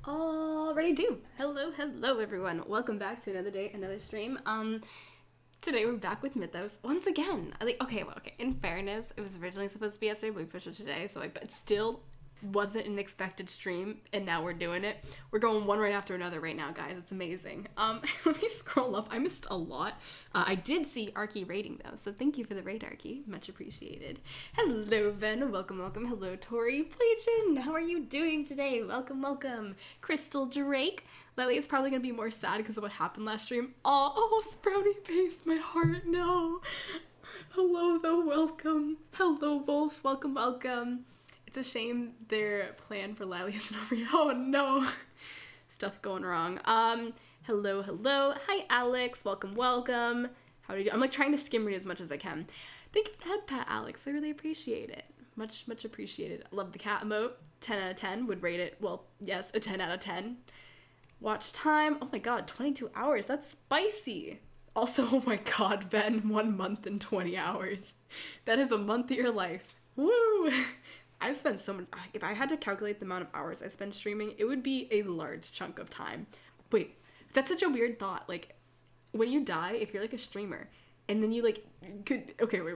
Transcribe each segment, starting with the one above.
Already do. Hello everyone. Welcome back to another day, another stream. Today we're back with Mythos once again. Okay. In fairness, it was originally supposed to be yesterday, but we pushed it today, so it still wasn't an expected stream, and now we're doing it. We're going one right after another right now, guys. It's amazing. Let me scroll up. I missed a lot. I did see Arky raiding though, so thank you for the raid, Arky. Much appreciated. Hello, Ven. Welcome. Hello, Tori. Plagian. How are you doing today? Welcome. Crystal Drake. Lilee is probably gonna be more sad because of what happened last stream. Oh, Sprouty face, my heart. No. Hello, though. Welcome. Hello, Wolf. Welcome. It's a shame their plan for Lilee isn't over yet. Oh no. Stuff going wrong. Hello. Hi, Alex. Welcome. How do you do? I'm trying to skim read as much as I can. Thank you for the head pat, Alex. I really appreciate it. Much appreciated. I love the cat emote. 10 out of 10 would rate it. Well, yes, a 10 out of 10. Watch time. Oh my god, 22 hours. That's spicy. Also, oh my god, Ben, 1 month and 20 hours. That is a month of your life. Woo! I've spent so much. If I had to calculate the amount of hours I spend streaming, it would be a large chunk of time. Wait, that's such a weird thought. When you die, if you're a streamer, and then you could. Okay, wait.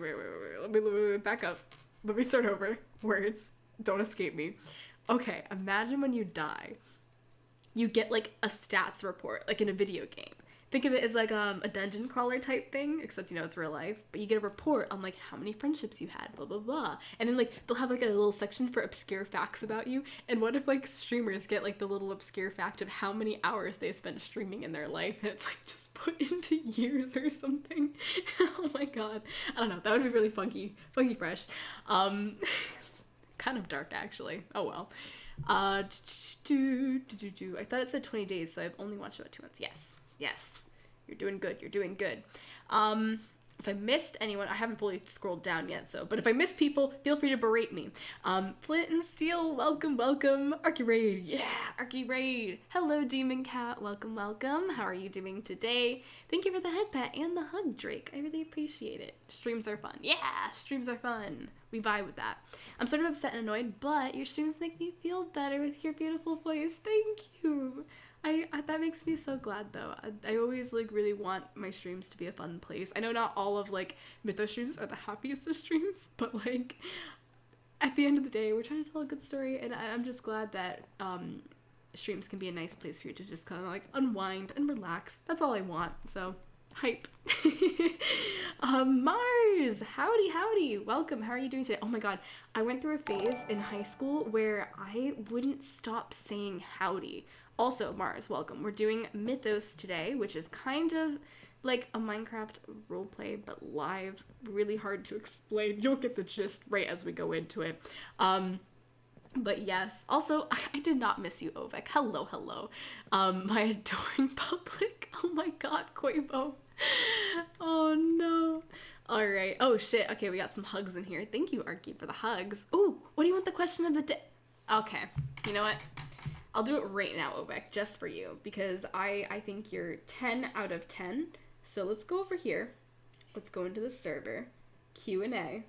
Let me back up. Let me start over. Words don't escape me. Okay, imagine when you die, you get a stats report, in a video game. Think of it as a dungeon crawler type thing, except it's real life. But you get a report on how many friendships you had, blah blah blah. And then they'll have a little section for obscure facts about you. And what if streamers get the little obscure fact of how many hours they spent streaming in their life, and it's just put into years or something. Oh my god. I don't know, that would be really funky fresh. Kind of dark actually. Oh well. I thought it said 20 days, so I've only watched about 2 months. Yes. You're doing good. If I missed anyone, I haven't fully scrolled down yet, but if I missed people, feel free to berate me. Flint and Steel, welcome. Arky Raid, yeah, Arky Raid. Hello, Demon Cat, welcome. How are you doing today? Thank you for the head pat and the hug, Drake. I really appreciate it. Streams are fun. Yeah, streams are fun. We vibe with that. I'm sort of upset and annoyed, but your streams make me feel better with your beautiful voice. Thank you. I that makes me so glad though. I always really want my streams to be a fun place. I know not all of Mythos streams are the happiest of streams, but at the end of the day, we're trying to tell a good story, and I'm just glad that streams can be a nice place for you to just kind of unwind and relax. That's all I want. So hype. Mars, howdy. Welcome. How are you doing today? Oh my god, I went through a phase in high school where I wouldn't stop saying howdy. Also, Mars, welcome. We're doing Mythos today, which is kind of like a Minecraft roleplay, but live. Really hard to explain. You'll get the gist right as we go into it. But yes, also, I did not miss you, Ovek. Hello. My adoring public. Oh my god, Quavo. Oh no. Alright. Oh shit. Okay, we got some hugs in here. Thank you, Arky, for the hugs. Ooh, what do you want the question of the day? Okay, you know what? I'll do it right now, Ovek, just for you, because I think you're 10 out of 10. So let's go over here. Let's go into the server. Q&A.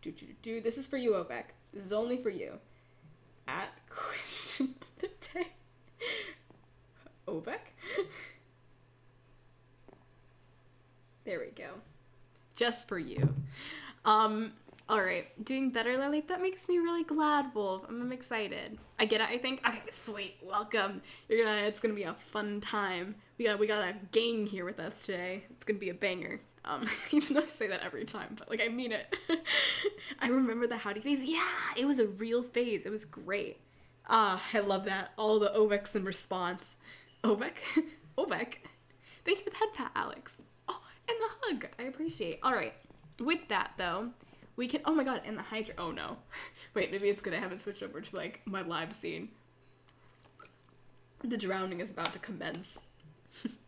This is for you, Ovek. This is only for you. At question of the day. Ovek? There we go. Just for you. Alright, doing better, Lilee? That makes me really glad, Wolf. I'm excited. I get it, I think. Okay, sweet. Welcome. It's gonna be a fun time. We got a gang here with us today. It's gonna be a banger. Even though I say that every time, but I mean it. I remember the howdy phase. Yeah, it was a real phase. It was great. I love that. All the Oveks in response. Ovek? Ovek? Thank you for the head pat, Alex. Oh, and the hug. I appreciate. Alright, with that though, we can, oh my god, and the hydra, oh no. Wait, maybe it's good I haven't switched over to my live scene. The drowning is about to commence.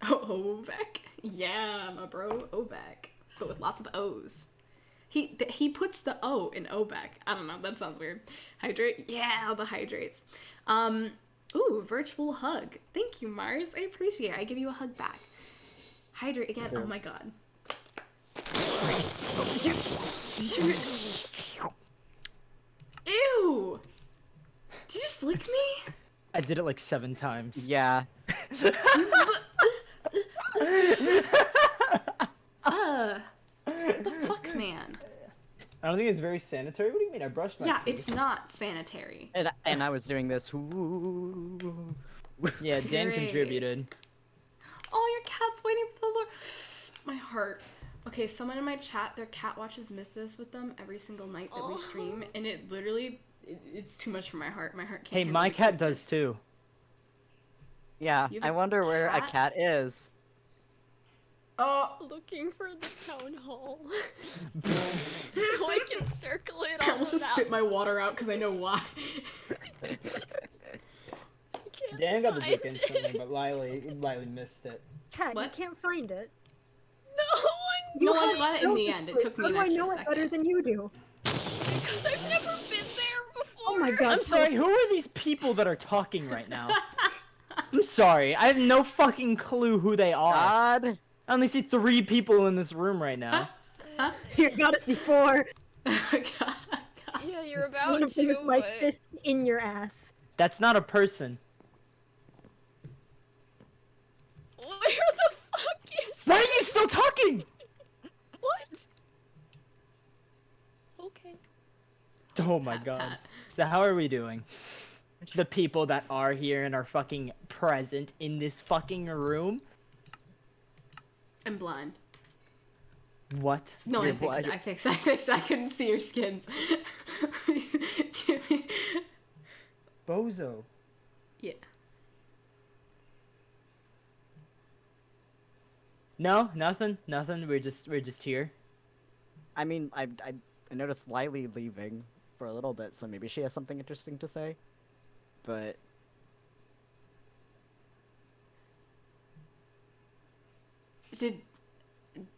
Ovek? Yeah, my bro, Ovek. But with lots of O's. He puts the O in Ovek. I don't know, that sounds weird. Hydrate? Yeah, the hydrates. Ooh, virtual hug. Thank you, Mars. I appreciate it. I give you a hug back. Hydrate again. Oh my god. Ew! Did you just lick me? I did it like 7 times. Yeah. What the fuck, man? I don't think it's very sanitary. What do you mean? I brushed my teeth. It's not sanitary. And I was doing this. Ooh. Yeah, Dan Great. contributed. Oh, your cat's waiting for the Lord. My heart. Okay, someone in my chat, their cat watches Mythos with them every single night that we stream, and it literally, it's too much for my heart. My heart can't. Hey, handle my the cat cuteness. does too. Yeah, You have I a wonder where a cat? cat is. Looking for the town hall. So I can circle it I on almost the just map. spit my water out because I know why. I can't Dan got the find joke instantly, it. but Lilee missed it. Cat, What? you can't find it. No, No, had I got it in know the this end. It place. took me How an do I extra know it better second. than you do? because I've never been there before. Oh my god. I'm sorry, who are these people that are talking right now? I'm sorry, I have no fucking clue who they are. God. I only see 3 people in this room right now. You gotta see 4. God. Yeah, you're One about of them to, is my but... fist in your ass. That's not a person. Where the fuck is Why are you still talking? What? Okay. Oh my god. So how are we doing? The people that are here and are fucking present in this fucking room? I'm blind. What? No, You're I fixed it. I couldn't see your skins. Give me... Bozo. Yeah. No, nothing. We're just here. I mean, I noticed Lilee leaving for a little bit, so maybe she has something interesting to say. But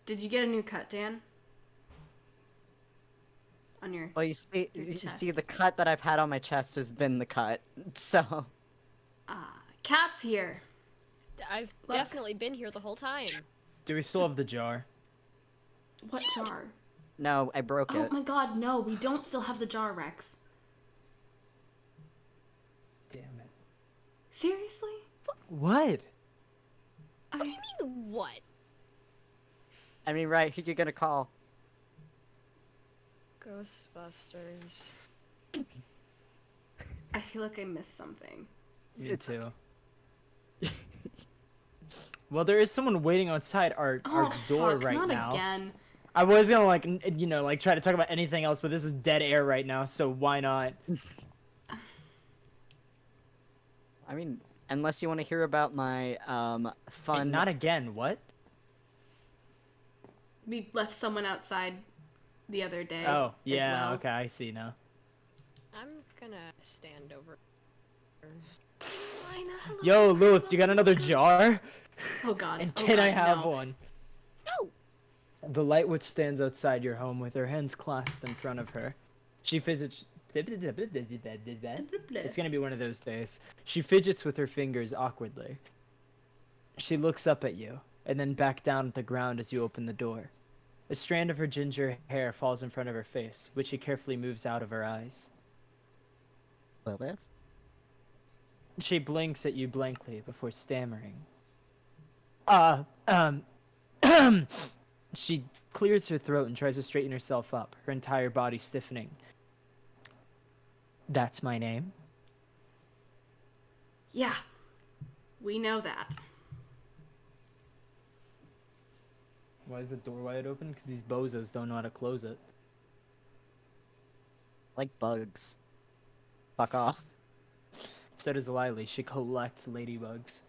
Did you get a new cut, Dan? On your... well, you see, Your you see, chest. the cut that I've had on my chest has been the cut. So Cat's here. I've Look. definitely been here the whole time. Do we still have the jar? What jar? no, I broke Oh it. my god, no, we don't still have the jar, Rex. Damn it. Seriously? What? What do you mean, what? I mean, right? Who you gonna call? Ghostbusters. I feel like I missed something. Me too. Well, there is someone waiting outside our door fuck, right not now. again. I was gonna like try to talk about anything else, but this is dead air right now, so why not? I mean, unless you want to hear about my Wait, fun. not again. What? We left someone outside the other day. Oh, as yeah. well. Okay, I see now. I'm gonna stand over. Why not? Hello, Yo, Lilith, hello, you got another jar? Oh god. And oh can I God, have no. one? No! The light witch stands outside your home with her hands clasped in front of her. She fidgets. It's gonna be one of those days. She fidgets with her fingers awkwardly. She looks up at you, and then back down at the ground as you open the door. A strand of her ginger hair falls in front of her face, which she carefully moves out of her eyes. Lilith? She blinks at you blankly before stammering. She clears her throat and tries to straighten herself up, her entire body stiffening. That's my name? Yeah. We know that. Why is the door wide open? Because these bozos don't know how to close it. Like bugs. Fuck off. So does Lilee. She collects ladybugs.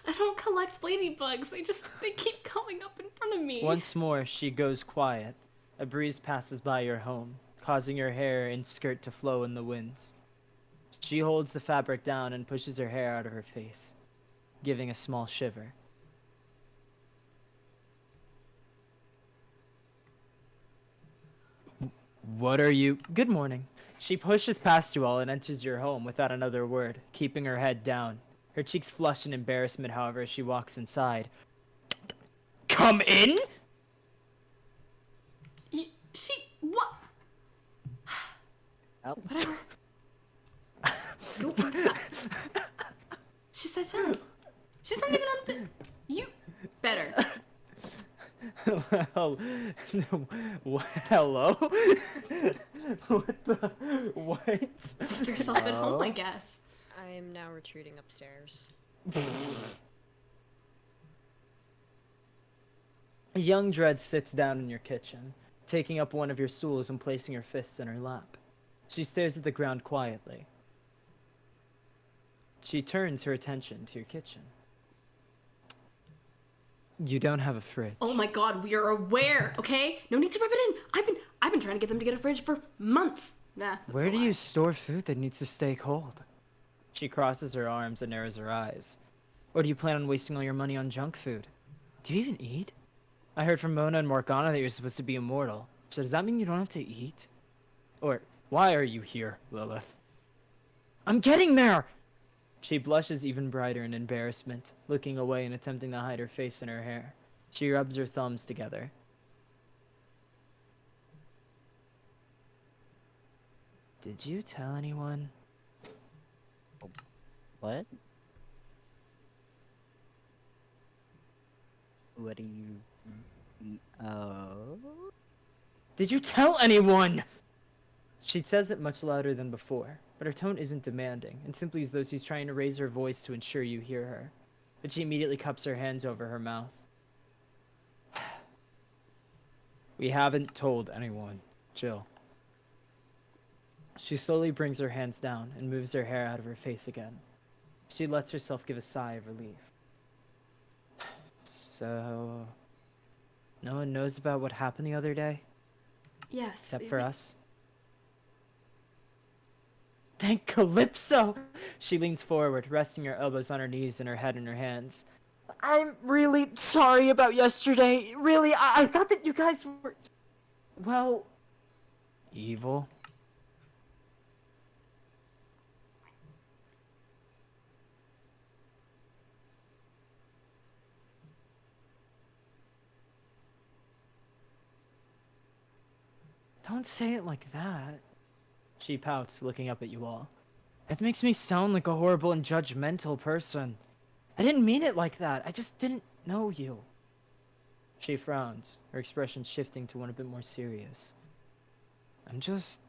I don't collect ladybugs. They keep coming up in front of me. Once more, she goes quiet. A breeze passes by your home, causing her hair and skirt to flow in the winds. She holds the fabric down and pushes her hair out of her face, giving a small shiver. What are you? Good morning. She pushes past you all and enters your home without another word, keeping her head down. Her cheeks flush in embarrassment, however, as she walks inside. Come in? What? Oh. Whatever. Go inside. Well, hello? What the? What? Make yourself at home, I guess. I am now retreating upstairs. A young Dread sits down in your kitchen, taking up one of your stools and placing her fists in her lap. She stares at the ground quietly. She turns her attention to your kitchen. You don't have a fridge. Oh my god, we are aware, okay? No need to rub it in. I've been trying to get them to get a fridge for months. Nah, that's Where a do lie. you store food that needs to stay cold? She crosses her arms and narrows her eyes. Or do you plan on wasting all your money on junk food? Do you even eat? I heard from Mona and Morgana that you're supposed to be immortal. So does that mean you don't have to eat? Or why are you here, Lilith? I'm getting there! She blushes even brighter in embarrassment, looking away and attempting to hide her face in her hair. She rubs her thumbs together. Did you tell anyone? What? What do you... Oh... Did you tell anyone? She says it much louder than before, but her tone isn't demanding, and simply as though she's trying to raise her voice to ensure you hear her. But she immediately cups her hands over her mouth. We haven't told anyone, Jill. She slowly brings her hands down and moves her hair out of her face again. She lets herself give a sigh of relief. So... no one knows about what happened the other day? Yes. Except for us? Thank Calypso! She leans forward, resting her elbows on her knees and her head in her hands. I'm really sorry about yesterday. Really, I thought that you guys were... well... evil? Don't say it like that. She pouts, looking up at you all. It makes me sound like a horrible and judgmental person. I didn't mean it like that. I just didn't know you. She frowns, her expression shifting to one a bit more serious. I'm just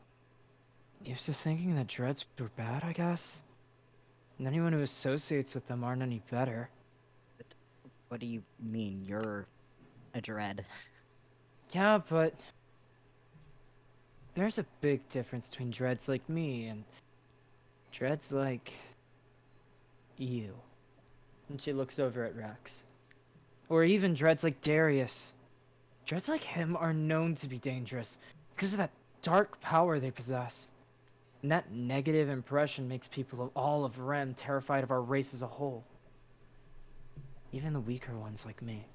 used to thinking that dreads were bad, I guess. And anyone who associates with them aren't any better. What do you mean, you're a dread? Yeah, but there's a big difference between dreads like me and dreads like you. And she looks over at Rex. Or even dreads like Darius. Dreads like him are known to be dangerous because of that dark power they possess. And that negative impression makes people of all of Rem terrified of our race as a whole. Even the weaker ones like me.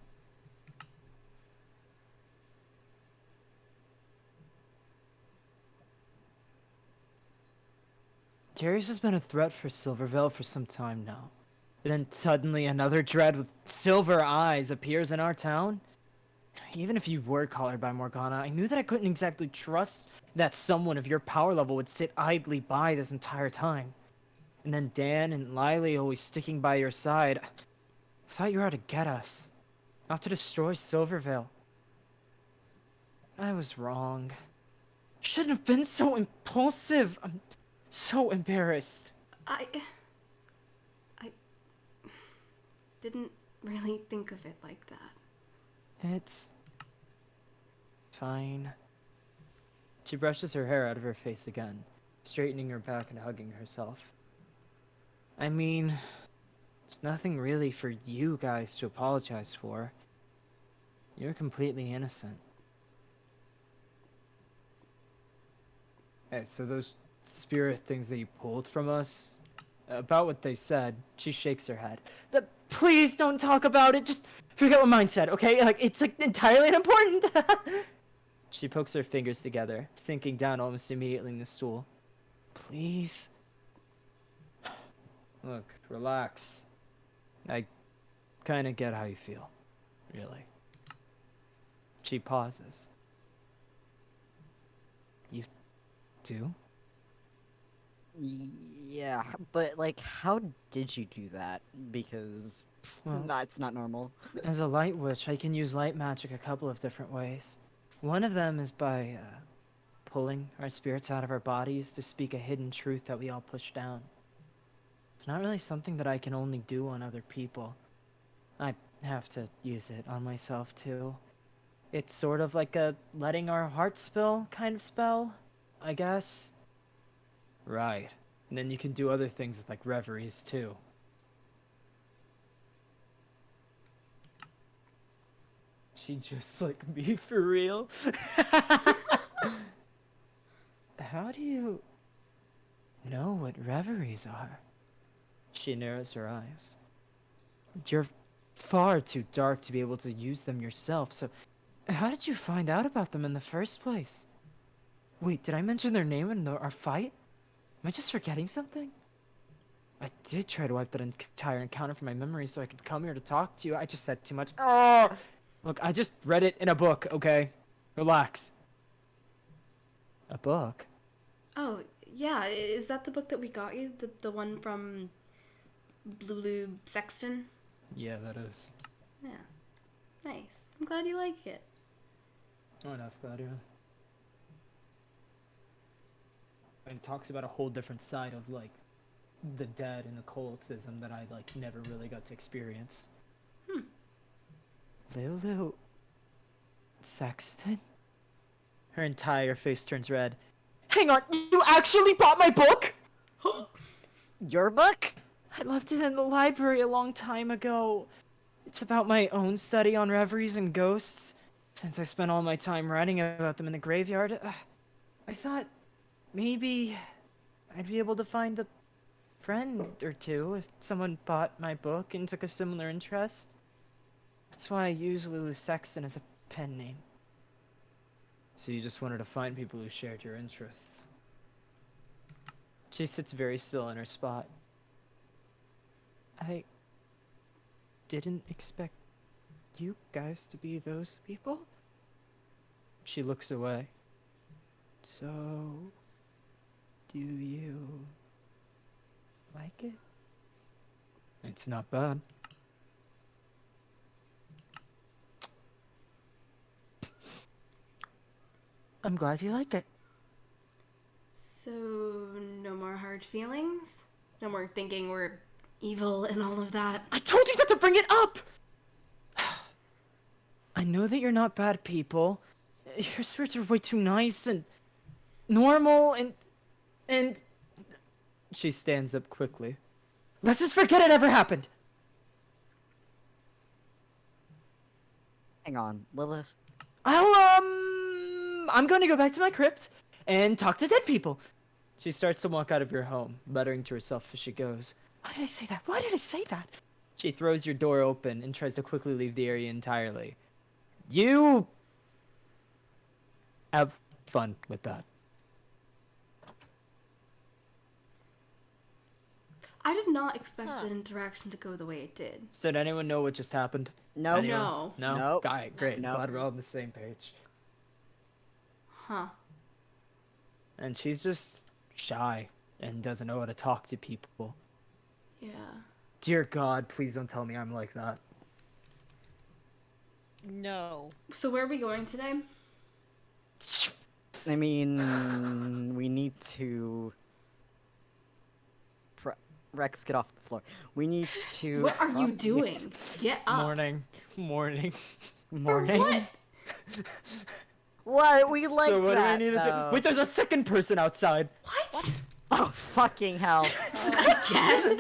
Darius has been a threat for Silvervale for some time now. And then suddenly another dread with silver eyes appears in our town? Even if you were collared by Morgana, I knew that I couldn't exactly trust that someone of your power level would sit idly by this entire time. And then Dan and Lilee always sticking by your side. I thought you were out to get us. Out to destroy Silvervale. I was wrong. Shouldn't have been so impulsive. I'm so embarrassed. I didn't really think of it like that. It's fine. She brushes her hair out of her face again, straightening her back and hugging herself. I mean, it's nothing really for you guys to apologize for. You're completely innocent. Hey, so those spirit things that you pulled from us, about what they said, she shakes her head. Please don't talk about it, just forget what mine said, okay? Like, it's like entirely unimportant. She pokes her fingers together, sinking down almost immediately in the stool. Please? Look, relax. I kinda get how you feel, really. She pauses. You do? Yeah, but like, how did you do that? Because Well, Nah, it's not normal. as a light witch, I can use light magic a couple of different ways. One of them is by pulling our spirits out of our bodies to speak a hidden truth that we all push down. It's not really something that I can only do on other people. I have to use it on myself too. It's sort of like a letting our heart spill kind of spell, I guess. Right. And then you can do other things with like reveries too. She just like me for real? How do you know what reveries are? She narrows her eyes. You're far too dark to be able to use them yourself, so how did you find out about them in the first place? Wait, did I mention their name in our fight? Am I just forgetting something? I did try to wipe that entire encounter from my memory so I could come here to talk to you. I just said too much. Oh! Look, I just read it in a book, okay? Relax. A book? Oh, yeah. Is that the book that we got you? The one from Blue Sexton? Yeah, that is. Yeah. Nice. I'm glad you like it. Oh, enough about it. And it talks about a whole different side of, like, the dead and occultism that I, like, never really got to experience. Lulu Sexton? Her entire face turns red. Hang on, you actually bought my book? Your book? I left it in the library a long time ago. It's about my own study on reveries and ghosts. Since I spent all my time writing about them in the graveyard, I thought maybe I'd be able to find a friend or two if someone bought my book and took a similar interest. That's why I use Lulu Sexton as a pen name. So you just wanted to find people who shared your interests. She sits very still in her spot. I didn't expect you guys to be those people. She looks away. So, do you like it? It's not bad. I'm glad you like it. So, no more hard feelings? No more thinking we're evil and all of that? I told you not to bring it up! I know that you're not bad people. Your spirits are way too nice and normal and... She stands up quickly. Let's just forget it ever happened! Hang on, Lilith. I'm going to go back to my crypt and talk to dead people. She starts to walk out of your home, muttering to herself as she goes. Why did I say that? Why did I say that? She throws your door open and tries to quickly leave the area entirely. You have fun with that. I did not expect that interaction to go the way it did. So did anyone know what just happened? No. Anyone? No. No? Nope. Alright, great. Nope. Glad we're all on the same page. Huh. And she's just shy and doesn't know how to talk to people. Yeah. Dear God, please don't tell me I'm like that. No. So where are we going today? I mean, we need to... Rex, get off the floor. We need to... What are you doing? Get up. Morning. For what? What? We like So what that, do we need to do? though. Wait, there's a second person outside. What? Oh, fucking hell. Again?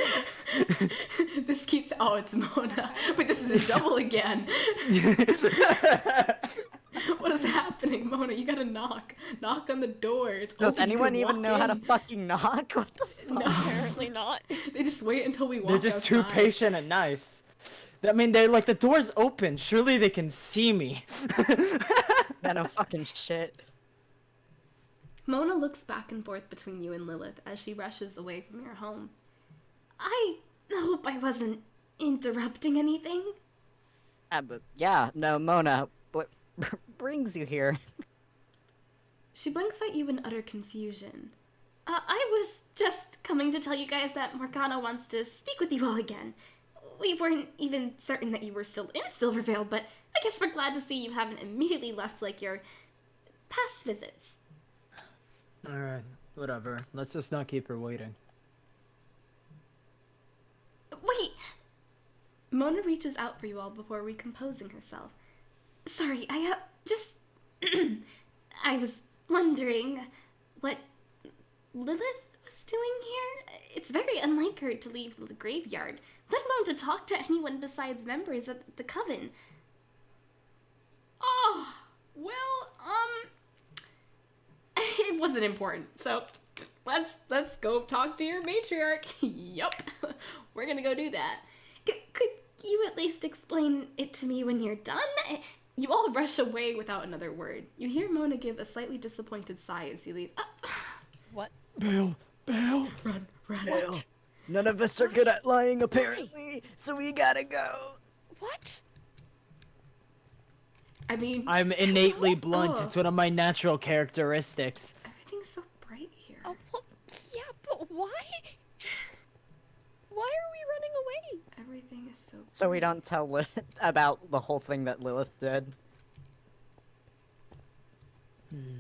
This keeps... Oh, it's Mona. Wait, this is a double again. What is happening, Mona? You gotta knock. Knock on the door. It's Does open. You anyone can even walk know how to in. fucking knock? What the fuck? No. Apparently not. They just wait until we walk They're just too outside. patient and nice. I mean, they're like, the door's open. Surely they can see me. Yeah, no fucking shit. Mona looks back and forth between you and Lilith as she rushes away from your home. I hope I wasn't interrupting anything. But yeah, no, Mona, what brings you here? She blinks at you in utter confusion. I was just coming to tell you guys that Morgana wants to speak with you all again. we weren't even certain that you were still in Silvervale, but I guess we're glad to see you haven't immediately left like your past visits. Alright, whatever. Let's just not keep her waiting. Wait! Mona reaches out for you all before recomposing herself. Sorry, just... I was wondering what Lilith was doing here? It's very unlike her to leave the graveyard, let alone to talk to anyone besides members of the Coven. Oh, well, it wasn't important, so let's go talk to your matriarch. Yup, we're gonna go do that. Could you at least explain it to me when you're done? You all rush away without another word. You hear Mona give a slightly disappointed sigh as you leave. What? Bail! Run. What? None of us are good at lying, apparently, so we gotta go. What? I mean, I'm innately blunt. Oh. It's one of my natural characteristics. everything's so bright here. Oh, well, yeah, but why? Why are we running away? Everything is so. So we don't tell Lilith about the whole thing that Lilith did.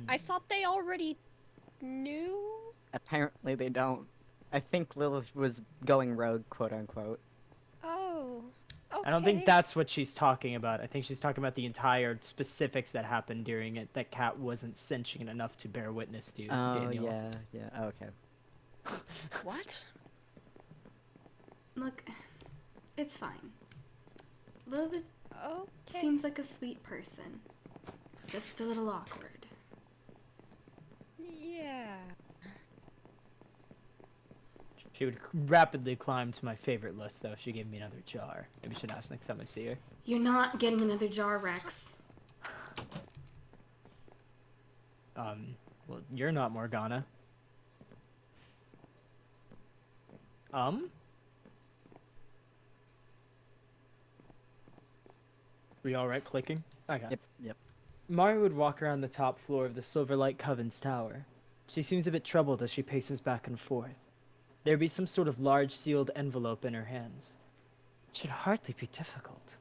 I thought they already knew. Apparently they don't. I think Lilith was going rogue, quote unquote. Oh. Okay. I don't think that's what she's talking about. I think she's talking about the entire specifics that happened during it that Cat wasn't sentient enough to bear witness to, Oh, Daniel. yeah, okay. What? Look, it's fine. Lilith Okay. seems like a sweet person. Just a little awkward. Yeah. She would rapidly climb to my favorite list, though, if she gave me another jar. Maybe I should ask next time I see her. You're not getting another jar, Rex. Well, you're not Morgana. We alright clicking? Okay. Yep. Mari would walk around the top floor of the Silverlight Coven's tower. She seems a bit troubled as she paces back and forth. There'd be some sort of large sealed envelope in her hands. It should hardly be difficult.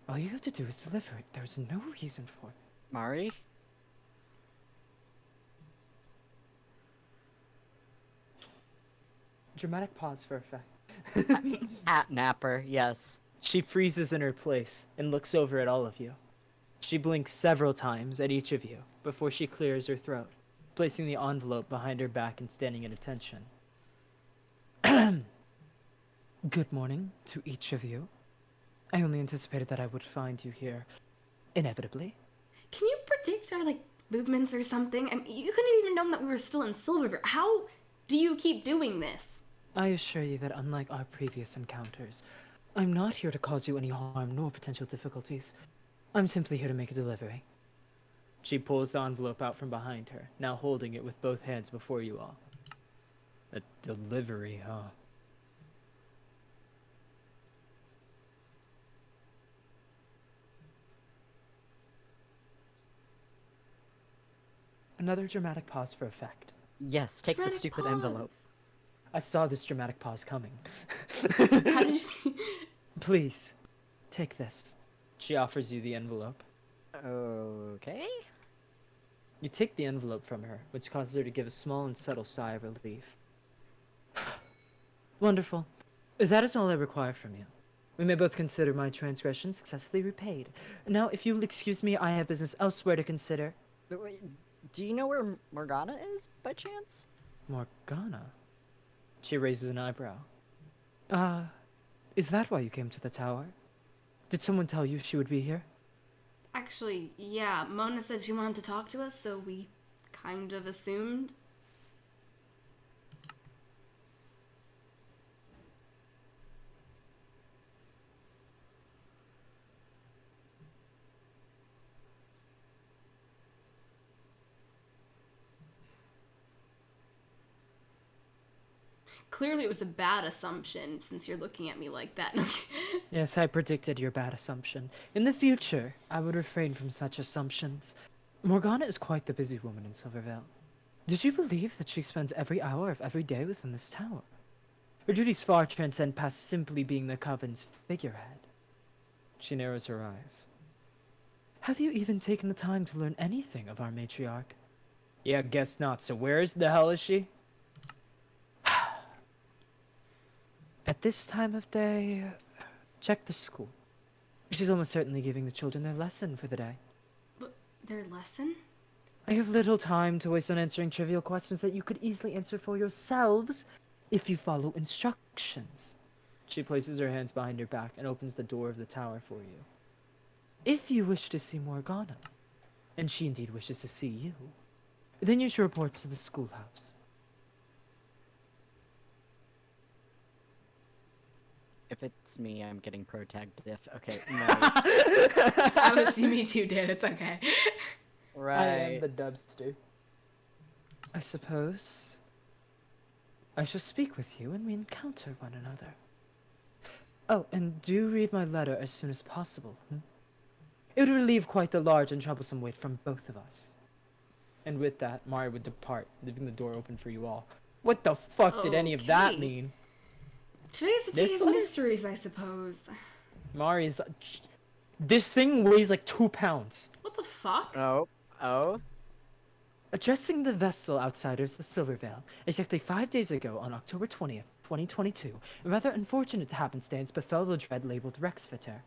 All you have to do is deliver it. There's no reason for it. Mari? Dramatic pause for effect. At Napper, yes. She freezes in her place and looks over at all of you. She blinks several times at each of you before she clears her throat, placing the envelope behind her back and standing at attention. Good morning to each of you. I only anticipated that I would find you here, inevitably. Can you predict our, movements or something? I mean, you couldn't even known that we were still in Silvervale. How do you keep doing this? I assure you that unlike our previous encounters, I'm not here to cause you any harm nor potential difficulties. I'm simply here to make a delivery. She pulls the envelope out from behind her, now holding it with both hands before you all. A delivery, huh? Another dramatic pause for effect. Yes, take the Dramatic stupid pause. envelope. I saw this dramatic pause coming. How did you see? Please, take this. She offers you the envelope. Okay. You take the envelope from her, which causes her to give a small and subtle sigh of relief. Wonderful. That is all I require from you. We may both consider my transgression successfully repaid. Now, if you will excuse me, I have business elsewhere to consider. Wait, do you know where Morgana is, by chance? Morgana? She raises an eyebrow. Is that why you came to the tower? Did someone tell you she would be here? Actually, yeah, Mona said she wanted to talk to us, so we kind of assumed. Clearly it was a bad assumption, since you're looking at me like that. Yes, I predicted your bad assumption. In the future, I would refrain from such assumptions. Morgana is quite the busy woman in Silvervale. Did you believe that she spends every hour of every day within this tower? Her duties far transcend past simply being the coven's figurehead. She narrows her eyes. Have you even taken the time to learn anything of our matriarch? Yeah, guess not. So where the hell is she? At this time of day, check the school. She's almost certainly giving the children their lesson for the day. But their lesson? I have little time to waste on answering trivial questions that you could easily answer for yourselves if you follow instructions. She places her hands behind her back and opens the door of the tower for you. If you wish to see Morgana, and she indeed wishes to see you, then you should report to the schoolhouse. If it's me, I'm getting pro-tagged if. Okay, no. I want to see me too, Dan. It's okay. Right. I am the dubster. I suppose I shall speak with you when we encounter one another. Oh, and do read my letter as soon as possible. It would relieve quite the large and troublesome weight from both of us. And with that, Mari would depart, leaving the door open for you all. What the fuck did any of that Okay. mean? Today's the day This of letter? mysteries, I suppose. Mari's... This thing weighs like 2 pounds. What the fuck? Oh. Addressing the vessel outsiders of Silvervale, exactly 5 days ago on October 20th, 2022, a rather unfortunate happenstance befell the dread labeled Rexfiter.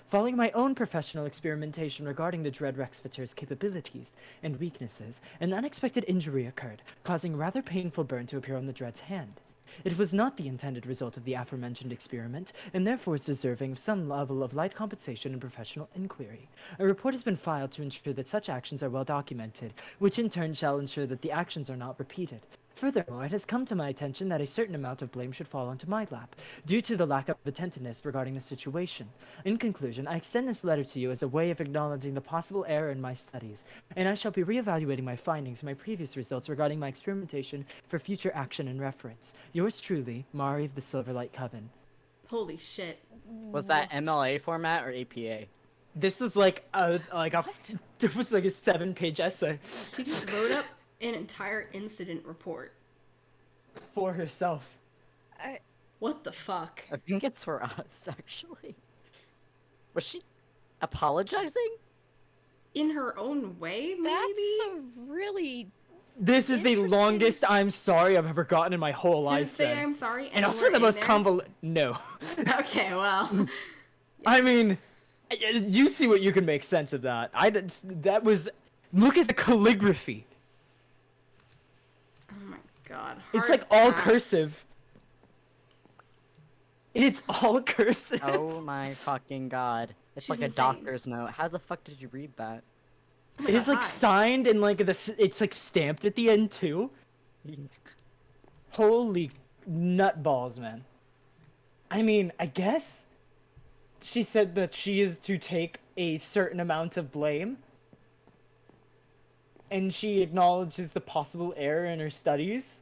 Following my own professional experimentation regarding the dread Rexfiter's capabilities and weaknesses, an unexpected injury occurred, causing a rather painful burn to appear on the dread's hand. It was not the intended result of the aforementioned experiment, and therefore is deserving of some level of light compensation and professional inquiry. A report has been filed to ensure that such actions are well documented, which in turn shall ensure that the actions are not repeated. Furthermore, it has come to my attention that a certain amount of blame should fall onto my lap, due to the lack of attentiveness regarding the situation. In conclusion, I extend this letter to you as a way of acknowledging the possible error in my studies, and I shall be re-evaluating my findings and my previous results regarding my experimentation for future action and reference. Yours truly, Mari of the Silverlight Coven. Holy shit. Was that MLA format or APA? This was it was like a 7-page essay She just wrote up an entire incident report. for herself. What the fuck? I think it's for us, actually. Was she apologizing? In her own way, maybe? That's a really This is the Interesting. longest I'm sorry I've ever gotten in my whole Did life. it say then. I'm sorry? And also anywhere the in most there? convoluted. No. Okay, well. I mean, you see what you can make sense of that. That was. Look at the calligraphy. Oh my god. It's Hard like all pass. cursive. It is all cursive. Oh my fucking god. It's She's like a insane. doctor's note. How the fuck did you read that? Oh my It is God, like hi. signed and like it's like stamped at the end too. Holy nutballs, man. I mean, I guess she said that she is to take a certain amount of blame. And she acknowledges the possible error in her studies.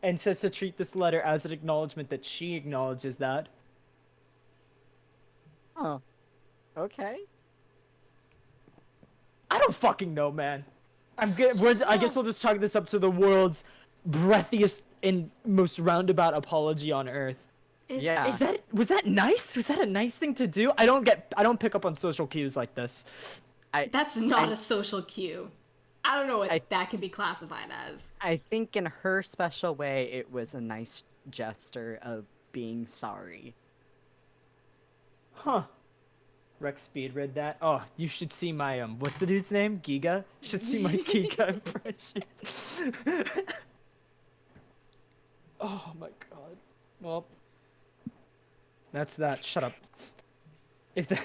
And says to treat this letter as an acknowledgement that she acknowledges that. Oh. Okay. I don't fucking know, man. I guess we'll just chalk this up to the world's breathiest and most roundabout apology on earth. It's- Yeah. Was that nice? Was that a nice thing to do? I don't pick up on social cues like this. That's not a social cue. I don't know what I- that can be classified as. I think in her special way, it was a nice gesture of being sorry. Huh. Rex Speed read that. Oh, you should see my what's the dude's name? Giga? You should see my Giga impression. Oh my god. Well, that's that. Shut up. If that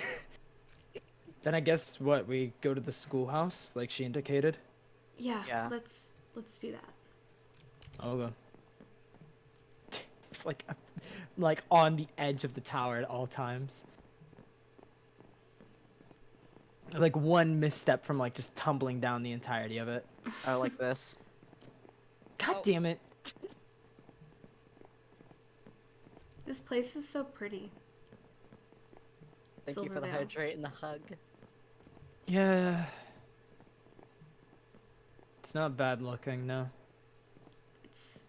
Then I guess what, we go to the schoolhouse like she indicated? Yeah, Yeah. let's do that. Okay. It's like on the edge of the tower at all times. Like one misstep from like just tumbling down the entirety of it. Oh, like this. God Oh. damn it. This place is so pretty. Thank you for the Silvervale. hydrate and the hug. Yeah. It's not bad looking, no. It's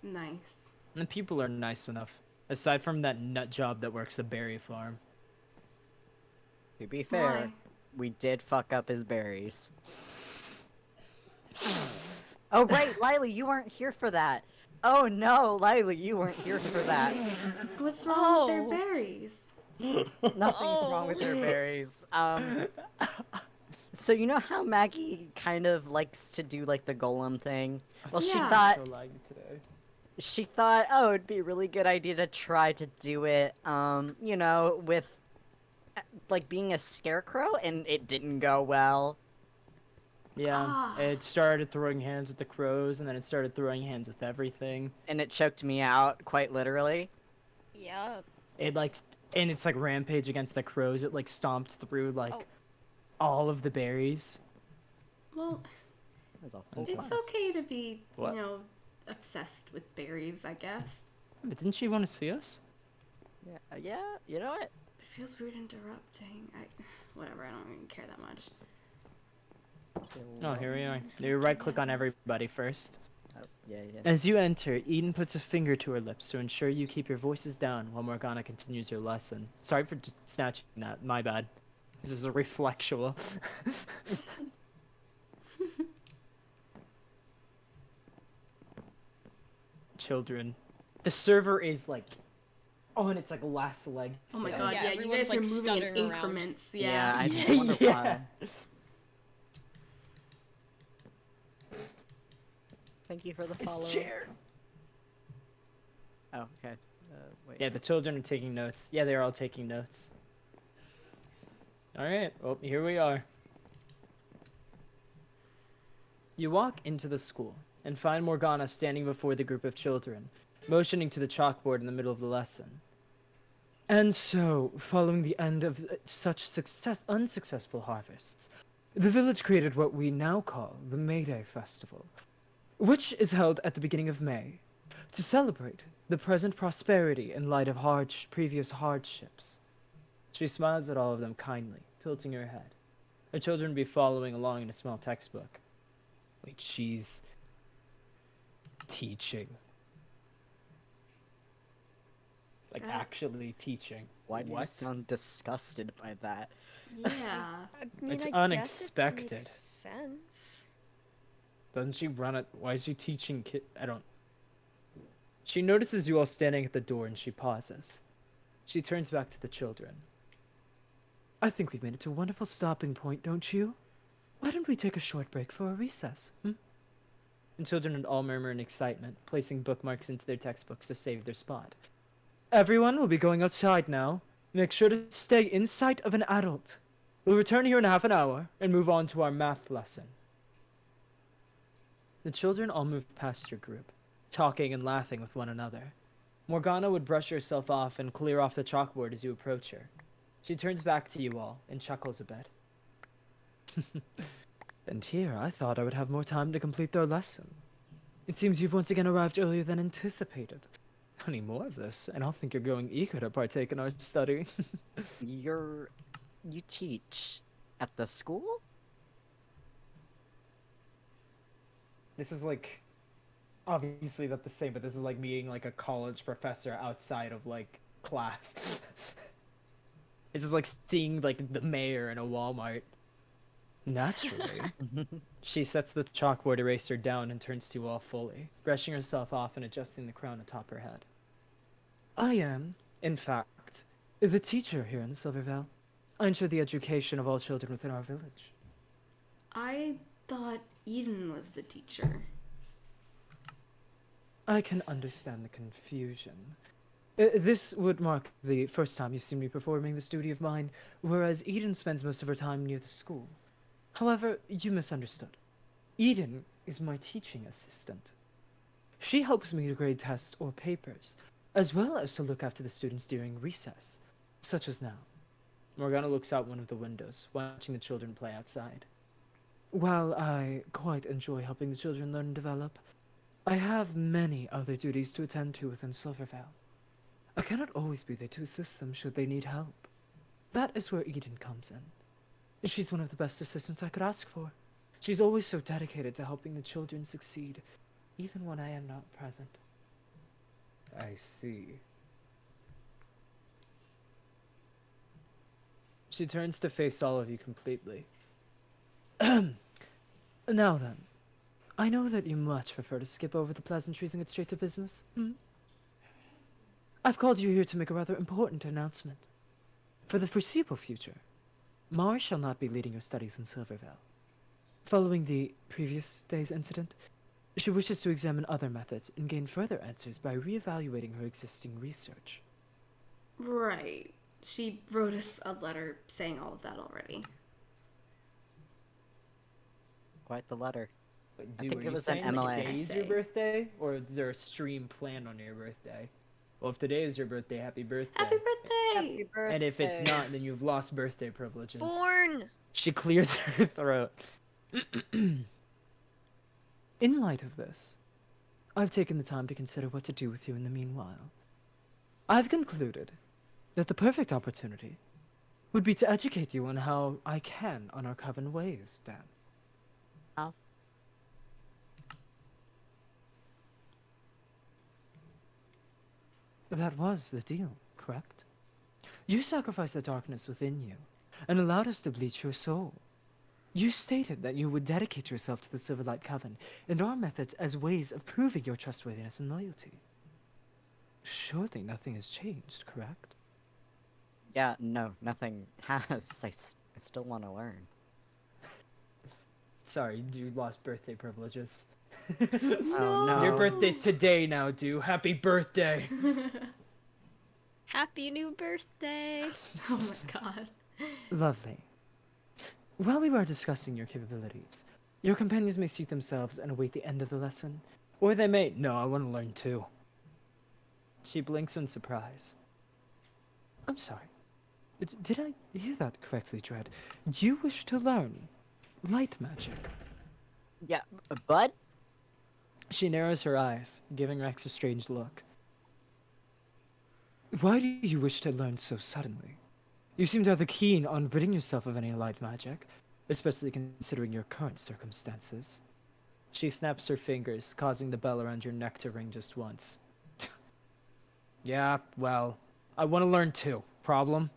Nice. And the people are nice enough. Aside from that nut job that works the berry farm. To be fair, Why? we did fuck up his berries. Oh right, Lilee, you weren't here for that. Oh no, Lilee, you weren't here for that. What's wrong with their Oh. berries? Nothing's wrong with their berries. So you know how Maggie kind of likes to do like the golem thing? Well, she Yeah. thought So laggy today. oh, it'd be a really good idea to try to do it, you know, with like being a scarecrow, and it didn't go well. Yeah, Ah. it started throwing hands with the crows, and then it started throwing hands with everything. And it choked me out, quite literally. Yep. It like, and it's like rampage against the crows. It like stomped through like Oh. all of the berries. Well, That was a full it's class. okay to be, What? you know, obsessed with berries, I guess. But didn't she want to see us? Yeah, you know what? But it feels weird interrupting. Whatever, I don't even care that much. Oh, here we are. You right-click on everybody first. Oh, yeah. As you enter, Eden puts a finger to her lips to ensure you keep your voices down while Morgana continues her lesson. Sorry for just snatching that. My bad. This is a reflectual. Children. The server is like on its like last leg. Oh my still. god, Yeah, yeah, you everyone's, guys are like, moving in stuttering around. increments. Yeah, I Yeah, just wonder yeah. why. Thank you for the follow. Oh, okay. Wait. Yeah, the children are taking notes. Yeah, they're all taking notes. Alright, well, here we are. You walk into the school and find Morgana standing before the group of children, motioning to the chalkboard in the middle of the lesson. And so, following the end of such unsuccessful harvests, the village created what we now call the May Day Festival, which is held at the beginning of May, to celebrate the present prosperity in light of previous hardships. She smiles at all of them kindly, tilting her head. Her children be following along in a small textbook. Wait, she's teaching. Like, That- actually teaching. Why do you What? sound disgusted by that? Yeah. I mean, It's I unexpected. Guess it makes sense. Doesn't she run it? Why is she teaching I don't... She notices you all standing at the door and she pauses. She turns back to the children. I think we've made it to a wonderful stopping point, don't you? Why don't we take a short break for a recess, hmm? And children would all murmur in excitement, placing bookmarks into their textbooks to save their spot. Everyone will be going outside now. Make sure to stay in sight of an adult. We'll return here in half an hour and move on to our math lesson. The children all moved past your group, talking and laughing with one another. Morgana would brush herself off and clear off the chalkboard as you approach her. She turns back to you all and chuckles a bit. And here I thought I would have more time to complete their lesson. It seems you've once again arrived earlier than anticipated. Any more of this, and I'll think you're growing eager to partake in our study. You teach at the school? This is like, obviously not the same, but this is like meeting like a college professor outside of like class. This is like seeing like the mayor in a Walmart. Naturally. She sets the chalkboard eraser down and turns to you all fully, brushing herself off and adjusting the crown atop her head. I am, in fact, the teacher here in Silvervale. I ensure the education of all children within our village. I thought Eden was the teacher. I can understand the confusion. This would mark the first time you've seen me performing this duty of mine, whereas Eden spends most of her time near the school. However, you misunderstood. Eden is my teaching assistant. She helps me to grade tests or papers, as well as to look after the students during recess, such as now. Morgana looks out one of the windows, watching the children play outside. While I quite enjoy helping the children learn and develop, I have many other duties to attend to within Silvervale. I cannot always be there to assist them should they need help. That is where Eden comes in. She's one of the best assistants I could ask for. She's always so dedicated to helping the children succeed, even when I am not present. I see. She turns to face all of you completely. Now then, I know that you much prefer to skip over the pleasantries and get straight to business. I've called you here to make a rather important announcement. For the foreseeable future, Mars shall not be leading your studies in Silvervale. Following the previous day's incident, she wishes to examine other methods and gain further answers by reevaluating her existing research. Right. She wrote us a letter saying all of that already. Quite the letter. But I dude, think are it you was an saying MLA. today is your Essay. birthday, or is there a stream planned on your birthday? Well, if today is your birthday, happy birthday. Happy birthday! Happy birthday. And if it's not, then you've lost birthday privileges. Born! She clears her throat. In light of this, I've taken the time to consider what to do with you in the meanwhile. I've concluded that the perfect opportunity would be to educate you on how I can on our coven ways, Dan. Oh. That was the deal, correct? You sacrificed the darkness within you and allowed us to bleach your soul. You stated that you would dedicate yourself to the Silverlight Coven and our methods as ways of proving your trustworthiness and loyalty. Surely nothing has changed, correct? Yeah, no, nothing has. I still want to learn. Sorry, you lost birthday privileges. Oh no. Your birthday's today now, dude. Happy birthday! Happy new birthday! Oh my god. Lovely. While we were discussing your capabilities, your companions may seat themselves and await the end of the lesson, or they may, no, I want to learn too. She blinks in surprise. I'm sorry. Did I hear that correctly, Dread? You wish to learn light magic? Yeah, bud? She narrows her eyes, giving Rex a strange look. Why do you wish to learn so suddenly? You seem rather keen on ridding yourself of any light magic, especially considering your current circumstances. She snaps her fingers, causing the bell around your neck to ring just once. Yeah, well, I want to learn too. Problem?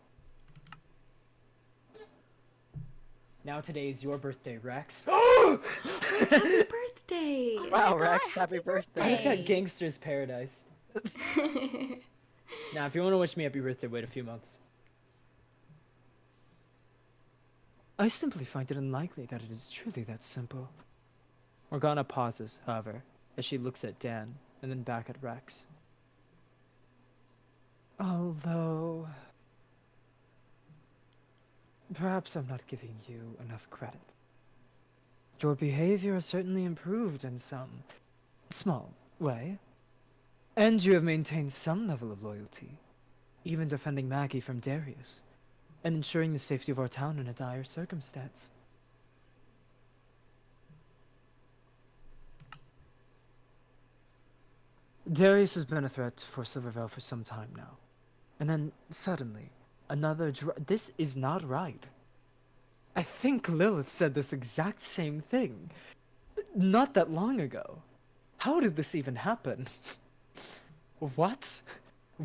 Now today is your birthday, Rex. Happy birthday! Wow, God, Rex, happy happy birthday. I just got Hey. gangster's paradise. Now, if you want to wish me happy birthday, wait a few months. I simply find it unlikely that it is truly that simple. Morgana pauses, however, as she looks at Dan and then back at Rex. Although, perhaps I'm not giving you enough credit. Your behavior has certainly improved in some small way, and you have maintained some level of loyalty, even defending Maggie from Darius, and ensuring the safety of our town in a dire circumstance. Darius has been a threat for Silvervale for some time now. And then, suddenly, another this is not right. I think Lilith said this exact same thing. Not that long ago. How did this even happen? What?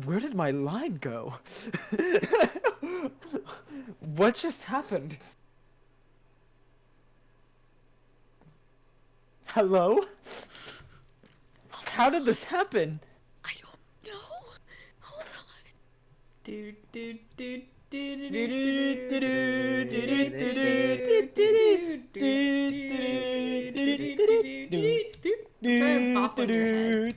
Where did my line go? What just happened? Hello? How did this happen? I don't know. Hold on. Dude, dude, dude, try and bop on your head.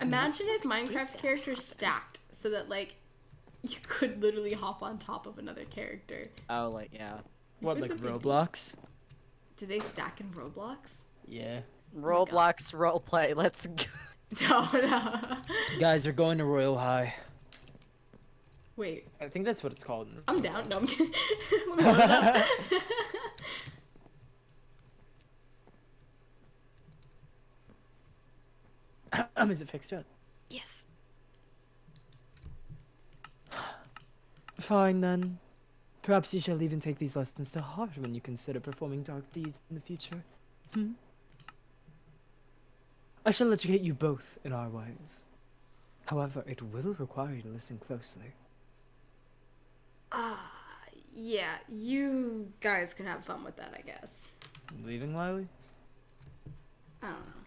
Imagine if Minecraft characters stacked so that like you could literally hop on top of another character. Oh, like, yeah. What, like Roblox? Do they stack in Roblox? Yeah. Roblox roleplay, let's go. No, no. Guys are going to Royal High. Wait, I think that's what it's called. in I'm down. No, I'm Roblox. kidding. Let me load it up. Is it fixed yet? Yes. Fine then. Perhaps you shall even take these lessons to heart when you consider performing dark deeds in the future. I shall educate you both in our ways. However, it will require you to listen closely. Yeah, you guys can have fun with that, I guess. Leaving, Lilee? I don't know.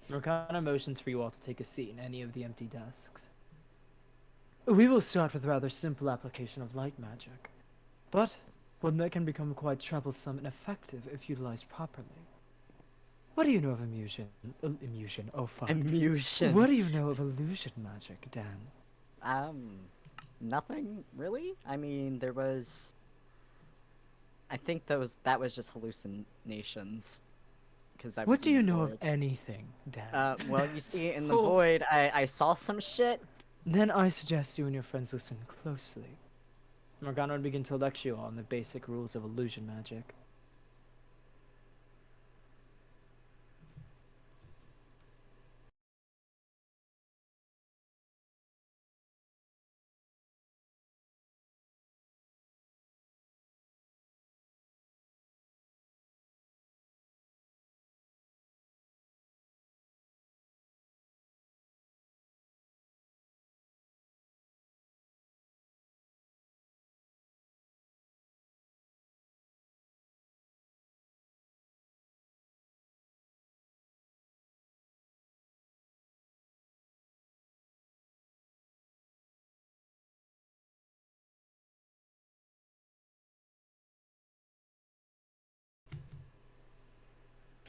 Morgana motions for you all to take a seat in any of the empty desks. We will start with a rather simple application of light magic, but one that can become quite troublesome and effective if utilized properly. What do you know of illusion? Oh, fuck. Illusion. What do you know of illusion magic, Dan? Nothing really. I mean, there was. I think that was just hallucinations. Because I. What was do in you the know void. of anything, Dan? Well, you see, in the Cool. void, I saw some shit. Then I suggest you and your friends listen closely. Morgana would begin to lecture you on the basic rules of illusion magic.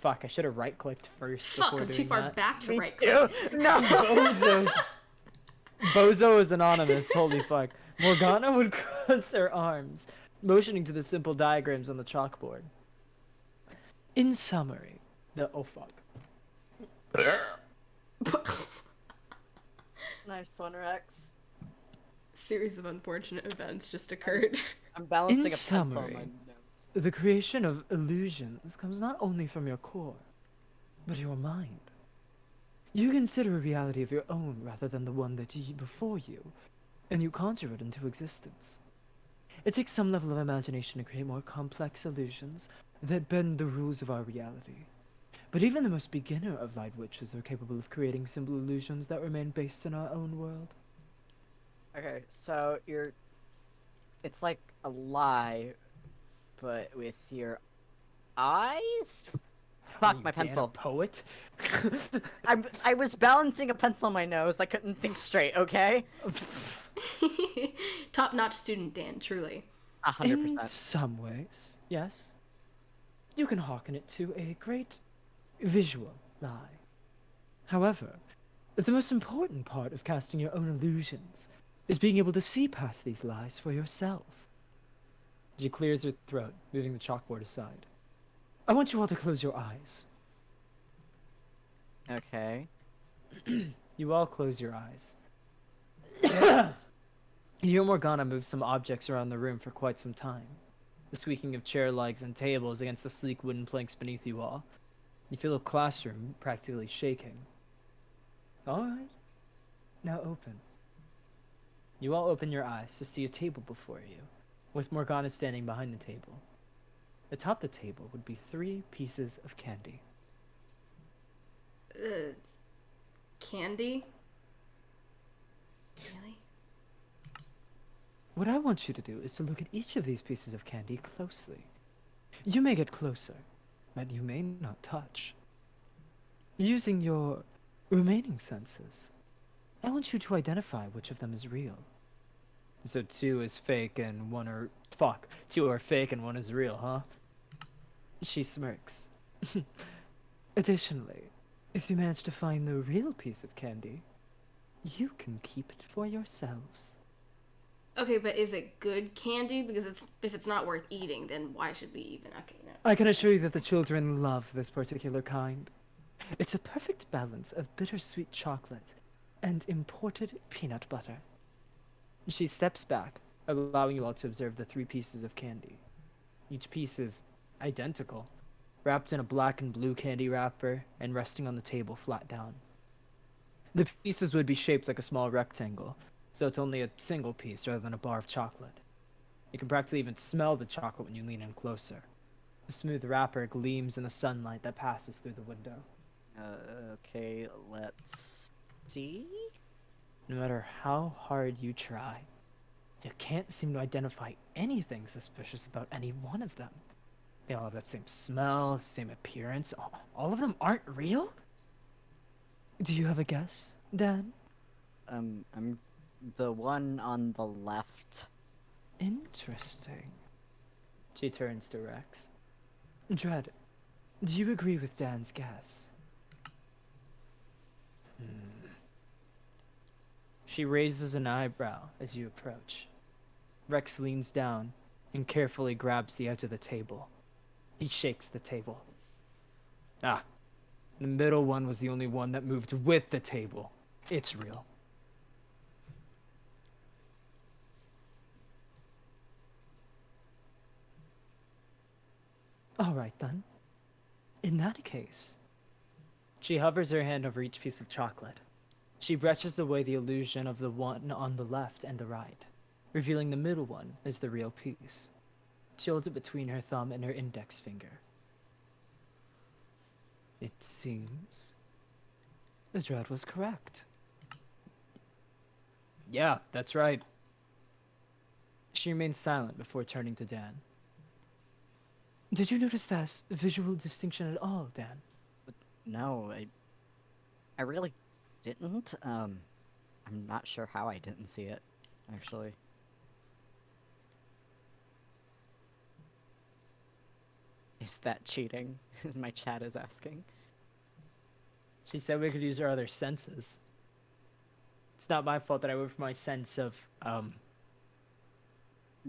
Fuck, I should have right-clicked first Fuck, before I'm too doing far that. back to Me right too. click. No. Bozo is anonymous, holy fuck. Morgana would cross her arms, motioning to the simple diagrams on the chalkboard. In summary, oh fuck. Nice one, Rex. Series of unfortunate events just occurred. I'm balancing In a pencil on my summary, nose. The creation of illusions comes not only from your core, but your mind. You consider a reality of your own rather than the one that you before you, and you conjure it into existence. It takes some level of imagination to create more complex illusions that bend the rules of our reality. But even the most beginner of light witches are capable of creating simple illusions that remain based in our own world. Okay, so it's like a lie, but with your eyes? Are Fuck, you, my Dan, pencil. a poet? I was balancing a pencil on my nose. I couldn't think straight, okay? Top-notch student, Dan, truly. 100%. In some ways, yes. You can hearken it to a great visual lie. However, the most important part of casting your own illusions is being able to see past these lies for yourself. She clears her throat, moving the chalkboard aside. I want you all to close your eyes. Okay. You all close your eyes. You and Morgana move some objects around the room for quite some time. The squeaking of chair legs and tables against the sleek wooden planks beneath you all. You feel a classroom practically shaking. Alright. Now open. You all open your eyes to see a table before you, with Morgana standing behind the table. Atop the table would be 3 pieces of candy. Candy? Really? What I want you to do is to look at each of these pieces of candy closely. You may get closer, but you may not touch. Using your remaining senses, I want you to identify which of them is real. So 2 is fake and 1 are... Fuck. 2 are fake and 1 is real, huh? She smirks. Additionally, if you manage to find the real piece of candy, you can keep it for yourselves. Okay, but is it good candy? Because if it's not worth eating, then why should we even... Okay, no. I can assure you that the children love this particular kind. It's a perfect balance of bittersweet chocolate and imported peanut butter. She steps back, allowing you all to observe the 3 pieces of candy. Each piece is identical, wrapped in a black and blue candy wrapper and resting on the table flat down. The pieces would be shaped like a small rectangle, so it's only a single piece rather than a bar of chocolate. You can practically even smell the chocolate when you lean in closer. The smooth wrapper gleams in the sunlight that passes through the window. Okay, let's see. No matter how hard you try, you can't seem to identify anything suspicious about any one of them. They all have that same smell, same appearance. All of them aren't real? Do you have a guess, Dan? I'm the one on the left. Interesting. She turns to Rex. Dread, do you agree with Dan's guess? She raises an eyebrow as you approach. Rex leans down and carefully grabs the edge of the table. He shakes the table. Ah, the middle one was the only one that moved with the table. It's real. All right, then. In that case... She hovers her hand over each piece of chocolate. She brushes away the illusion of the one on the left and the right, revealing the middle one as the real piece. She holds it between her thumb and her index finger. It seems... Dread was correct. Yeah, that's right. She remains silent before turning to Dan. Did you notice that visual distinction at all, Dan? No, I really didn't. I'm not sure how I didn't see it, actually. Is that cheating? My chat is asking. She said we could use our other senses. It's not my fault that I went for my sense of,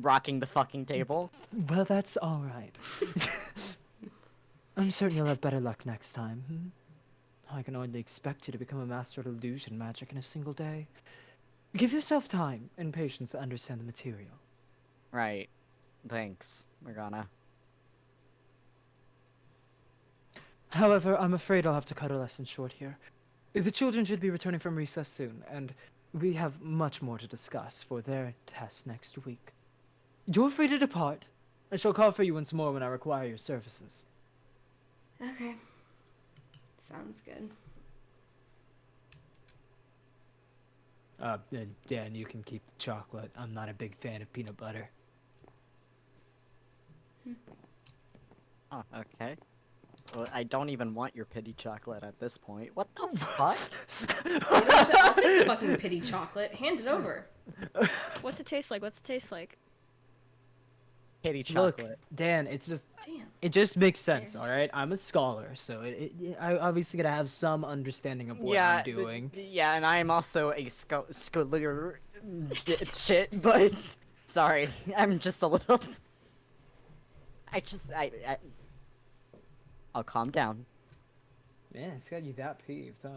Rocking the fucking table? Well, that's all right. I'm certain you'll have better luck next time. I can only expect you to become a master of illusion magic in a single day. Give yourself time and patience to understand the material. Right. Thanks, Morgana. However, I'm afraid I'll have to cut our lesson short here. The children should be returning from recess soon, and we have much more to discuss for their test next week. You're free to depart. I shall call for you once more when I require your services. Okay. Sounds good. Dan, you can keep the chocolate. I'm not a big fan of peanut butter. Oh, okay. Well, I don't even want your pity chocolate at this point. What the fuck? I'll take the fucking pity chocolate. Hand it over. What's it taste like? What's it taste like? Pity Look, chocolate. Dan, it's just... Damn. It just makes sense, all right? I'm a scholar, so I obviously gotta have some understanding of what I'm doing. Yeah, and I'm also a scholar shit, but sorry, I'm just a little. I'll calm down. Man, it's got you that peeved, huh?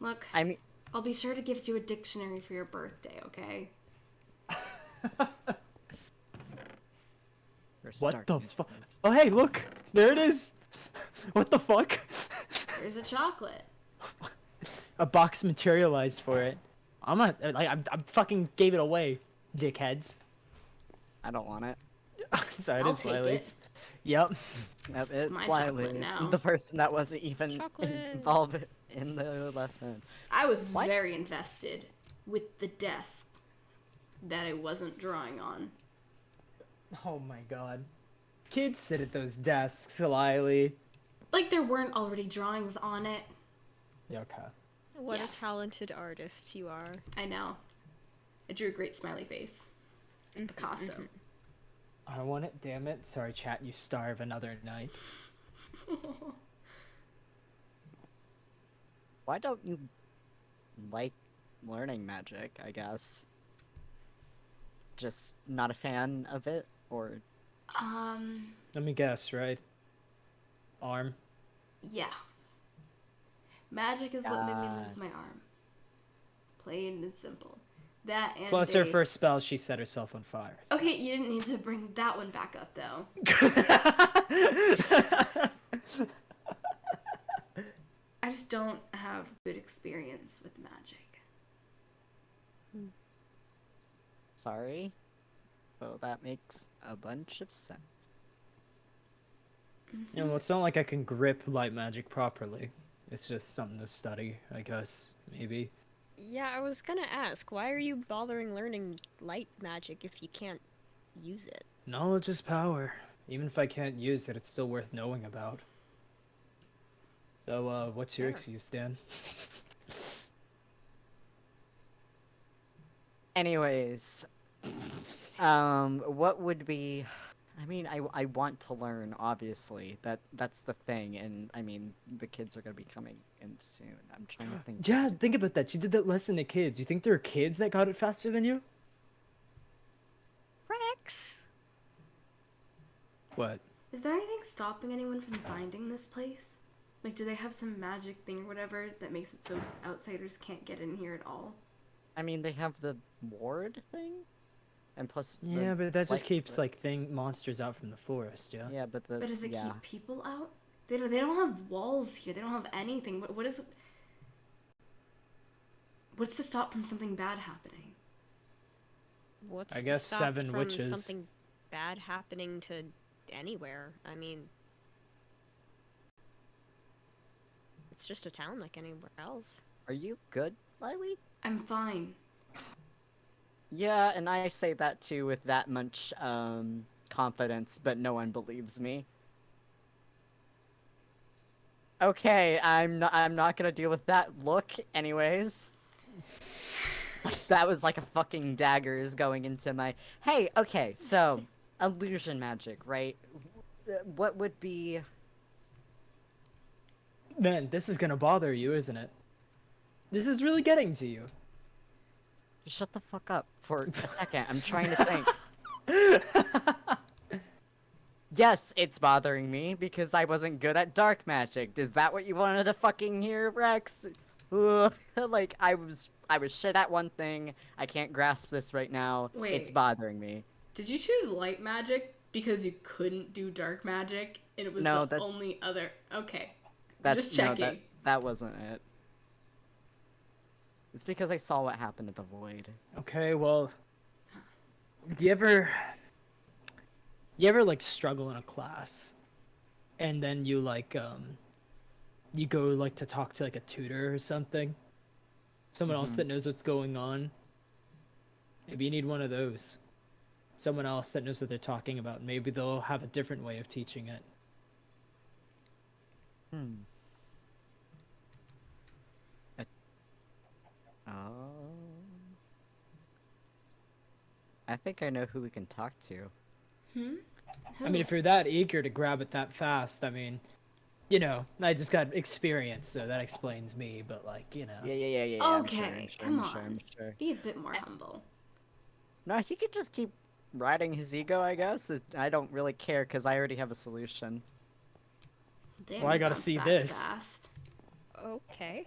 Look, I mean, I'll be sure to gift you a dictionary for your birthday, okay? What the fuck? Oh, hey, look! There it is! What the fuck? There's a chocolate. A box materialized for it. I fucking gave it away, dickheads. I don't want it. Sorry, it I'll is take Lily's. it. Yep. Nope, it's my Lilee, chocolate now. the person that wasn't even Chocolate. involved in the lesson. I was What? very invested with the desk that I wasn't drawing on. Oh my god. Kids sit at those desks, Lilee. Like there weren't already drawings on it. Yeah, okay. What Yeah. a talented artist you are. I know. I drew a great smiley face. And Picasso. I want it, damn it. Sorry, chat, you starve another night. Why don't you like learning magic, I guess? Just not a fan of it? Or Let me guess, right? Arm. Yeah. Magic is what made me God. lose my arm. Plain and simple. That and Plus her first spell, she set herself on fire. Okay, you didn't need to bring that one back up though. I just don't have good experience with magic. sorry. Well, that makes a bunch of sense. You know, it's not like I can grip light magic properly. It's just something to study, I guess. Maybe. Yeah, I was gonna ask, why are you bothering learning light magic if you can't use it? Knowledge is power. Even if I can't use it, it's still worth knowing about. So, what's your Fair. excuse, Dan? Anyways, what would be? I mean, I want to learn. Obviously, that's the thing, and I mean, the kids are gonna be coming in soon. I'm trying to think. Yeah, think about that. You did that lesson to kids. You think there are kids that got it faster than you? Rex! What? Is there anything stopping anyone from finding this place? Like, do they have some magic thing or whatever that makes it so outsiders can't get in here at all? I mean, they have the ward thing, and plus. Yeah, but that just keeps like. monsters out from the forest. Yeah. Yeah, but But does it yeah. keep people out? They don't have walls here. They don't have anything. What is? What's to stop from something bad happening? What's I to guess stop 7 from witches. something bad happening to anywhere? I mean, it's just a town like anywhere else. Are you good, Lilee? I'm fine. Yeah, and I say that too with that much confidence, but no one believes me. Okay, I'm not gonna deal with that look anyways. That was like a fucking daggers going into my. Hey, okay, so illusion magic, right? What would be? Man, this is gonna bother you, isn't it? This is really getting to you. Just shut the fuck up for a second. I'm trying to think. Yes, it's bothering me because I wasn't good at dark magic. Is that what you wanted to fucking hear, Rex? Ugh. Like I was shit at one thing. I can't grasp this right now. It's Wait. bothering me. Did you choose light magic because you couldn't do dark magic and it was No, the that- only other? Okay. That's Just checking. No, that wasn't it. It's because I saw what happened at the void. Okay, well, you ever like struggle in a class, and then you you go like to talk to like a tutor or something, someone else that knows what's going on. Maybe you need one of those. Someone else that knows what they're talking about. Maybe they'll have a different way of teaching it. Oh. I think I know who we can talk to. I mean, if you're that eager to grab it that fast, I mean, you know, I just got experience, so that explains me. But like, you know. Yeah. Okay, come on. I'm sure. Be a bit more humble. No, he could just keep riding his ego, I guess. I don't really care because I already have a solution. Damn, Well, I you gotta bounced see back this. Fast. Okay.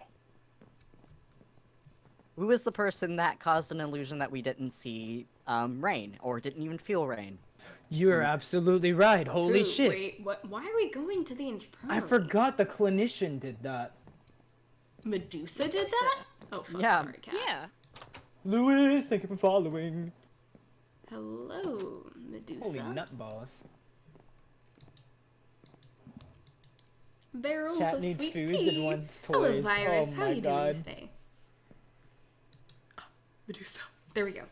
Who was the person that caused an illusion that we didn't see rain or didn't even feel rain? You are absolutely right. Holy Ooh, shit! Wait, what? Why are we going to the infirmary? I forgot the clinician did that. Medusa did that? Oh, fuck, Yeah. sorry, cat. Yeah. Louis, thank you for following. Hello, Medusa. Holy nutballs. Barrels Chat of needs sweet food tea. and wants Hello, toys. Virus. Oh How my you God. doing today? Oh, Medusa. There we go.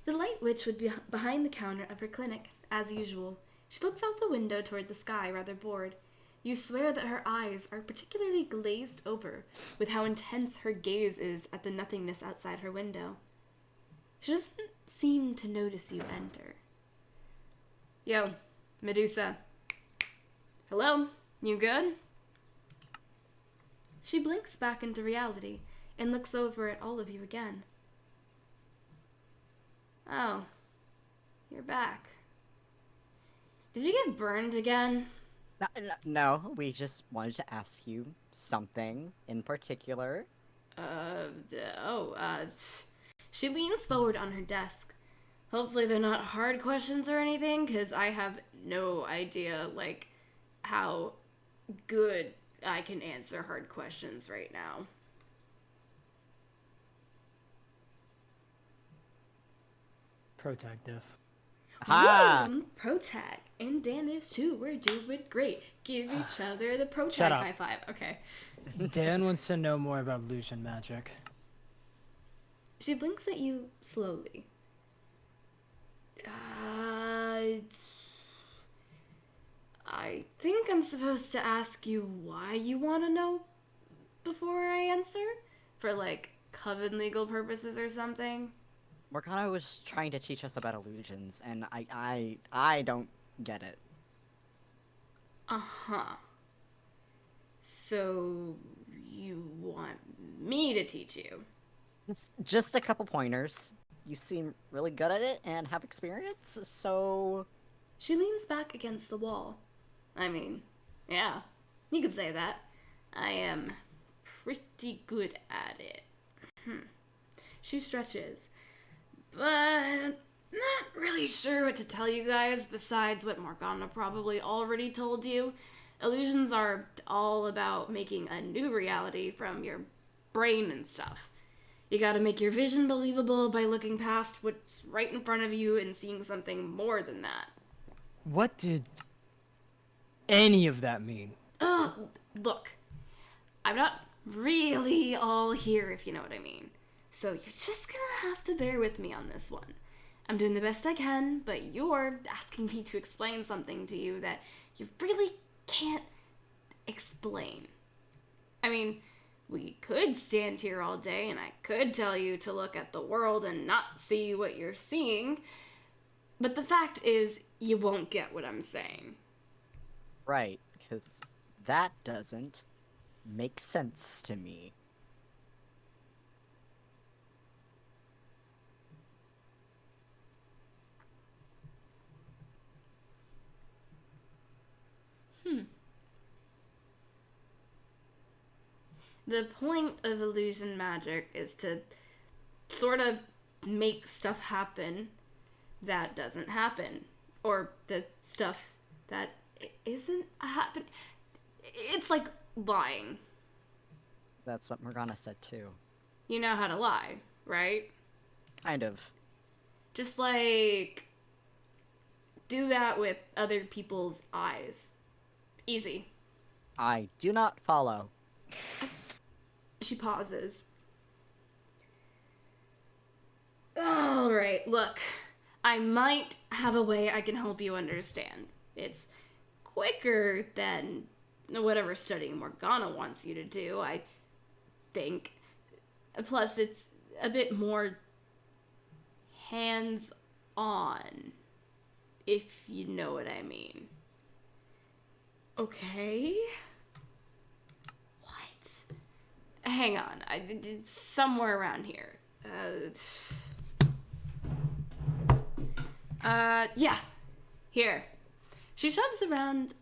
The light witch would be behind the counter of her clinic, as usual. She looks out the window toward the sky, rather bored. You swear that her eyes are particularly glazed over with how intense her gaze is at the nothingness outside her window. She doesn't seem to notice you enter. Yo, Medusa. Hello? You good? She blinks back into reality and looks over at all of you again. Oh, you're back. Did you get burned again? No, we just wanted to ask you something in particular. She leans forward on her desk. Hopefully they're not hard questions or anything, because I have no idea, like, how good I can answer hard questions right now. Protective. Ha! Protag. And Dan is too. We're doing great. Give each other the Protag Shut up. high five. Okay. Dan wants to know more about illusion magic. She blinks at you slowly. I think I'm supposed to ask you why you want to know before I answer? For, like, coven legal purposes or something? Morgana was trying to teach us about illusions, and I don't get it. Uh-huh. So, you want me to teach you? It's just a couple pointers. You seem really good at it and have experience, so... She leans back against the wall. I mean, yeah, you could say that. I am pretty good at it. She stretches. But not really sure what to tell you guys besides what Morgana probably already told you. Illusions are all about making a new reality from your brain and stuff. You gotta make your vision believable by looking past what's right in front of you and seeing something more than that. What did any of that mean? Look, I'm not really all here, if you know what I mean. So you're just gonna have to bear with me on this one. I'm doing the best I can, but you're asking me to explain something to you that you really can't explain. I mean, we could stand here all day and I could tell you to look at the world and not see what you're seeing, but the fact is, you won't get what I'm saying. Right, because that doesn't make sense to me. The point of illusion magic is to sort of make stuff happen that doesn't happen. Or the stuff that isn't happen. It's like lying. That's what Morgana said too. You know how to lie, right? Kind of. Just like do that with other people's eyes. Easy. I do not follow. She pauses. Alright, look. I might have a way I can help you understand. It's quicker than whatever studying Morgana wants you to do, I think. Plus, it's a bit more hands-on, if you know what I mean. Okay? What? Hang on, it's somewhere around here. Yeah. Here. She shuffles around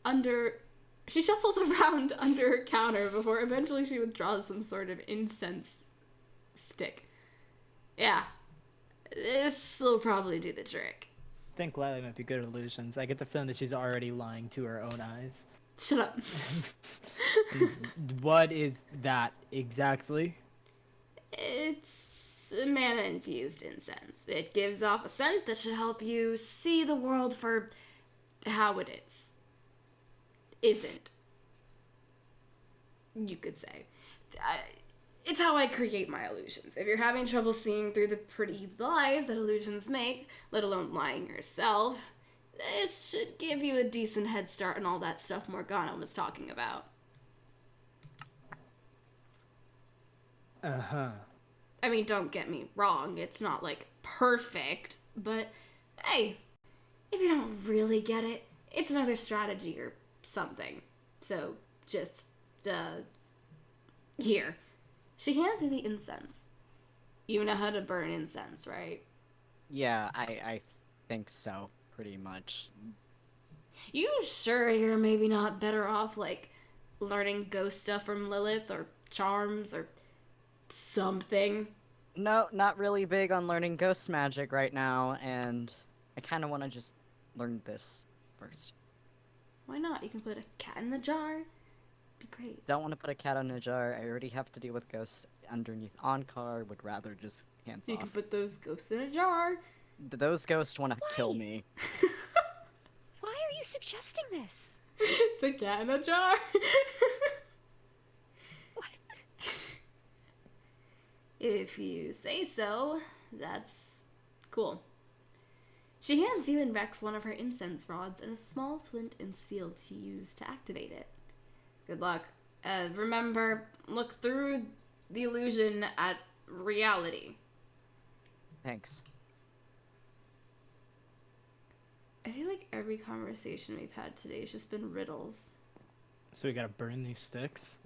under her counter before eventually she withdraws some sort of incense stick. Yeah. This'll probably do the trick. I think Lilee might be good at illusions. I get the feeling that she's already lying to her own eyes. Shut up. What is that exactly? It's mana-infused incense. It gives off a scent that should help you see the world for how it is. Isn't. You could say. It's how I create my illusions. If you're having trouble seeing through the pretty lies that illusions make, let alone lying yourself, this should give you a decent head start on all that stuff Morgana was talking about. Uh-huh. I mean, don't get me wrong, it's not, like, perfect, but, hey, if you don't really get it, it's another strategy or something. So, just, here. She hands you the incense. You know how to burn incense, right? Yeah, I think so, pretty much. You sure you're maybe not better off, like, learning ghost stuff from Lilith, or charms, or something? No, not really big on learning ghost magic right now, and I kind of want to just learn this first. Why not? You can put a cat in the jar. Be great. Don't want to put a cat in a jar. I already have to deal with ghosts underneath Onkar. Would rather just hands You off. can put those ghosts in a jar. Those ghosts want to kill me. Why are you suggesting this? It's a cat in a jar. If you say so, that's cool. She hands you and Rex one of her incense rods and a small flint and steel to use to activate it. Good luck. Remember, look through the illusion at reality. Thanks. I feel like every conversation we've had today has just been riddles. So we gotta burn these sticks?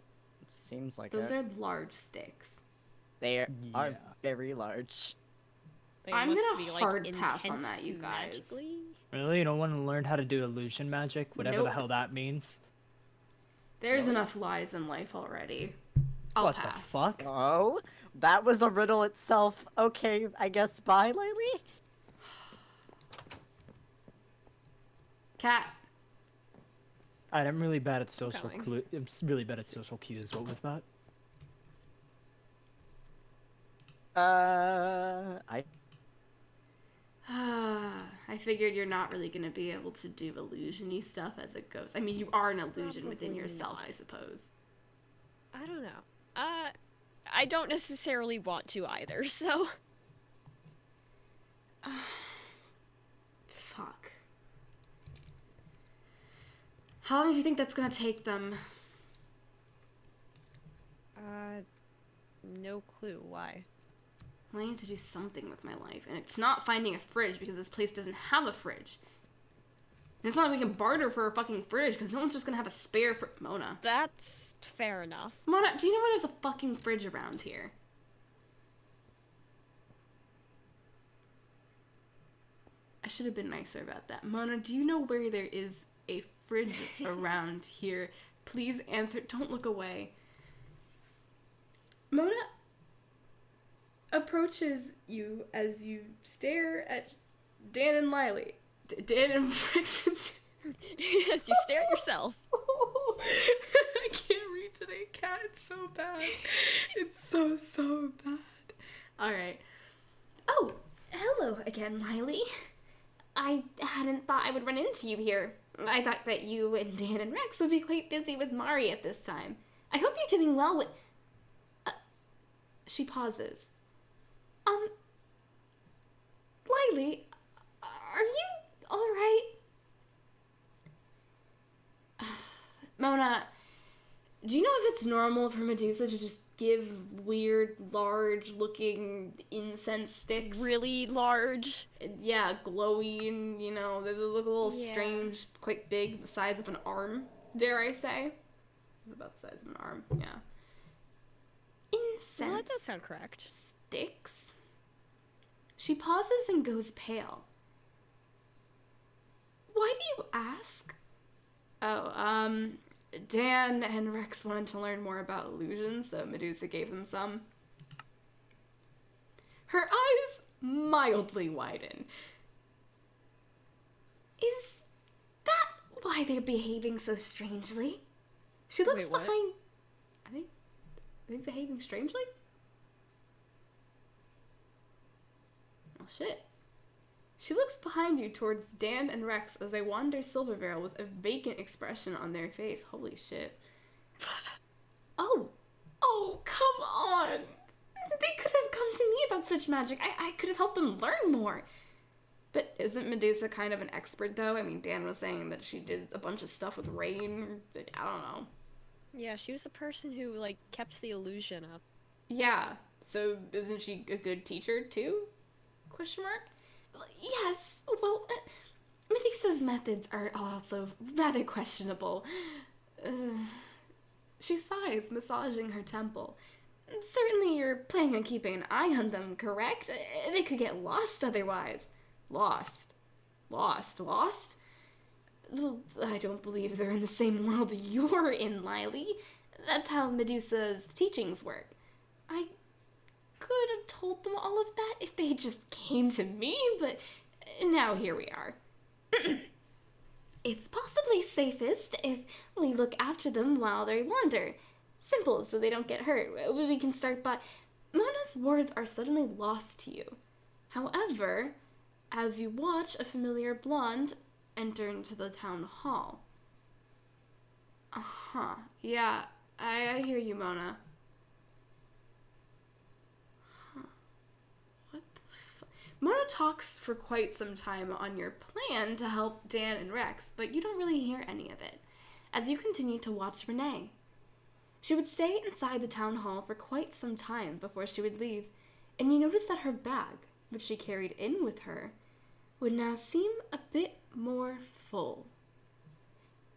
Seems like Those it. are large sticks. They are Yeah. very large. They I'm must gonna be, hard pass on intense that, you guys. magically? Really? You don't want to learn how to do illusion magic? Whatever the Nope. hell that means? There's enough lies in life already. I'll what pass. the fuck? Oh, that was a riddle itself. Okay, I guess bye, Lilee? Cat. Alright, I'm really bad at social coming. I'm really bad at social cues. What was that? I figured you're not really gonna be able to do illusion-y stuff as it goes. I mean, you are an illusion within Probably yourself, not. I suppose. I don't know. I don't necessarily want to either, so... Fuck. How long do you think that's gonna take them? No clue. Why? I need to do something with my life, and it's not finding a fridge because this place doesn't have a fridge. And it's not like we can barter for a fucking fridge because no one's just gonna have a spare Mona. That's fair enough. Mona, do you know where there's a fucking fridge around here? I should have been nicer about that. Mona, do you know where there is a fridge around here? Please answer. Don't look away. Mona approaches you as you stare at Dan and Lilee. Dan and Rex. Yes, you stare at yourself. I can't read today, Cat. It's so bad. It's so bad. Alright. Oh, hello again, Lilee. I hadn't thought I would run into you here. I thought that you and Dan and Rex would be quite busy with Mari at this time. I hope you're doing well with... She pauses. Lilee, are you alright? Mona, do you know if it's normal for Medusa to just give weird, large-looking incense sticks? Really large. Yeah, glowy, and, you know, they look a little Yeah. strange, quite big, the size of an arm, dare I say. It's about the size of an arm, yeah. Incense Well, that does sound correct. sticks? She pauses and goes pale. Why do you ask? Oh, Dan and Rex wanted to learn more about illusions, so Medusa gave them some. Her eyes mildly widen. Is that why they're behaving so strangely? She looks Wait, what? behind... Are they behaving strangely? Well, shit. She looks behind you towards Dan and Rex as they wander Silvervale with a vacant expression on their face. Holy shit. Oh, come on. They could have come to me about such magic. I could have helped them learn more. But isn't Medusa kind of an expert, though? I mean, Dan was saying that she did a bunch of stuff with rain. I don't know. Yeah, she was the person who, like, kept the illusion up. Yeah, so isn't she a good teacher, too? Question mark? Yes, well, Medusa's methods are also rather questionable. She sighs, massaging her temple. Certainly you're planning on keeping an eye on them, correct? They could get lost otherwise. Lost? I don't believe they're in the same world you're in, Lilee. That's how Medusa's teachings work. I could have told them all of that if they just came to me, but now here we are. It's possibly safest if we look after them while they wander. Simple, so they don't get hurt. We can start by... Mona's words are suddenly lost to you. However, as you watch a familiar blonde enter into the town hall. Yeah, I hear you, Mona. Mona talks for quite some time on your plan to help Dan and Rex, but you don't really hear any of it, as you continue to watch Renee. She would stay inside the town hall for quite some time before she would leave, and you notice that her bag, which she carried in with her, would now seem a bit more full.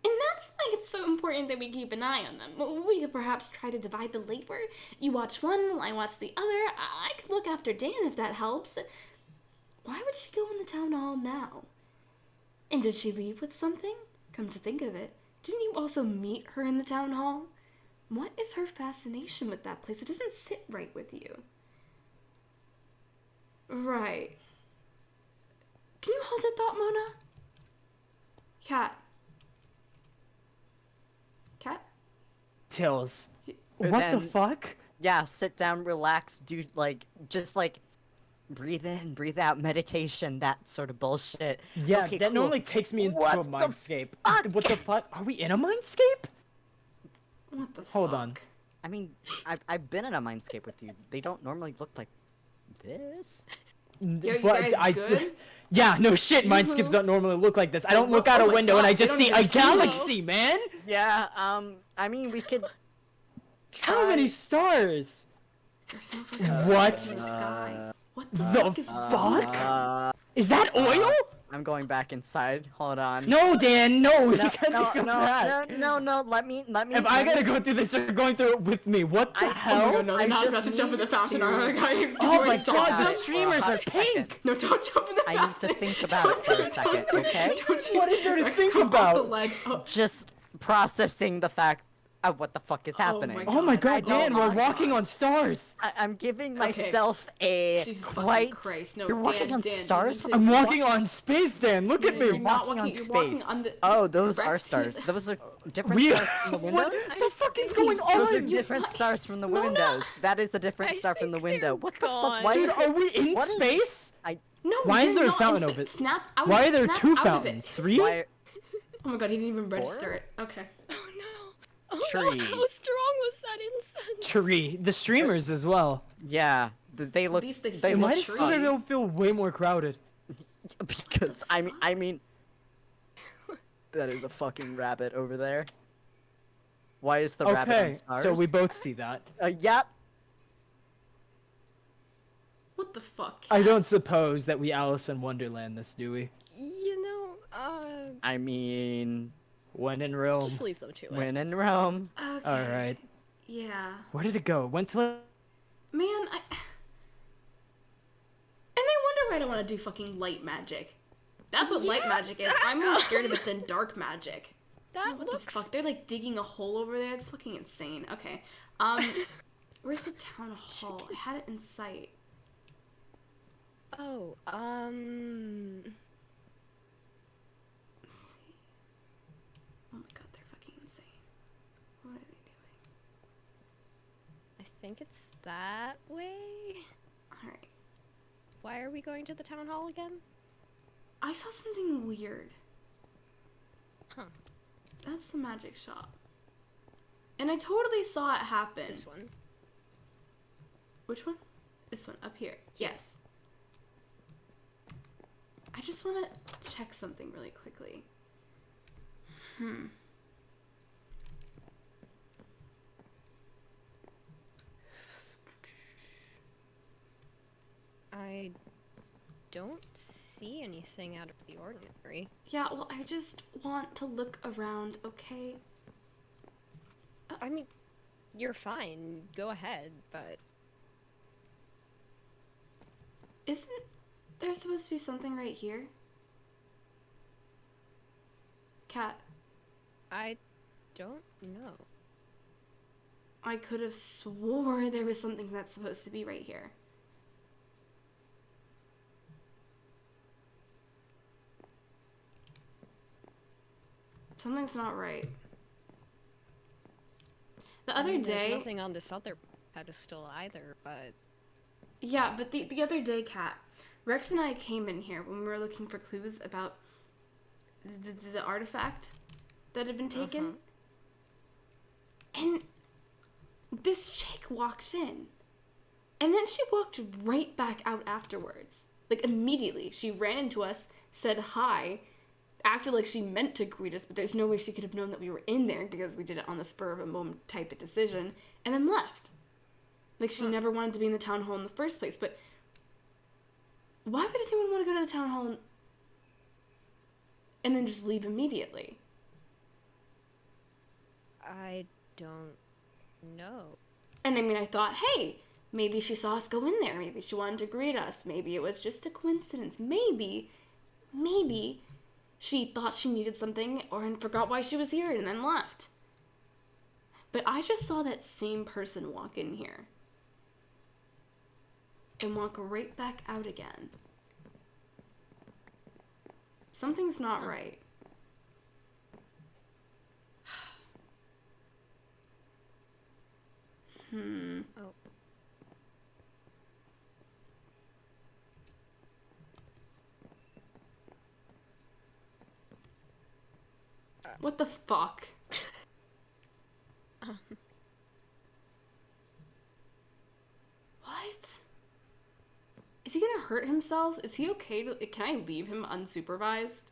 And that's why it's so important that we keep an eye on them. We could perhaps try to divide the labor. You watch one while I watch the other. I could look after Dan if that helps. Why would she go in the town hall now? And did she leave with something? Come to think of it, didn't you also meet her in the town hall? What is her fascination with that place? It doesn't sit right with you. Right. Can you hold that thought, Mona? Cat. Cat? Tills. And What the then- fuck? Yeah, sit down, relax, do just breathe in, breathe out, meditation, that sort of bullshit. Yeah, Okay, that cool. normally takes me into What a the mindscape. fuck? What the fuck? Are we in a mindscape? What the fuck? Hold on. I mean, I've been in a mindscape with you. They don't normally look like this. Yo, you But guys good? Yeah, no shit, mindscapes don't normally look like this. I don't look out Oh a my window and God, I they just don't see even a see galaxy, man! Yeah, I mean, we could How many stars? There's no fucking What? stars in the sky. What the The fuck is fuck? Is that oil? I'm going back inside. Hold on. No, Dan, no, you no, can't no, come no, back. no, let me. If I gotta go through this, you're going through it with me. What the Oh my hell? God, no, they're I not just about to jump in the need fountain, to- are they? Oh my Stop god, the them. streamers are hot second. pink! No, don't jump in the I fountain. need to think about it for a second, okay? Don't you, What is there to Rex, think come off the about? ledge. Oh, Just processing the fact of what the fuck is happening. Oh my I god, Dan, don't we're like walking that. on stars! I'm giving Okay. myself a Jesus fucking quite. Christ. No, You're walking Dan, on Dan, you stars. need to- I'm walking on space, Dan, look at You're me! not walking on you're walking space. on the... Oh, those Rex, are you- stars. Those are different We- stars from the What windows. the fuck is going Those are on? different stars from the Mona! windows. That is a different I star from the think window. they're What the gone. fuck? Why Dude, is are we in what is- space? No, Why is you're there a not fountain in over it? Snap out Why of are there snap two out of it. fountains? Three? Why? Oh my god, he didn't even register Four? it. Okay. Oh no. Oh Tree. no, how strong was that incense? Tree. The streamers as well. Yeah, they look. least they They say Why look does tree. Silverville feel way more crowded? because I mean, that is a fucking rabbit over there. Why is the rabbit on Okay, stars? so we both see that. Yep. What the fuck? I Cat? don't suppose that we Alice in Wonderland this, do we? You know, I mean, When in Rome. just leave them to it. when in Rome. Okay. Alright. Yeah. Where did it go? It went to... Man, I... And I wonder why I don't want to do fucking light magic. That's what light Yeah, magic is. I'm more scared of it than dark magic. That What looks. the fuck? They're like digging a hole over there. It's fucking insane. Okay. Where's the town hall? I had it in sight. Oh, Let's see. Oh my god, they're fucking insane. What are they doing? I think it's that way. Alright. Why are we going to the town hall again? I saw something weird. Huh. That's the magic shop. And I totally saw it happen. This one. Which one? This one, up here. Yes. I just want to check something really quickly. I don't see anything out of the ordinary. Yeah, well, I just want to look around, okay? I mean, you're fine. Go ahead, but Isn't there supposed to be something right here? Cat, I don't know. I could have swore there was something that's supposed to be right here. Something's not right. The other There's day... nothing on this other pedestal either, but Yeah, but the other day, Kat, Rex and I came in here when we were looking for clues about the artifact that had been taken. And this chick walked in. And then she walked right back out afterwards. Like, immediately. She ran into us, said hi, acted like she meant to greet us, but there's no way she could have known that we were in there because we did it on the spur of a moment type of decision, and then left. Like, she never wanted to be in the town hall in the first place, but why would anyone want to go to the town hall and then just leave immediately? I don't know. And I mean, I thought, hey, maybe she saw us go in there. Maybe she wanted to greet us. Maybe it was just a coincidence. Maybe she thought she needed something or forgot why she was here and then left. But I just saw that same person walk in here and walk right back out again. Something's not right. Oh. What the fuck? What? Is he gonna hurt himself? Is he okay to... Can I leave him unsupervised?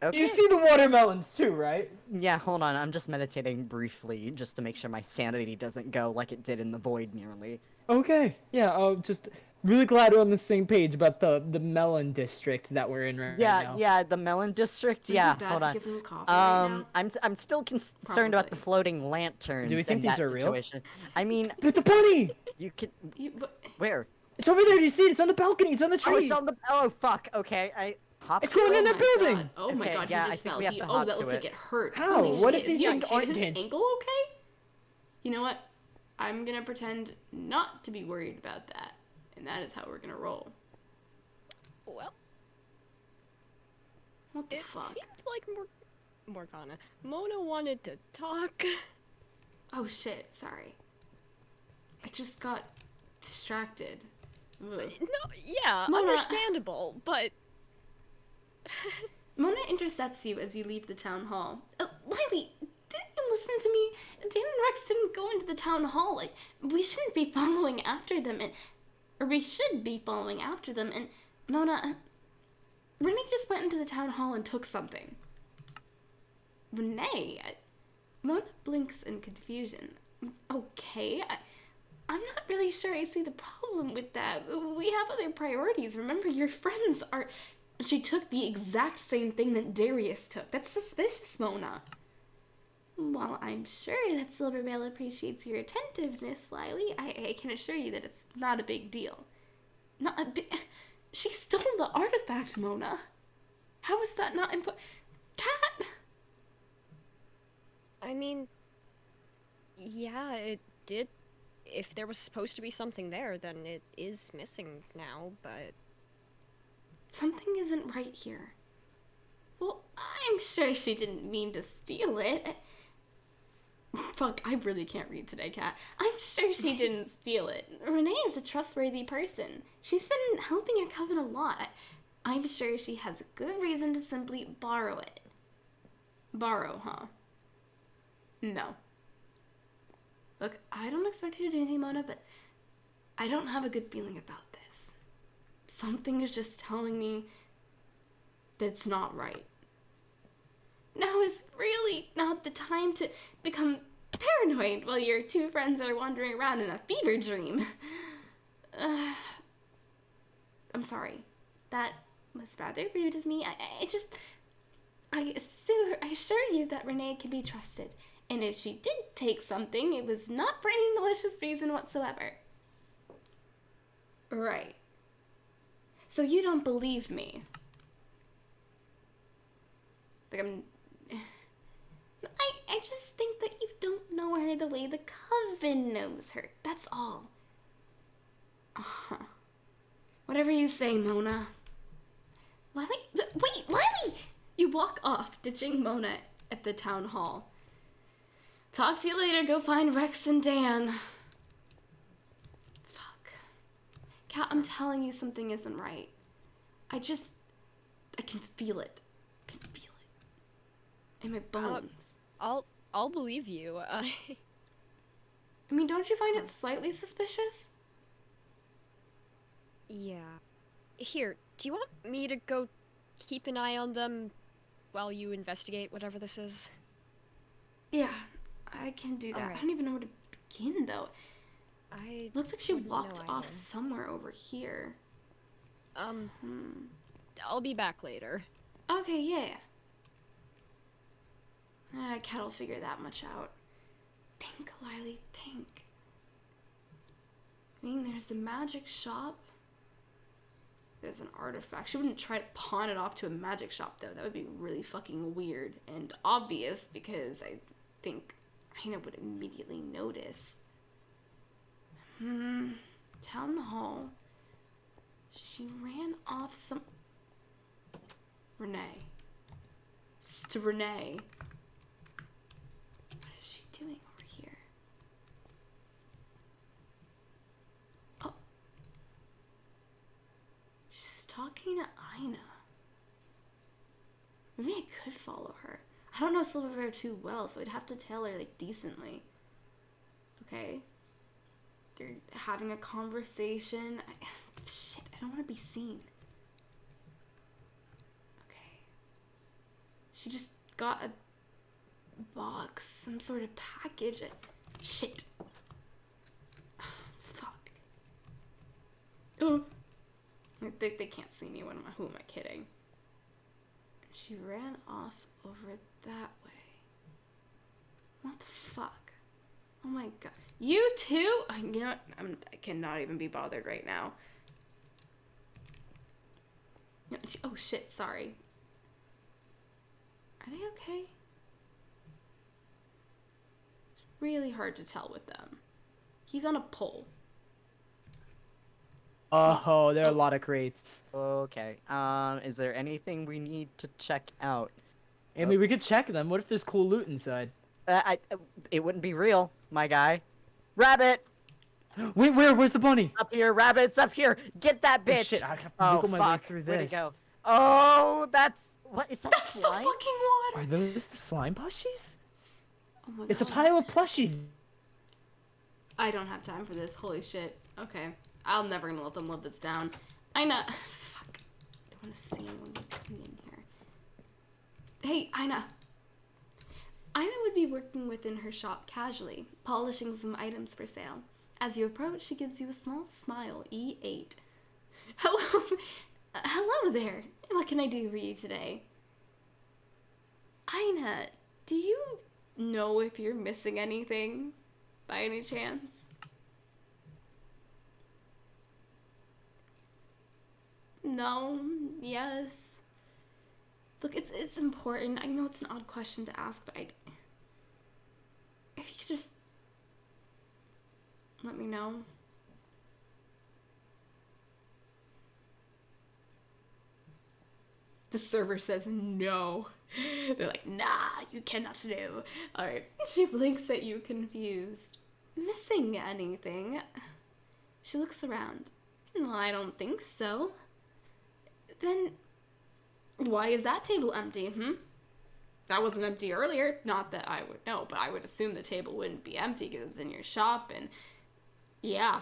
Okay. You see the watermelons too, right? Yeah, hold on. I'm just meditating briefly just to make sure my sanity doesn't go like it did in the void nearly. Okay. Yeah, just really glad we're on the same page about the melon district that we're in right now. Yeah, the melon district. Would it Yeah, be bad hold to on. give him coffee right now? I'm still concerned about the Probably. floating lanterns. Do we think and these that are real? situation. I mean, But the bunny! you could. But Where? It's over there, do you see it? It's on the balcony, it's on the tree! Oh, it's on the. Oh, fuck. Okay, I hop. It's going in oh that my building! God. Oh my Okay, god, yeah, he I just think fell. we have to Oh, hop that to looks like it. it hurt. How? Holy What shit. if these Is he things okay? aren't Is his tangible? ankle okay? You know what? I'm gonna pretend not to be worried about that. And that is how we're gonna roll. Well, What the it fuck? seemed like Morgana. Mona wanted to talk. Oh shit, sorry. I just got distracted. Ugh. No, yeah, Mona- understandable, but Mona intercepts you as you leave the town hall. Lilee, didn't you listen to me? Dan and Rex didn't go into the town hall. Like, we shouldn't be following after them, or we should be following after them. And Mona, Renee just went into the town hall and took something. Renee? Mona blinks in confusion. Okay, I'm not really sure I see the problem with that. We have other priorities. Remember, your friends are... She took the exact same thing that Darius took. That's suspicious, Mona. While I'm sure that Silvervale appreciates your attentiveness, Lilee, I can assure you that it's not a big deal. Not a big... She stole the artifact, Mona. How is that not important? Cat! I mean, yeah, it did. If there was supposed to be something there, then it is missing now, but... Something isn't right here. Well, I'm sure she didn't mean to steal it. Fuck, I really can't read today, Kat. I'm sure she didn't steal it. Renee is a trustworthy person. She's been helping her coven a lot. I'm sure she has a good reason to simply borrow it. Borrow, huh? No. Look, I don't expect you to do anything, Mona, but I don't have a good feeling about this. Something is just telling me that's not right. Now is really not the time to become paranoid while your two friends are wandering around in a fever dream. I'm sorry. That was rather rude of me. I assure you that Renee can be trusted. And if she did take something, it was not for any malicious reason whatsoever. Right. So you don't believe me. Like, I just think that you don't know her the way the coven knows her. That's all. Uh-huh. Whatever you say, Mona. Lilee? Wait, Lilee! You walk off, ditching Mona at the town hall. Talk to you later. Go find Rex and Dan. Fuck. Kat, I'm telling you something isn't right. I can feel it. I can feel it. In my bones. I'll believe you. I mean, don't you find it slightly suspicious? Yeah. Here, do you want me to go keep an eye on them while you investigate whatever this is? Yeah, I can do that. Alright. I don't even know where to begin, though. I Looks like she wouldn't walked know off either. somewhere over here. I'll be back later. Okay, yeah. I can't figure that much out. Think, Lilee, think. I mean, there's the magic shop. There's an artifact. She wouldn't try to pawn it off to a magic shop, though. That would be really fucking weird and obvious because I think Aina would immediately notice. Town hall. She ran off some... Renee. Renee. What is she doing over here? Oh. She's talking to Aina. Maybe I could follow her. I don't know Silverware too well, so I'd have to tell her, like, decently. Okay? They're having a conversation. Shit, I don't want to be seen. Okay. She just got a box, some sort of package. Shit. Fuck. Oh. They can't see me. Who am I kidding? She ran off over that way. What the fuck? Oh my god. You too? You know what? I cannot even be bothered right now. Oh shit, sorry. Are they okay? It's really hard to tell with them. He's on a pole. Oh, there are a lot of crates. Okay. Is there anything we need to check out? I mean, we could check them. What if there's cool loot inside? It wouldn't be real, my guy. Rabbit! Wait, where's the bunny? Up here, rabbit's up here! Get that Oh, bitch! shit, I gotta Oh, wiggle my way fuck. through Where'd he this. go? Oh, what is that That's the slime? fucking water! Are those the slime plushies? Oh my god. It's a pile of plushies. I don't have time for this. Holy shit. Okay. I'm never gonna let them live this down. Aina. Fuck. I don't want to see anyone coming in here. Hey, Aina. Aina would be working within her shop casually, polishing some items for sale. As you approach, she gives you a small smile. E8. Hello. Hello there. What can I do for you today? Aina, do you know if you're missing anything by any chance? No, yes. Look, it's important. I know it's an odd question to ask, but if you could just let me know. The server says no. They're like, nah, you cannot know. Alright. She blinks at you, confused. Missing anything? She looks around. Well, I don't think so. Then, why is that table empty, That wasn't empty earlier. Not that I would know, but I would assume the table wouldn't be empty because it's in your shop, and yeah,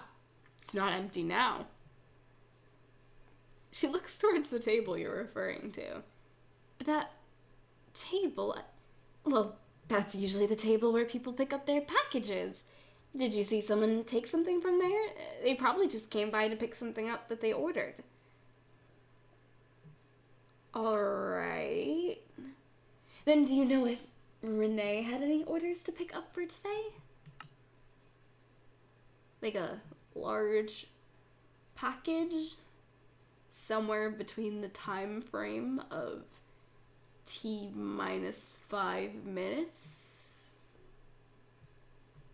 it's not empty now. She looks towards the table you're referring to. That table? Well, that's usually the table where people pick up their packages. Did you see someone take something from there? They probably just came by to pick something up that they ordered. Alright. Then do you know if Renee had any orders to pick up for today? Like a large package? Somewhere between the time frame of T-5 minutes?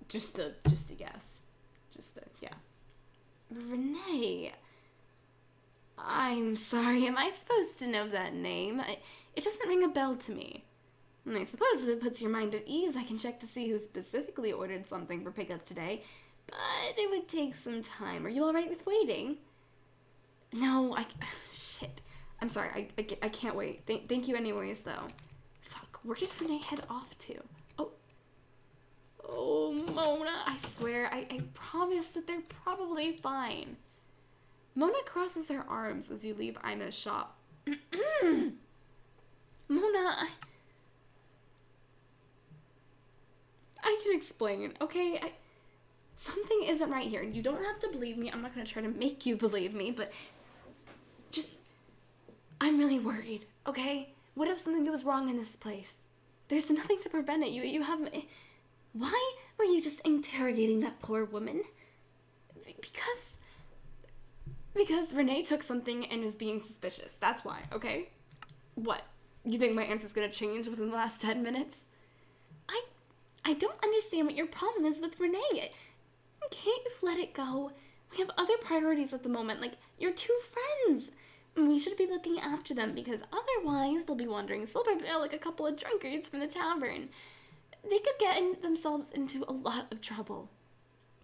Just a guess. Yeah. Renee. I'm sorry, am I supposed to know that name? It doesn't ring a bell to me. And I suppose if it puts your mind at ease, I can check to see who specifically ordered something for pickup today. But it would take some time. Are you alright with waiting? No, shit. I'm sorry, I can't wait. Thank you anyways, though. Fuck, where did Renee head off to? Oh, Mona, I swear, I promise that they're probably fine. Mona crosses her arms as you leave Ina's shop. Mona, I can explain, okay? Something isn't right here, and you don't have to believe me. I'm not gonna try to make you believe me, but just, I'm really worried, okay? What if something goes wrong in this place? There's nothing to prevent it. You have... Why were you just interrogating that poor woman? Because Renee took something and was being suspicious. That's why, okay? What? You think my answer's gonna change within the last 10 minutes? I don't understand what your problem is with Renee. Can't you let it go? We have other priorities at the moment, like your two friends. And we should be looking after them because otherwise they'll be wandering Silvervale like a couple of drunkards from the tavern. They could get themselves into a lot of trouble.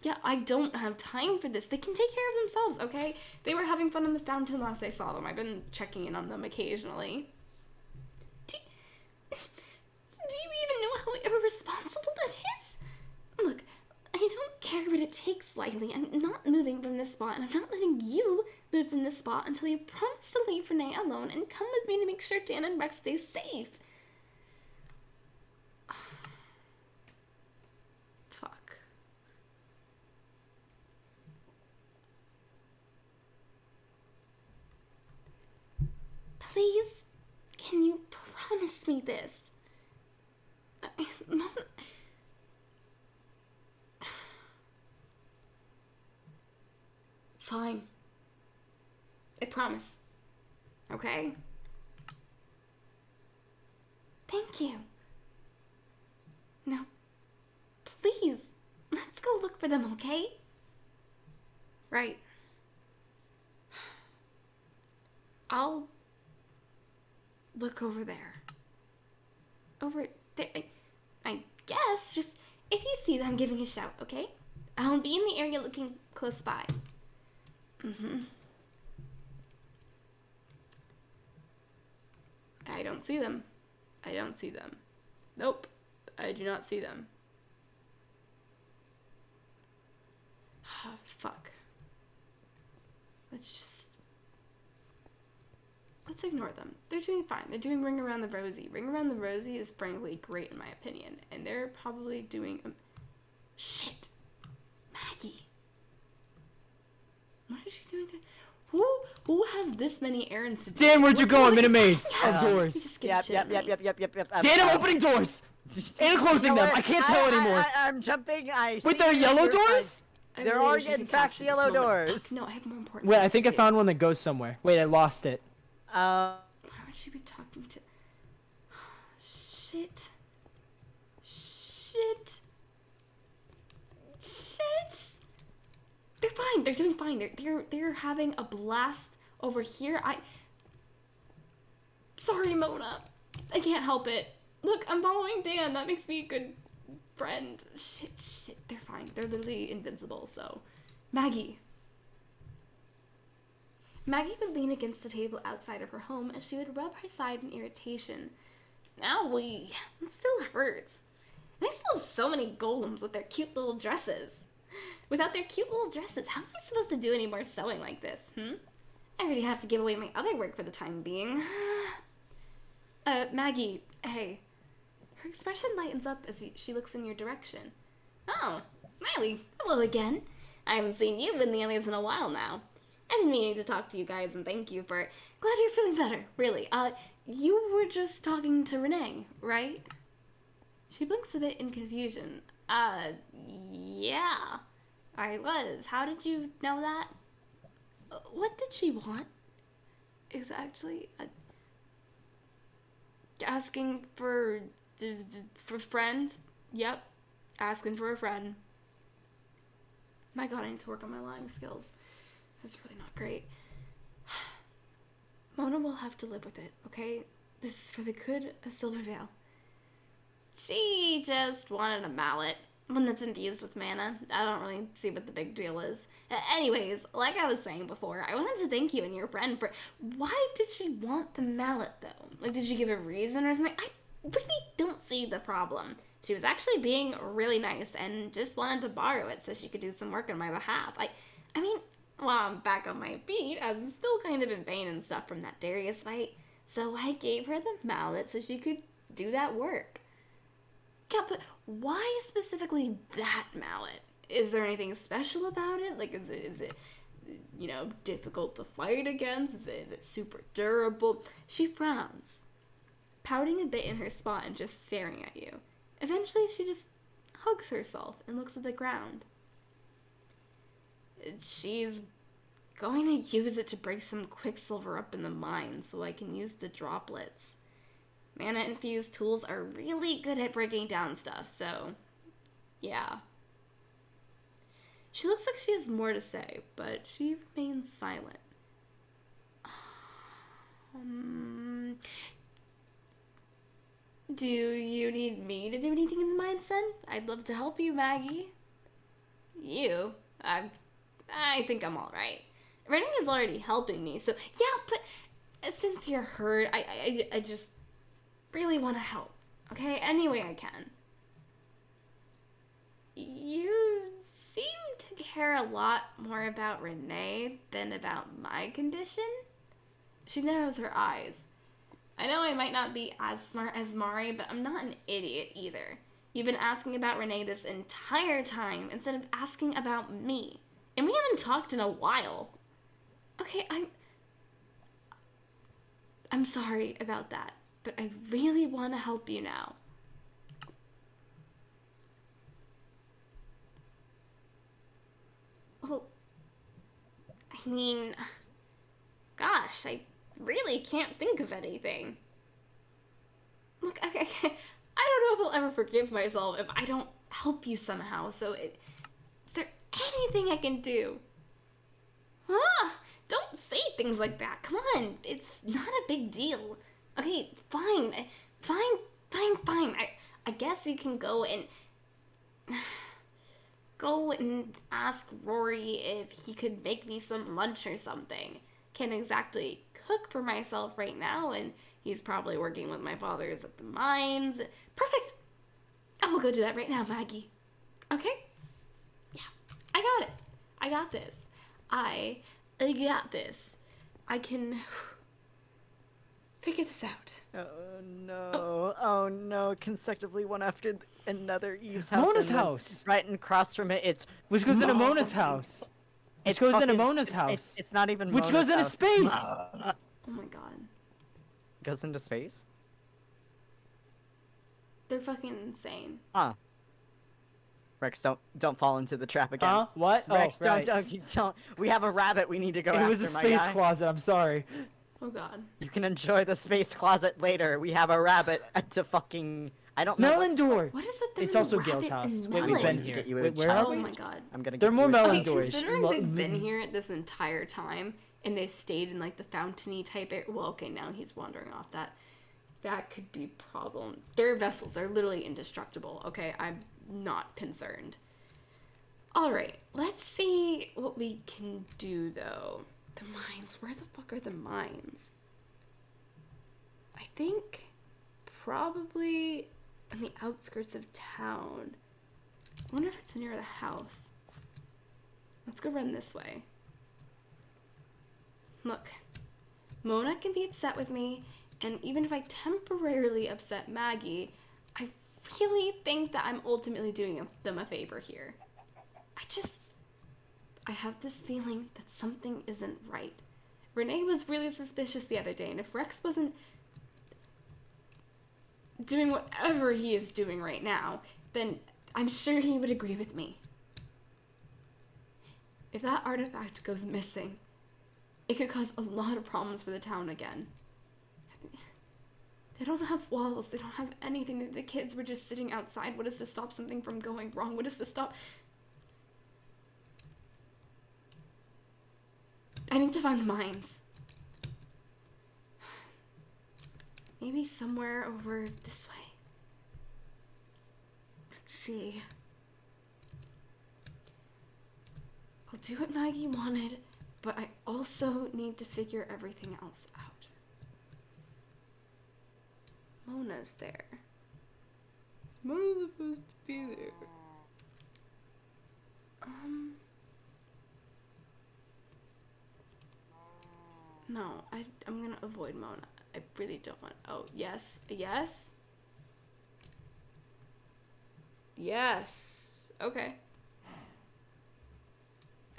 Yeah, I don't have time for this. They can take care of themselves, okay? They were having fun in the fountain last I saw them. I've been checking in on them occasionally. Do you even know how irresponsible that is? Look, I don't care what it takes, Lilee. I'm not moving from this spot, and I'm not letting you move from this spot until you promise to leave Renee alone and come with me to make sure Dan and Rex stay safe. Fuck. Please, can you promise me this? Mom... Fine. I promise. Okay? Thank you. Now, please, let's go look for them, okay? Right. I'll look over there. Over there. I guess, just if you see them, give me a shout, okay? I'll be in the area looking close by. I don't see them. I don't see them. Nope. I do not see them. Oh, fuck. Let's ignore them. They're doing fine. They're doing Ring Around the Rosie. Ring Around the Rosie is frankly great in my opinion. And they're probably doing... Shit. Maggie. What is she doing? Who has this many errands to do? Dan, where'd you go? I'm in a maze of You doors. just get Yep, shit yep, on yep, me. yep, yep, yep, yep. Dan, I'm opening doors! And closing them. I can't tell anymore. I'm jumping. Wait, there are yellow doors? I There really are, wish I in could fact, capture this yellow moment. doors. No, I have more important Wait, I things think to I do. found one that goes somewhere. Wait, I lost it. Why would she be talking to... Shit. They're fine. They're doing fine. They're having a blast over here. Sorry, Mona. I can't help it. Look, I'm following Dan. That makes me a good friend. Shit. They're fine. They're literally invincible, so... Maggie would lean against the table outside of her home as she would rub her side in irritation. Owie, it still hurts. And I still have so many golems with their cute little dresses. Without their cute little dresses, how am I supposed to do any more sewing like this, I already have to give away my other work for the time being. Maggie, hey. Her expression lightens up as she looks in your direction. Oh, Miley, hello again. I haven't seen you in the alleys in a while now. I've been meaning to talk to you guys and thank you for... Glad you're feeling better, really. You were just talking to Renee, right? She blinks a bit in confusion. Yeah. I was. How did you know that? What did she want? Exactly. Asking for friend? Yep. Asking for a friend. My god, I need to work on my lying skills. That's really not great. Mona will have to live with it, okay? This is for the good of Silvervale. She just wanted a mallet. One that's infused with mana. I don't really see what the big deal is. Anyways, like I was saying before, I wanted to thank you and your friend for... Why did she want the mallet, though? Like, did she give a reason or something? I really don't see the problem. She was actually being really nice and just wanted to borrow it so she could do some work on my behalf. I mean, while I'm back on my feet, I'm still kind of in pain and stuff from that Darius fight. So I gave her the mallet so she could do that work. Yeah, but why specifically that mallet? Is there anything special about it? Like, is it difficult to fight against? Is it super durable? She frowns, pouting a bit in her spot and just staring at you. Eventually, she just hugs herself and looks at the ground. She's going to use it to break some quicksilver up in the mine so I can use the droplets. Mana-infused tools are really good at breaking down stuff, so yeah. She looks like she has more to say, but she remains silent. Do you need me to do anything in the mine, son? I'd love to help you, Maggie. You? I think I'm alright. Rennie is already helping me, so yeah, but since you're hurt, I just really want to help, okay? Any way I can. You seem to care a lot more about Renee than about my condition? She narrows her eyes. I know I might not be as smart as Mari, but I'm not an idiot either. You've been asking about Renee this entire time instead of asking about me. And we haven't talked in a while. Okay, I'm sorry about that, but I really want to help you now. Well, I mean, gosh, I really can't think of anything. Look, I don't know if I'll ever forgive myself if I don't help you somehow, so is there anything I can do? Don't say things like that. Come on, it's not a big deal. Okay, fine. I guess you can go and ask Rory if he could make me some lunch or something. Can't exactly cook for myself right now, and he's probably working with my fathers at the mines. Perfect! I will go do that right now, Maggie. Okay? Yeah, I got it. I got this. I got this. I can figure this out. Oh no, consecutively one after another. Eve's house. Mona's and then house. right across from it, it's Which goes into Mona's house. Which goes into Mona's house. It's not even Which Mona's goes into house. space! Oh my god. Goes into space? They're fucking insane. Huh. Rex, don't fall into the trap again. Huh? What? Rex, Oh, right. don't. We have a rabbit we need to go It after, was a my space guy. closet, I'm sorry. Oh god. You can enjoy the space closet later. We have a rabbit to fucking... I don't know. Melon door! What is with them It's also rabbit Gale's house. and Wait, we've been melons? here. Get you a Wait, where are Oh we? my god. I'm gonna There are get more you a- melon Okay, doors. considering they've been here this entire time, and they've stayed in, like, the fountainy type area. Well, okay, now he's wandering off. That could be a problem. Their vessels are literally indestructible, okay? I'm not concerned. Alright, let's see what we can do, though. The mines. Where the fuck are the mines? I think probably on the outskirts of town. I wonder if it's near the house. Let's go run this way. Look, Mona can be upset with me, and even if I temporarily upset Maggie, I really think that I'm ultimately doing them a favor here. I have this feeling that something isn't right. Renee was really suspicious the other day, and if Rex wasn't doing whatever he is doing right now, then I'm sure he would agree with me. If that artifact goes missing, it could cause a lot of problems for the town again. They don't have walls, they don't have anything. The kids were just sitting outside. What is to stop something from going wrong? What is to stop... I need to find the mines. Maybe somewhere over this way. Let's see. I'll do what Maggie wanted, but I also need to figure everything else out. Mona's there. Is Mona supposed to be there? No, I'm gonna avoid Mona. I really don't want. Oh, yes. Yes? Yes. Okay.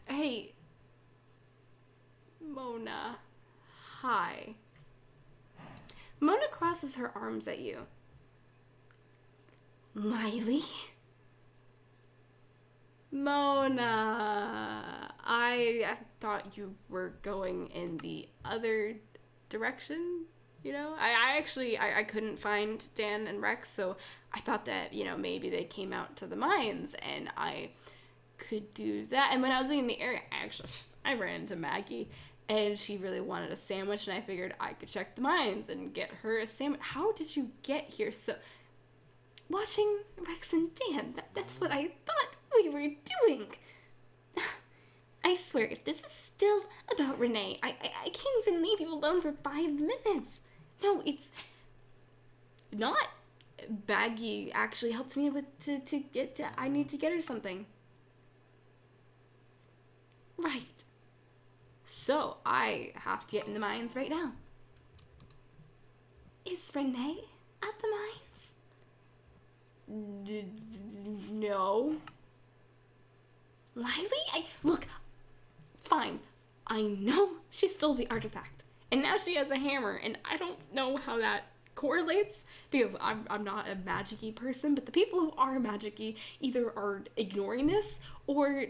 Hey. Mona. Hi. Mona crosses her arms at you. Lilee? Mona. I thought you were going in the other direction, you know? I couldn't find Dan and Rex, so I thought that, you know, maybe they came out to the mines and I could do that. And when I was in the area, I ran into Maggie and she really wanted a sandwich and I figured I could check the mines and get her a sandwich. How did you get here? So, watching Rex and Dan, that's what I thought we were doing. I swear, if this is still about Renee, I can't even leave you alone for 5 minutes. No, it's not. Baggy actually helped me with I need to get her something. Right. So, I have to get in the mines right now. Is Renee at the mines? No. Lilee? Look, fine. I know she stole the artifact. And now she has a hammer, and I don't know how that correlates, because I'm not a magic-y person, but the people who are magic-y either are ignoring this, or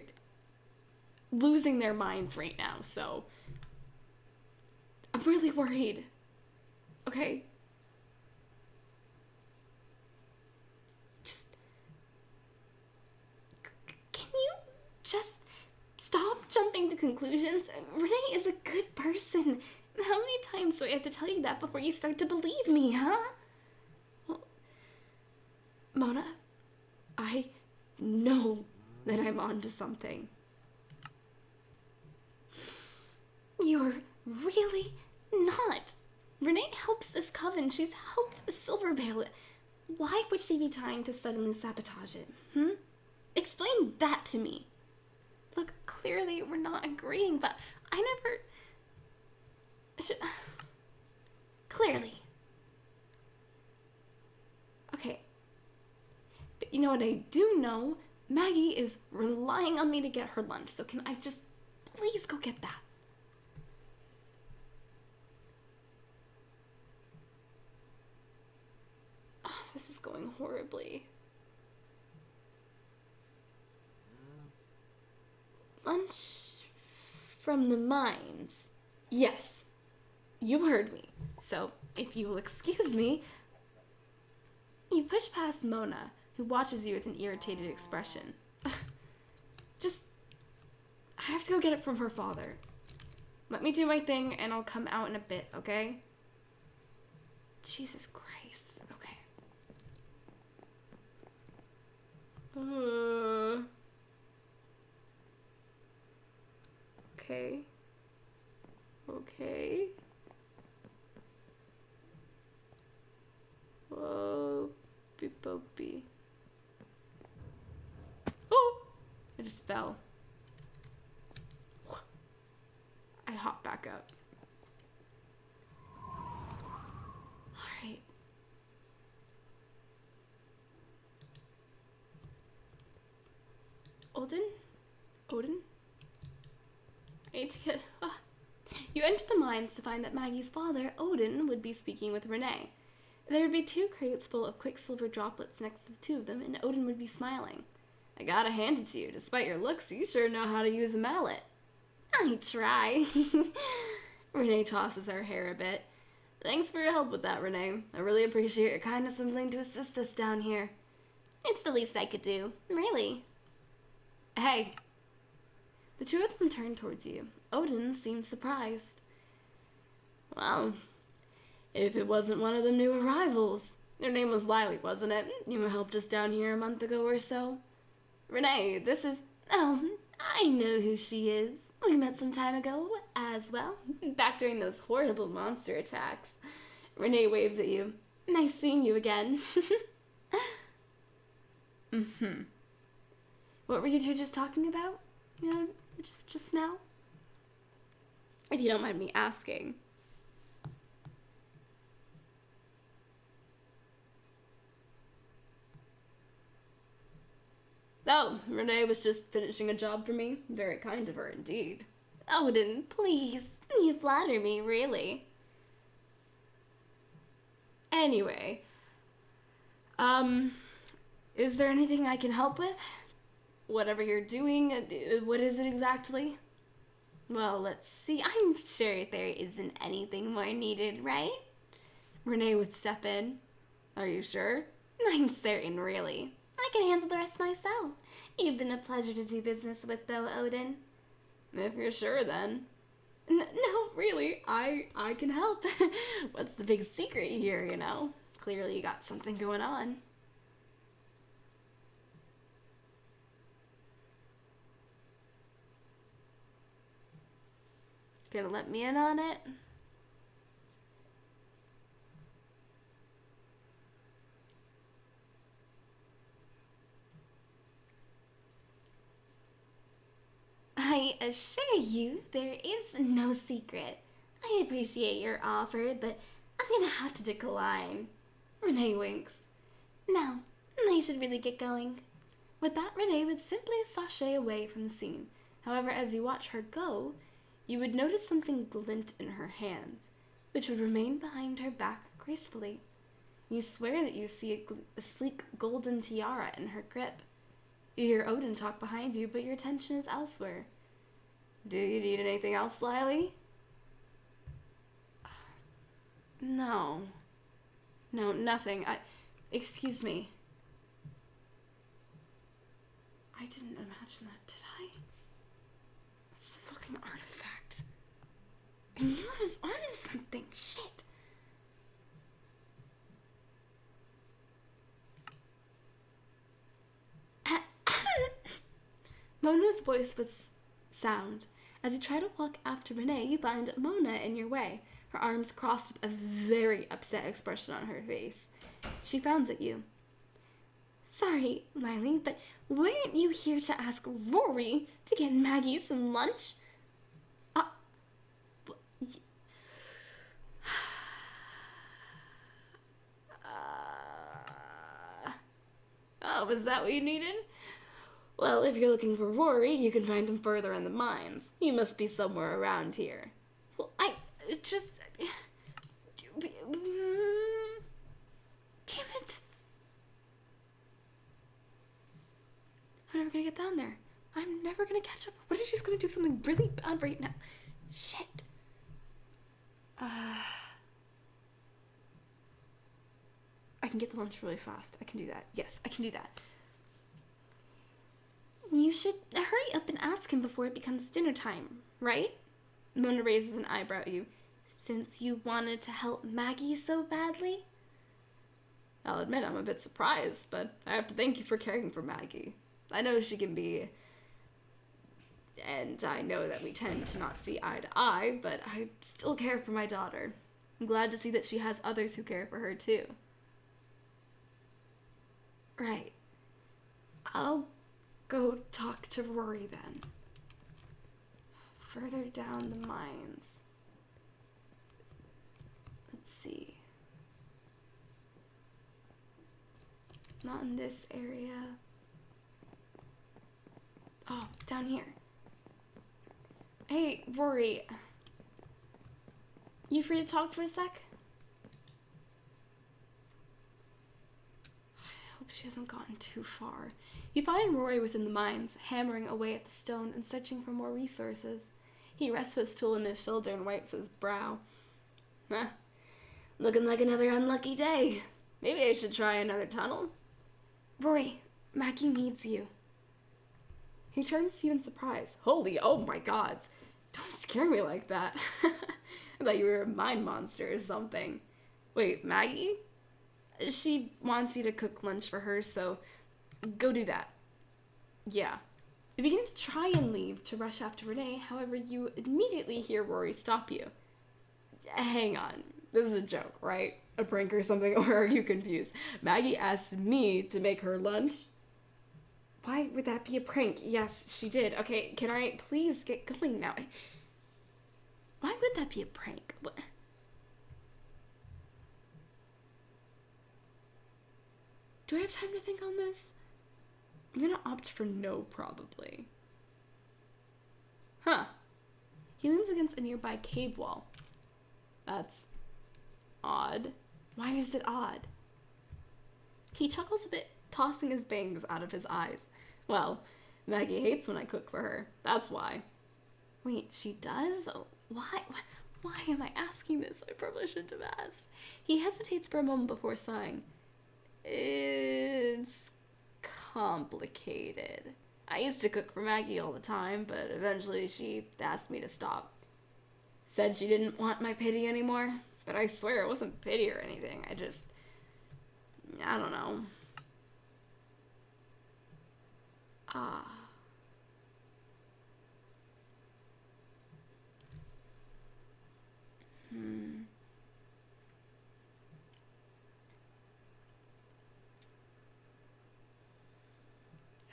losing their minds right now, so I'm really worried. Okay? Can you just stop jumping to conclusions? Renee is a good person. How many times do I have to tell you that before you start to believe me, huh? Well, Mona, I know that I'm onto something. You're really not. Renee helps this coven. She's helped Silvervale. Why would she be trying to suddenly sabotage it? Explain that to me. Look, clearly we're not agreeing, but I never... Clearly. Okay. But you know what I do know? Maggie is relying on me to get her lunch, so can I just please go get that? Oh, this is going horribly. Lunch from the mines. Yes, you heard me. So, if you will excuse me, you push past Mona, who watches you with an irritated expression. Just, I have to go get it from her father. Let me do my thing and I'll come out in a bit, okay? Jesus Christ. Okay. Okay. Okay. Whoa. Beep, boopy. Oh! I just fell. I hop back up. Alright. Odin? I need to get... You enter the mines to find that Maggie's father, Odin, would be speaking with Renee. There would be 2 crates full of quicksilver droplets next to the 2 of them, and Odin would be smiling. I gotta hand it to you. Despite your looks, you sure know how to use a mallet. I try. Renee tosses her hair a bit. Thanks for your help with that, Renee. I really appreciate your kindness in willing to assist us down here. It's the least I could do. Really. Hey. The 2 of them turned towards you. Odin seemed surprised. Well, if it wasn't one of them new arrivals. Your name was Lilee, wasn't it? You helped us down here a month ago or so. Renee, this is... Oh, I know who she is. We met some time ago as well. Back during those horrible monster attacks. Renee waves at you. Nice seeing you again. What were you 2 just talking about? You know, just now? if you don't mind me asking. Oh, Renee was just finishing a job for me. Very kind of her indeed. Odin, please. You flatter me, really. Anyway, is there anything I can help with? Whatever you're doing, what is it exactly? Well, let's see. I'm sure there isn't anything more needed, right? Renee would step in. Are you sure? I'm certain, really. I can handle the rest myself. You've been a pleasure to do business with, though, Odin. If you're sure, then. No, really, I can help. What's the big secret here, you know? Clearly you got something going on. Gonna let me in on it? I assure you, there is no secret. I appreciate your offer, but I'm gonna have to decline. Renee winks. Now, I should really get going. With that, Renee would simply sashay away from the scene. However, as you watch her go, you would notice something glint in her hand, which would remain behind her back gracefully. You swear that you see a sleek golden tiara in her grip. You hear Odin talk behind you, but your attention is elsewhere. Do you need anything else, Lilee? No. No, nothing. Excuse me. I didn't imagine that, did I? It's a fucking artifact. I knew I was onto something. Shit. Mona's voice was sound. As you try to walk after Renee, you find Mona in your way, her arms crossed with a very upset expression on her face. She frowns at you. Sorry, Lilee, but weren't you here to ask Rory to get Maggie some lunch? Oh, was that what you needed? Well, if you're looking for Rory, you can find him further in the mines. He must be somewhere around here. Well, damn it. I'm never gonna get down there. I'm never gonna catch up. What if she's gonna do something really bad right now? Shit. I can get the lunch really fast. I can do that. Yes, I can do that. You should hurry up and ask him before it becomes dinner time, right? Mona raises an eyebrow at you. Since you wanted to help Maggie so badly? I'll admit I'm a bit surprised, but I have to thank you for caring for Maggie. I know she can be... And I know that we tend to not see eye to eye, but I still care for my daughter. I'm glad to see that she has others who care for her, too. Right. I'll go talk to Rory then. Further down the mines. Let's see. Not in this area. Oh, down here. Hey, Rory. You free to talk for a sec? I hope she hasn't gotten too far. You find Rory within the mines, hammering away at the stone and searching for more resources. He rests his tool in his shoulder and wipes his brow. Looking like another unlucky day. Maybe I should try another tunnel. Rory, Maggie needs you. He turns to you in surprise. Holy, oh my gods. Don't scare me like that. I thought you were a mind monster or something. Wait, Maggie? She wants you to cook lunch for her, so go do that. Yeah. You begin to try and leave to rush after Renee, however, you immediately hear Rory stop you. Hang on. This is a joke, right? A prank or something, or are you confused? Maggie asked me to make her lunch? Why would that be a prank? Yes, she did. Okay, can I please get going now? Why would that be a prank? What? Do I have time to think on this? I'm gonna opt for no, probably. Huh. He leans against a nearby cave wall. That's odd. Why is it odd? He chuckles a bit, tossing his bangs out of his eyes. Well, Maggie hates when I cook for her. That's why. Wait, she does? Oh, why? Why am I asking this? I probably shouldn't have asked. He hesitates for a moment before sighing. It's complicated. I used to cook for Maggie all the time, but eventually she asked me to stop. Said she didn't want my pity anymore, but I swear it wasn't pity or anything. I don't know. Ah.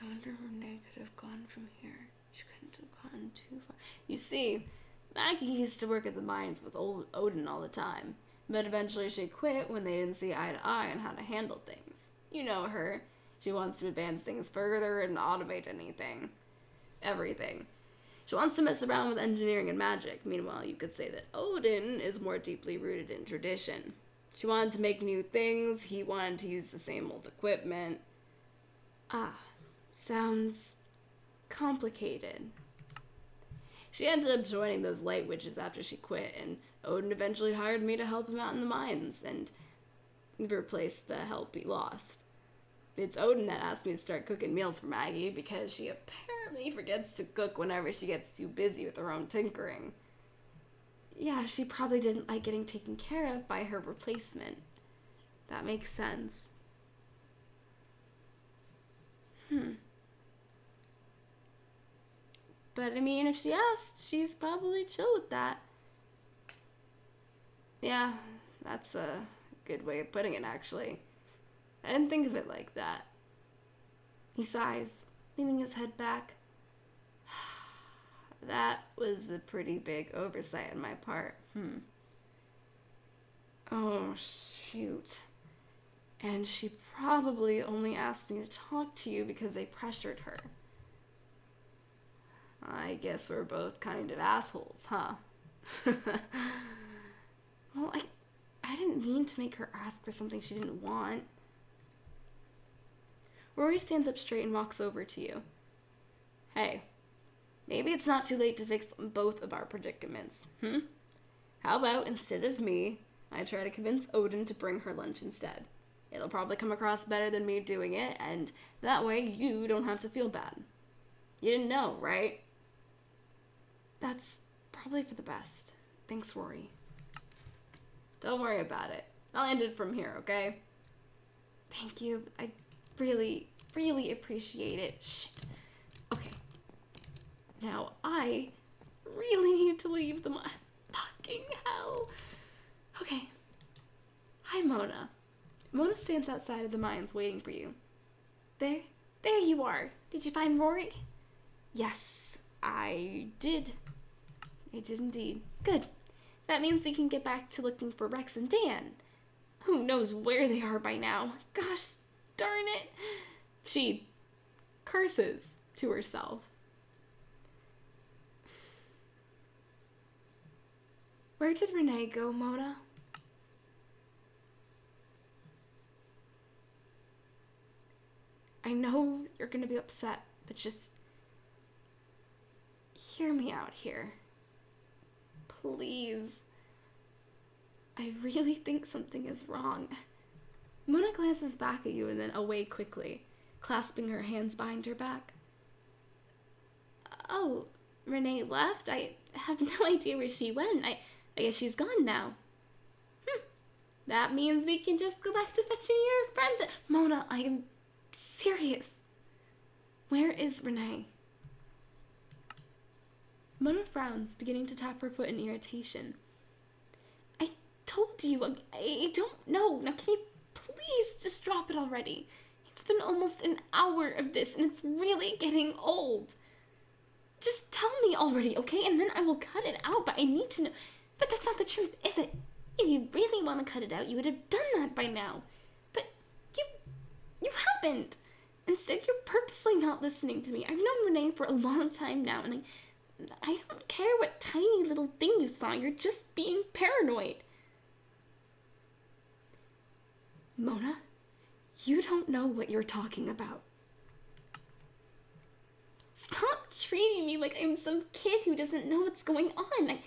I wonder if Renee could have gone from here. She couldn't have gone too far. You see, Maggie used to work at the mines with old Odin all the time, but eventually she quit when they didn't see eye to eye on how to handle things. You know her. She wants to advance things further and automate everything. She wants to mess around with engineering and magic. Meanwhile, you could say that Odin is more deeply rooted in tradition. She wanted to make new things. He wanted to use the same old equipment. Sounds complicated. She ended up joining those light witches after she quit, and Odin eventually hired me to help him out in the mines and replace the help he lost. It's Odin that asked me to start cooking meals for Maggie because she apparently forgets to cook whenever she gets too busy with her own tinkering. Yeah, she probably didn't like getting taken care of by her replacement. That makes sense. But I mean, if she asked, she's probably chill with that. Yeah, that's a good way of putting it, actually. I didn't think of it like that. He sighs, leaning his head back. That was a pretty big oversight on my part. Oh, shoot. And she probably only asked me to talk to you because they pressured her. I guess we're both kind of assholes, huh? Well, I didn't mean to make her ask for something she didn't want. Rory stands up straight and walks over to you. Hey, maybe it's not too late to fix both of our predicaments, How about, instead of me, I try to convince Odin to bring her lunch instead? It'll probably come across better than me doing it, and that way you don't have to feel bad. You didn't know, right? That's probably for the best. Thanks, Rory. Don't worry about it. I'll end it from here, okay? Thank you. I really, really appreciate it. Shit. Okay. Now, I really need to leave the fucking hell. Okay. Hi, Mona. Mona stands outside of the mines waiting for you. There you are. Did you find Rory? Yes, I did. I did indeed. Good. That means we can get back to looking for Rex and Dan. Who knows where they are by now? Gosh darn it. She curses to herself. Where did Renee go, Mona? I know you're gonna be upset, but just hear me out here. Please. I really think something is wrong. Mona glances back at you and then away quickly, clasping her hands behind her back. Oh, Renee left? I have no idea where she went. I guess she's gone now. That means we can just go back to fetching your friends. Mona, I am serious. Where is Renee? Mona frowns, beginning to tap her foot in irritation. I told you, I don't know. Now can you please just drop it already? It's been almost an hour of this and it's really getting old. Just tell me already, okay? And then I will cut it out, but I need to know. But that's not the truth, is it? If you really want to cut it out, you would have done that by now. But you haven't. Instead, you're purposely not listening to me. I've known Renee for a long time now, and I don't care what tiny little thing you saw. You're just being paranoid. Mona, you don't know what you're talking about. Stop treating me like I'm some kid who doesn't know what's going on.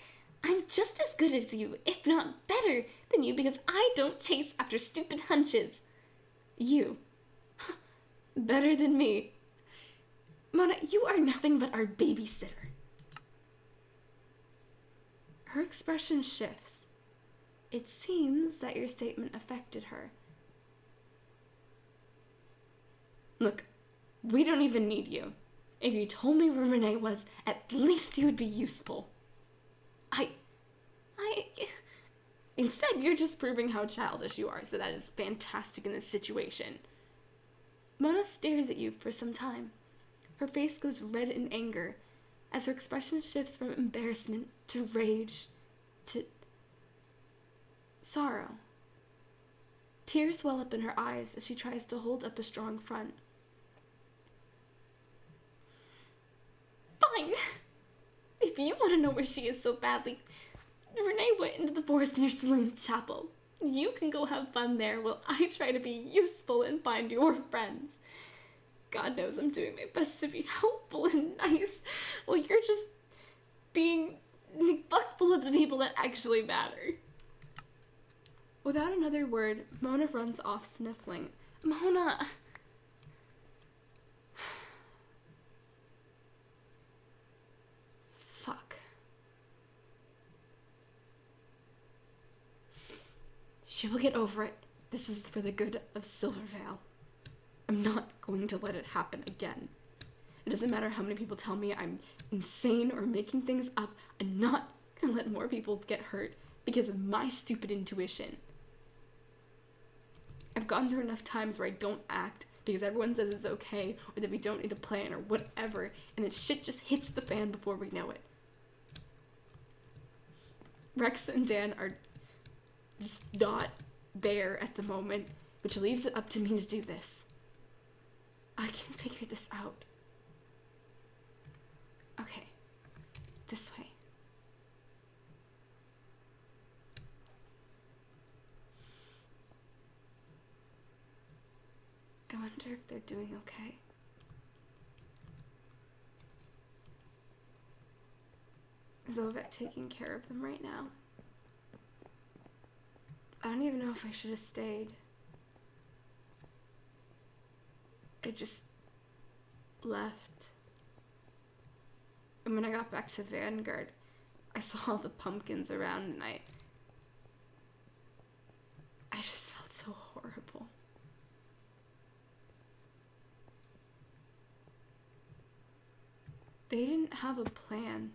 I'm just as good as you, if not better than you, because I don't chase after stupid hunches. You. Better than me. Mona, you are nothing but our babysitter. Her expression shifts. It seems that your statement affected her. Look, we don't even need you. If you told me where Renee was, at least you would be useful. Instead, you're just proving how childish you are, so that is fantastic in this situation. Mona stares at you for some time. Her face goes red in anger, as her expression shifts from embarrassment to rage to sorrow. Tears well up in her eyes as she tries to hold up a strong front. Fine. If you want to know where she is so badly, Renee went into the forest near Celine's chapel. You can go have fun there while I try to be useful and find your friends. God knows I'm doing my best to be helpful and nice, while you're just being neglectful of the people that actually matter. Without another word, Mona runs off sniffling. Mona... Fuck. She will get over it. This is for the good of Silvervale. I'm not going to let it happen again. It doesn't matter how many people tell me I'm insane or making things up. I'm not gonna let more people get hurt because of my stupid intuition. I've gone through enough times where I don't act because everyone says it's okay or that we don't need a plan or whatever, and then shit just hits the fan before we know it. Rex and Dan are just not there at the moment, which leaves it up to me to do this. I can figure this out. Okay, this way. I wonder if they're doing okay. Is Ovette taking care of them right now? I don't even know if I should have stayed. I just left. And when I got back to Vanguard, I saw all the pumpkins around and I just felt so horrible. They didn't have a plan.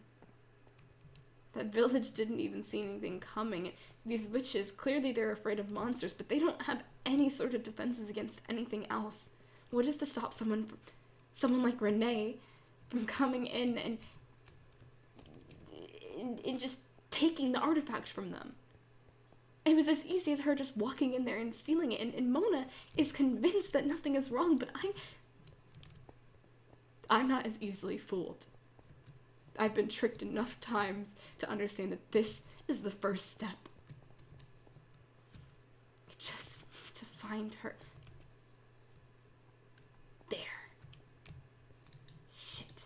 That village didn't even see anything coming. These witches, clearly they're afraid of monsters, but they don't have any sort of defenses against anything else. What is to stop someone like Renee from coming in and just taking the artifact from them? It was as easy as her just walking in there and stealing it, and Mona is convinced that nothing is wrong, but I'm not as easily fooled. I've been tricked enough times to understand that this is the first step. I just need to find her. There. Shit.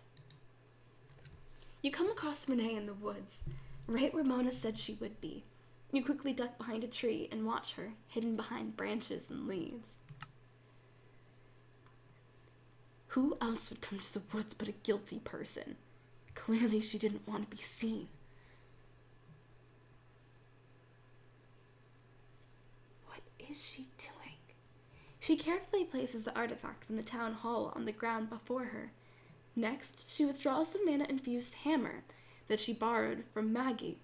You come across Renee in the woods, right where Mona said she would be. You quickly duck behind a tree and watch her, hidden behind branches and leaves. Who else would come to the woods but a guilty person? Clearly she didn't want to be seen. What is she doing? She carefully places the artifact from the town hall on the ground before her. Next, she withdraws the mana-infused hammer that she borrowed from Maggie.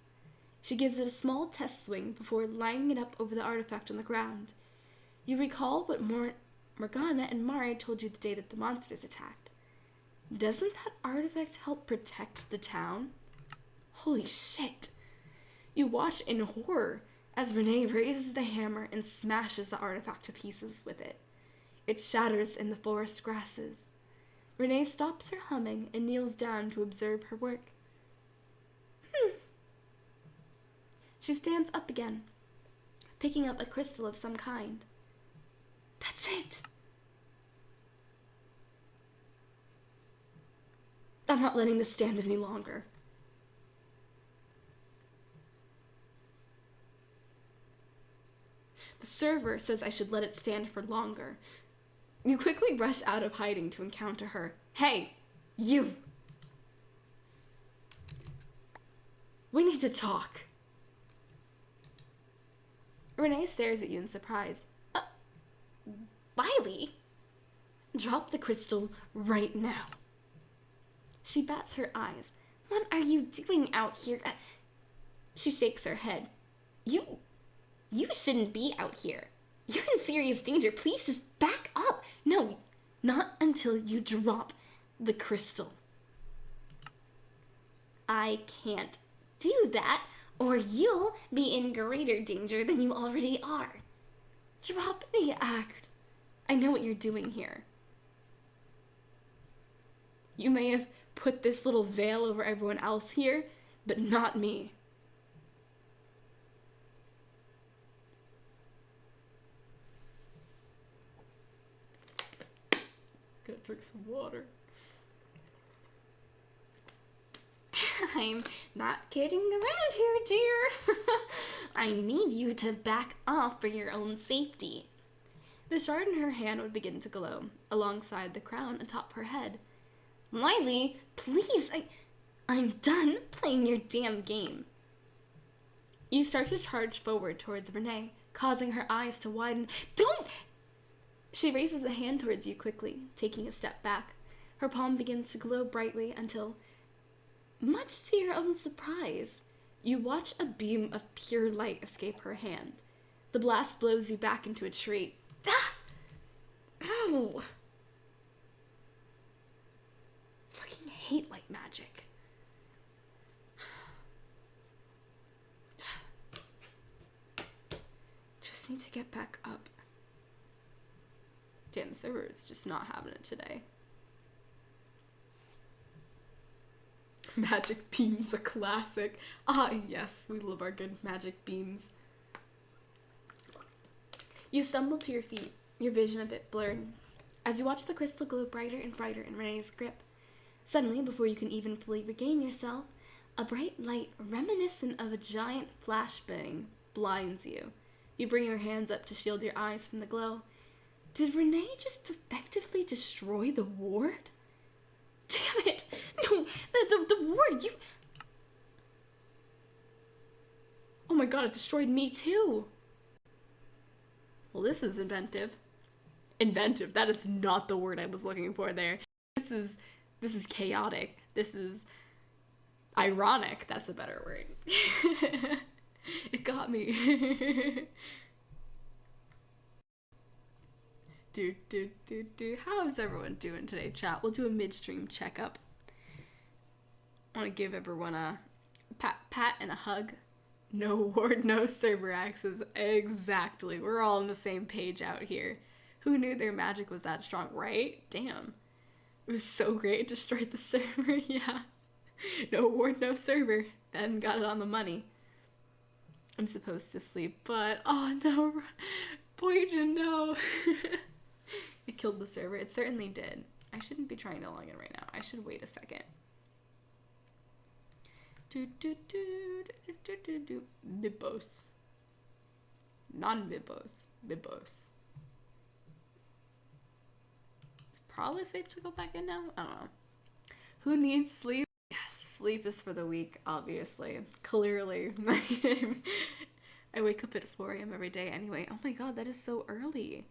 She gives it a small test swing before lining it up over the artifact on the ground. You recall what Morgana and Mari told you the day that the monsters attacked. Doesn't that artifact help protect the town? Holy shit. You watch in horror as Renee raises the hammer and smashes the artifact to pieces with it. It shatters in the forest grasses. Renee stops her humming and kneels down to observe her work. She stands up again, picking up a crystal of some kind. That's it! I'm not letting this stand any longer. The server says I should let it stand for longer. You quickly rush out of hiding to encounter her. Hey, you! We need to talk. Renee stares at you in surprise. Lilee? Drop the crystal right now. She bats her eyes. What are you doing out here? She shakes her head. You shouldn't be out here. You're in serious danger. Please just back up. No, not until you drop the crystal. I can't do that, or you'll be in greater danger than you already are. Drop the act. I know what you're doing here. You may have put this little veil over everyone else here, but not me. Gotta drink some water. I'm not kidding around here, dear. I need you to back off for your own safety. The shard in her hand would begin to glow, alongside the crown atop her head. Lilee, please, I'm done playing your damn game. You start to charge forward towards Renee, causing her eyes to widen. Don't! She raises a hand towards you quickly, taking a step back. Her palm begins to glow brightly until, much to your own surprise, you watch a beam of pure light escape her hand. The blast blows you back into a tree. Ah! Ow! Fucking hate light magic. Just need to get back up. Damn, the server is just not having it today. Magic beams, a classic. Ah, yes, we love our good magic beams. You stumble to your feet, your vision a bit blurred, as you watch the crystal glow brighter and brighter in Renee's grip. Suddenly, before you can even fully regain yourself, a bright light reminiscent of a giant flashbang blinds you. You bring your hands up to shield your eyes from the glow. Did Renee just effectively destroy the ward? Damn it! No, the ward, you... Oh my god, it destroyed me too! Well, this is inventive. Inventive, that is not the word I was looking for there. This is chaotic. This is ironic. That's a better word. It got me. How is everyone doing today, chat? We'll do a midstream checkup. I want to give everyone a pat and a hug. No ward, no server access. Exactly. We're all on the same page out here. Who knew their magic was that strong, right? Damn. It was so great. It destroyed the server. Yeah. No ward, no server. Then got it on the money. I'm supposed to sleep, but oh no. Poison, no. It killed the server. It certainly did. I shouldn't be trying to log in right now. I should wait a second. Mythos. Non-Mythos. Mythos. It's probably safe to go back in now. I don't know. Who needs sleep? Yes, sleep is for the weak, obviously. Clearly. I wake up at 4 a.m. every day anyway. Oh my god, that is so early.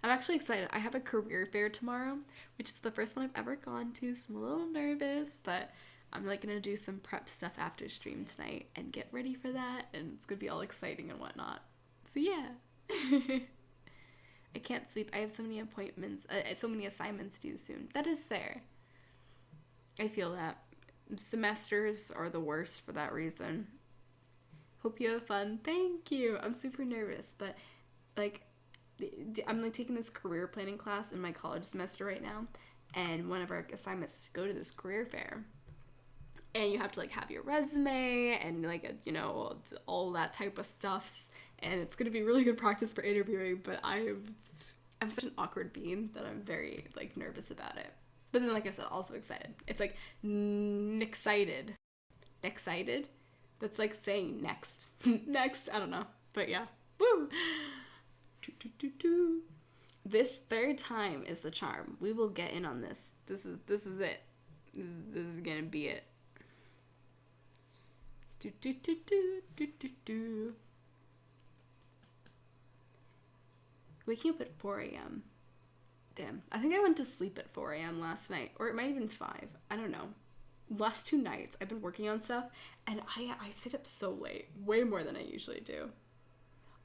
I'm actually excited. I have a career fair tomorrow, which is the first one I've ever gone to, so I'm a little nervous, but I'm like gonna do some prep stuff after stream tonight and get ready for that, and it's gonna be all exciting and whatnot. So yeah. I can't sleep. I have so many appointments, so many assignments due soon. That is fair. I feel that. Semesters are the worst for that reason. Hope you have fun. Thank you. I'm super nervous, but like I'm like taking this career planning class in my college semester right now, and one of our assignments is to go to this career fair. And you have to like have your resume and like you know, all that type of stuffs, and it's gonna be really good practice for interviewing, but I'm such an awkward being that I'm very like nervous about it. But then like I said, also excited. It's like excited. Excited? That's like saying next. Next, I don't know. But yeah. Woo! This third time is the charm. We will get in on this. This is it. This is gonna be it. Waking up at 4 a.m. Damn. I think I went to sleep at 4 a.m. last night. Or it might have been 5. I don't know. Last 2 nights I've been working on stuff, and I stayed up so late. Way more than I usually do.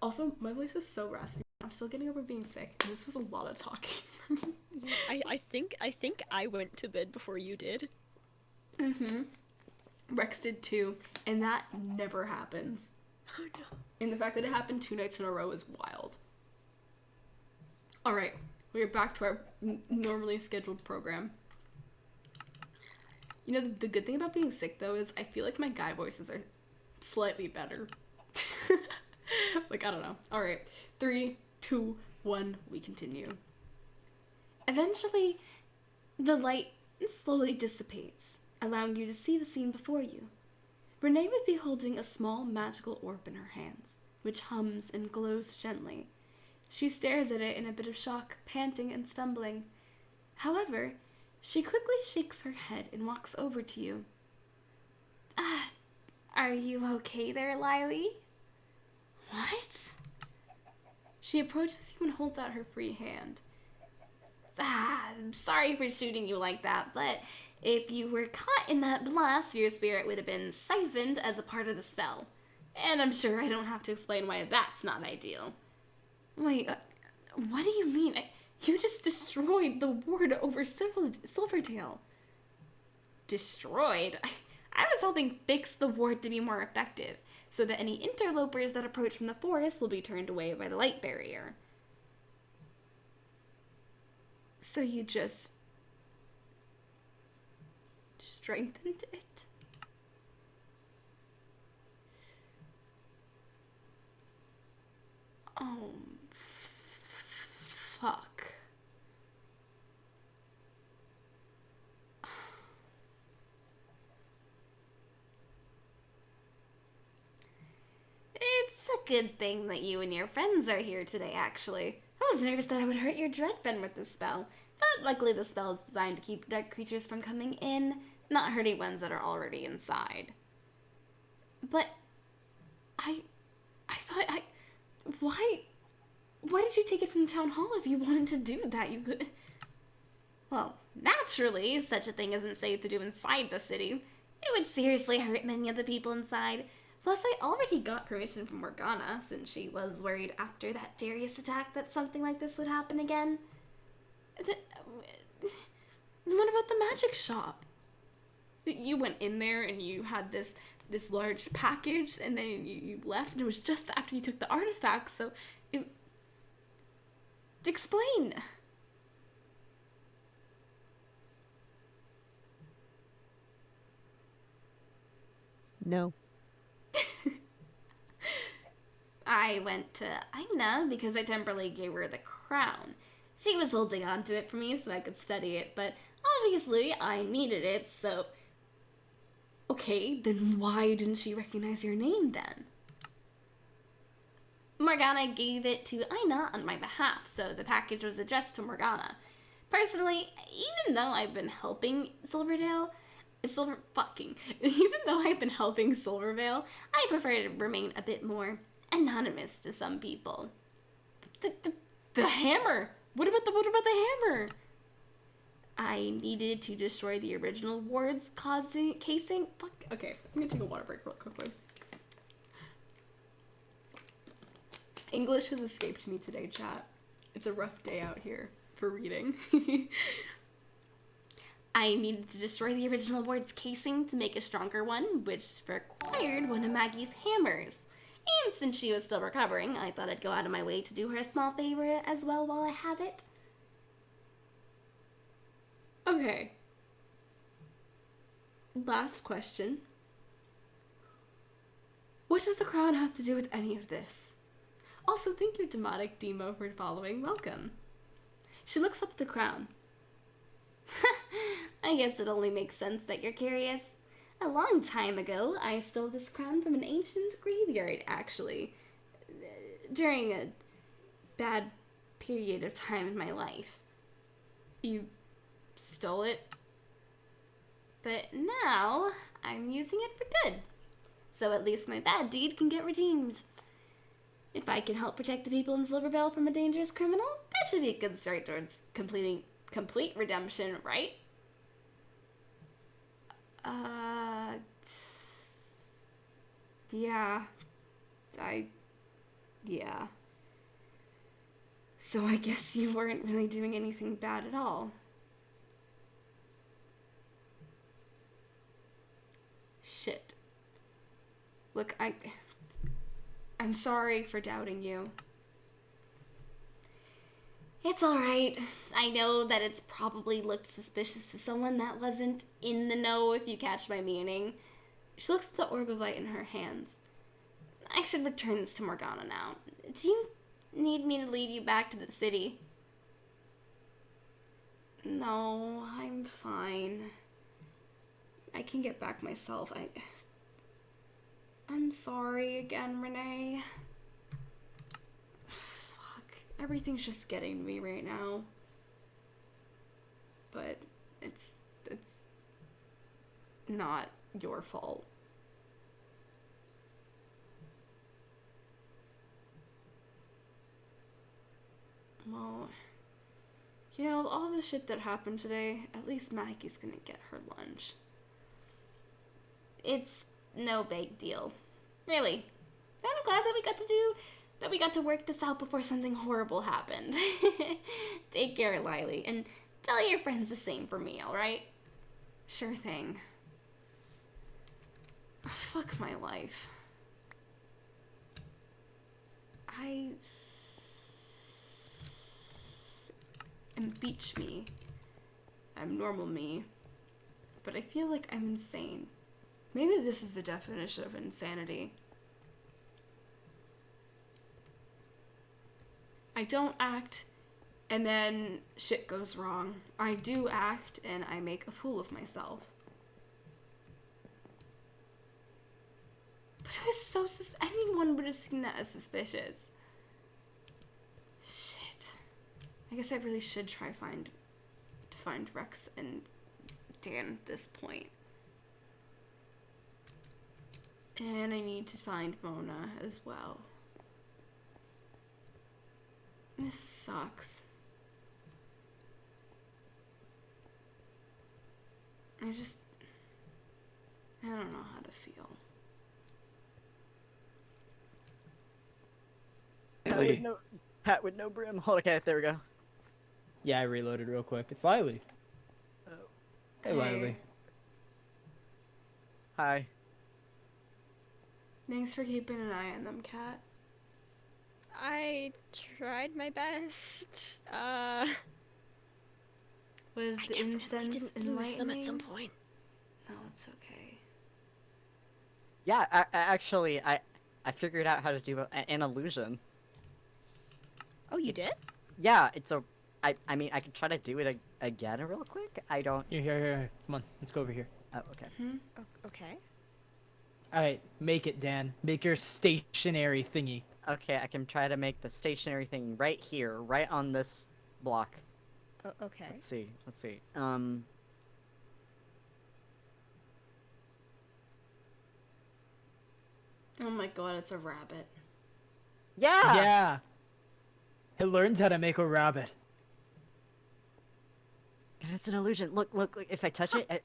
Also, my voice is so raspy. I'm still getting over being sick, and this was a lot of talking for me. I think I went to bed before you did. Mm-hmm. Rex did too, and that never happens. Oh no. And the fact that it happened 2 nights in a row is wild. Alright, we're back to our normally scheduled program. You know, the good thing about being sick, though, is I feel like my guy voices are slightly better. Like, I don't know. Alright, 3, 2, 1, we continue. Eventually, the light slowly dissipates, allowing you to see the scene before you. Renee would be holding a small magical orb in her hands, which hums and glows gently. She stares at it in a bit of shock, panting and stumbling. However, she quickly shakes her head and walks over to you. Are you okay there, Lilee? What? She approaches you and holds out her free hand. I'm sorry for shooting you like that, but if you were caught in that blast, your spirit would have been siphoned as a part of the spell. And I'm sure I don't have to explain why that's not ideal. Wait, what do you mean? You just destroyed the ward over Silvertail. Destroyed? I was helping fix the ward to be more effective, so that any interlopers that approach from the forest will be turned away by the light barrier. So you just strengthened it? Oh, fuck. It's a good thing that you and your friends are here today, actually. I was nervous that I would hurt your dreadfen with this spell, but luckily the spell is designed to keep dark creatures from coming in, not hurting ones that are already inside. But I thought why did you take it from the town hall if you wanted to do that? You could... Well, naturally, such a thing isn't safe to do inside the city. It would seriously hurt many of the people inside. Plus, I already got permission from Morgana, since she was worried after that Darius attack that something like this would happen again. What about the magic shop? You went in there and you had this large package, and then you left, and it was just after you took the artifact, so... Explain! No. I went to Aina because I temporarily gave her the crown. She was holding on to it for me so I could study it, but obviously I needed it, so... Okay, then why didn't she recognize your name then? Morgana gave it to Aina on my behalf, so the package was addressed to Morgana. Personally, even though I've been helping Silvervale, I prefer to remain a bit more anonymous to some people. The hammer! What about the hammer? I needed to destroy the original ward's casing. Fuck. Okay, I'm gonna take a water break real quickly. English has escaped me today, chat. It's a rough day out here for reading. I needed to destroy the original board's casing to make a stronger one, which required one of Maggie's hammers. And since she was still recovering, I thought I'd go out of my way to do her a small favor as well while I had it. Okay. Last question. What does the crown have to do with any of this? Also, thank you, Demotic Demo, for following. Welcome. She looks up at the crown. I guess it only makes sense that you're curious. A long time ago, I stole this crown from an ancient graveyard, actually. During a bad period of time in my life. You stole it? But now, I'm using it for good. So at least my bad deed can get redeemed. If I can help protect the people in Silvervale from a dangerous criminal, that should be a good start towards complete redemption, right? Yeah. So I guess you weren't really doing anything bad at all. Shit. Look, I'm sorry for doubting you. It's alright. I know that it's probably looked suspicious to someone that wasn't in the know, if you catch my meaning. She looks at the orb of light in her hands. I should return this to Morgana now. Do you need me to lead you back to the city? No, I'm fine. I can get back myself. I'm sorry again, Renee. Fuck. Everything's just getting to me right now. But it's not your fault. Well, you know, all the shit that happened today, at least Maggie's gonna get her lunch. It's no big deal. Really. I'm glad that we got to work this out before something horrible happened. Take care, Lilee, and tell your friends the same for me, alright? Sure thing. Fuck my life. Impeach me. I'm normal me. But I feel like I'm insane. Maybe this is the definition of insanity. I don't act, and then shit goes wrong. I do act, and I make a fool of myself. But it was so anyone would have seen that as suspicious. Shit. I guess I really should try to find Rex and Dan at this point. And I need to find Mona as well. This sucks. I don't know how to feel. Hat with no brim. Hold, okay, there we go. Yeah, I reloaded real quick. It's Lilee. Oh. Hey, Lilee. Hi. Thanks for keeping an eye on them, Kat. I tried my best. Was I the definitely incense didn't lose them enlightening? at some point. No, it's okay. Yeah, actually, I figured out how to do an illusion. Oh, you did? Yeah, I mean, I could try to do it again real quick. I don't... Here. Come on, let's go over here. Oh, okay. Okay. Alright, make it, Dan. Make your stationary thingy. Okay, I can try to make the stationary thing right here, right on this block. Okay. Let's see. Oh my god, it's a rabbit. Yeah! Yeah! He learned how to make a rabbit. And it's an illusion. Look, if I touch it,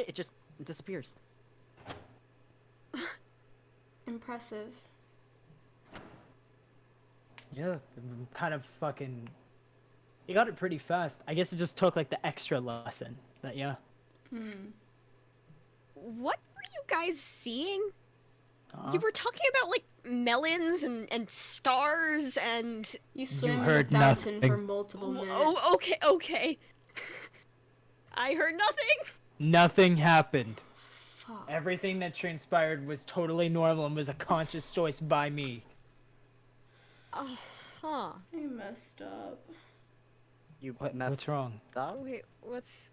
it just disappears. Impressive. Yeah, kind of fucking... You got it pretty fast. I guess it just took, like, the extra lesson. Yeah. What were you guys seeing? Uh-huh. You were talking about like melons and stars and. You swam in the heard fountain nothing. for multiple minutes. Oh, okay. I heard nothing. Nothing happened. Fuck. Everything that transpired was totally normal and was a conscious choice by me. Huh. I messed up. You What's messed wrong? up? Wait, what's.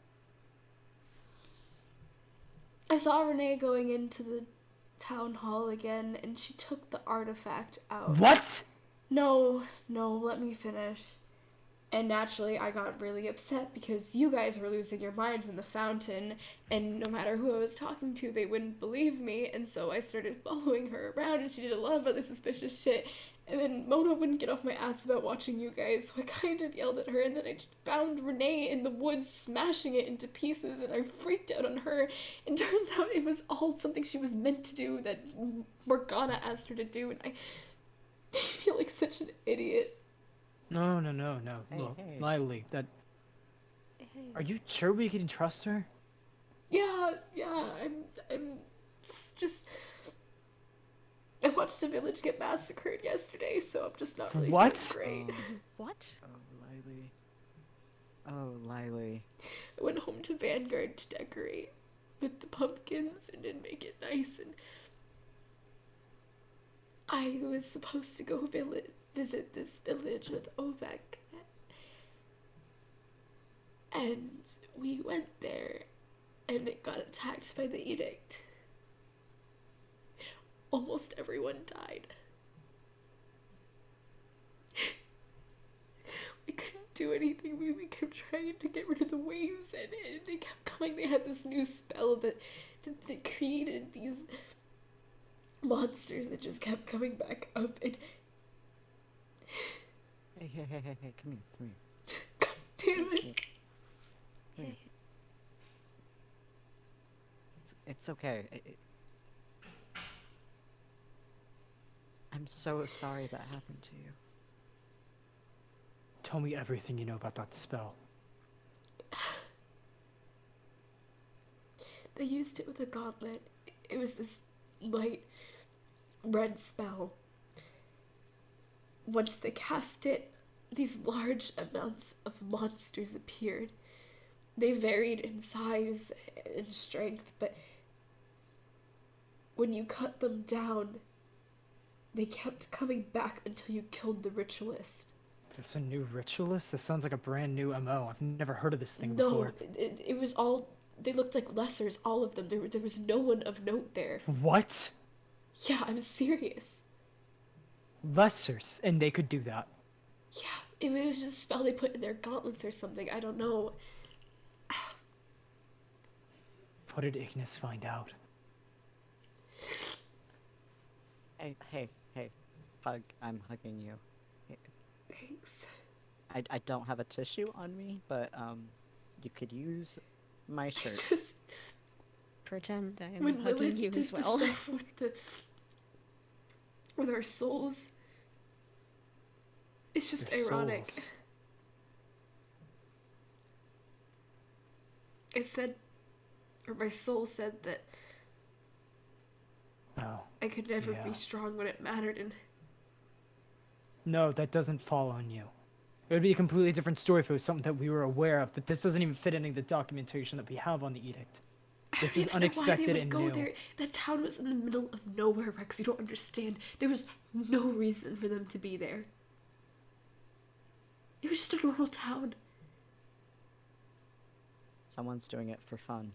I saw Renee going into the town hall again, and she took the artifact out. What? No, let me finish. And naturally, I got really upset because you guys were losing your minds in the fountain, and no matter who I was talking to, they wouldn't believe me, and so I started following her around, and she did a lot of other suspicious shit. And then Mona wouldn't get off my ass about watching you guys, so I kind of yelled at her, and then I found Renee in the woods smashing it into pieces, and I freaked out on her, and turns out it was all something she was meant to do that Morgana asked her to do, and I feel like such an idiot. No. Hey, Look, hey. Lilee, that. Are you sure we can trust her? Yeah, I'm just... I watched a village get massacred yesterday, so I'm just not really What? feeling great. What? Oh, Lilee. I went home to Vanguard to decorate with the pumpkins and then make it nice, and I was supposed to go visit this village with Ovek, and we went there, and it got attacked by the edict. Almost everyone died. We couldn't do anything. We kept trying to get rid of the waves, and they kept coming. They had this new spell that created these monsters that just kept coming back up. And Hey, come here. God damn it! It's okay. I'm so sorry that happened to you. Tell me everything you know about that spell. They used it with a gauntlet. It was this light red spell. Once they cast it, these large amounts of monsters appeared. They varied in size and strength, but when you cut them down, they kept coming back until you killed the ritualist. Is this a new ritualist? This sounds like a brand new MO. I've never heard of this thing No, before. it was all... They looked like lessers, all of them. There was no one of note there. What? Yeah, I'm serious. Lessers, and they could do that. Yeah, it was just a spell they put in their gauntlets or something. I don't know. What did Ignis find out? Hey. I'm hugging you. Thanks. I don't have a tissue on me, but you could use my shirt. Just Pretend I'm when hugging Lilith you did as the well. stuff with our souls. It's just Your ironic. souls. It said, or my soul said that Oh. I could never Yeah. be strong when it mattered, and No, that doesn't fall on you. It would be a completely different story if it was something that we were aware of, but this doesn't even fit any of the documentation that we have on the edict. This is I don't know why unexpected they would and go new. there. That town was in the middle of nowhere, Rex. You don't understand. There was no reason for them to be there. It was just a normal town. Someone's doing it for fun.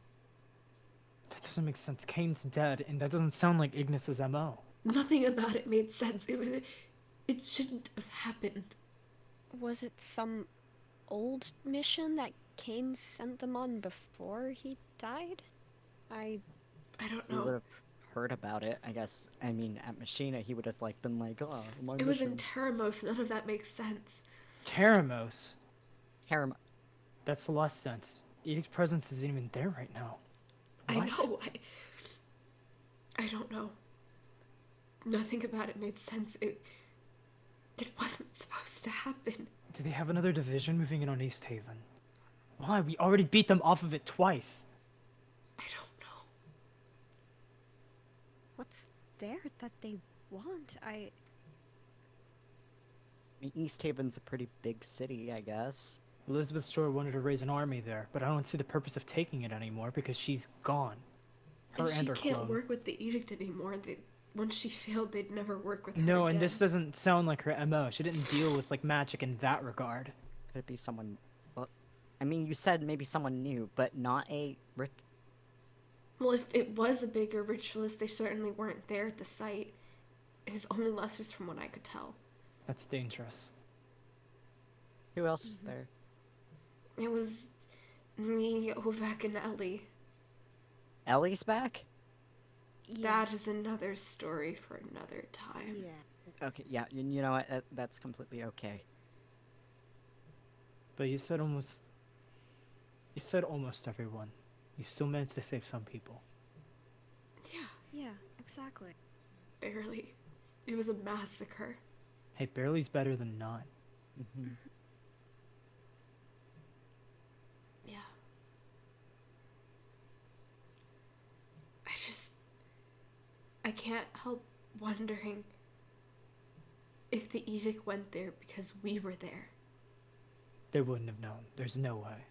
That doesn't make sense. Kane's dead, and that doesn't sound like Ignis's MO. Nothing about it made sense. It shouldn't have happened. Was it some old mission that Kane sent them on before he died? I don't We would know. have heard about it, I guess. I mean, at Machina, he would have like been like, "Oh, my It was in mission." Teramos. None of that makes sense. Teramos. Harem. That's a lost sense. Edict's presence isn't even there right now. I What? know. I don't know. Nothing about it made sense. It wasn't supposed to happen. Do they have another division moving in on East Haven? Why? We already beat them off of it twice. I don't know. What's there that they want? I mean, East Haven's a pretty big city, I guess. Elizabeth Shore wanted to raise an army there, but I don't see the purpose of taking it anymore because she's gone. Her And she her can't clone. work with the edict anymore. Once she failed, they'd never work with her No, again. and this doesn't sound like her MO. She didn't deal with like magic in that regard. Could it be someone... Well, I mean, you said maybe someone new, but not a... Well, if it was a bigger ritualist, they certainly weren't there at the site. It was only lessers from what I could tell. That's dangerous. Who else was there? It was me, Ovek, and Ellie. Ellie's back? That is another story for another time. Yeah. Okay, yeah, you know what? That's completely okay. But you said almost... You said almost everyone. You still managed to save some people. Yeah, Yeah, exactly. barely. It was a massacre. Hey, barely's better than none. Mm-hmm. Yeah. I can't help wondering if the edict went there because we were there. They wouldn't have known. There's no way.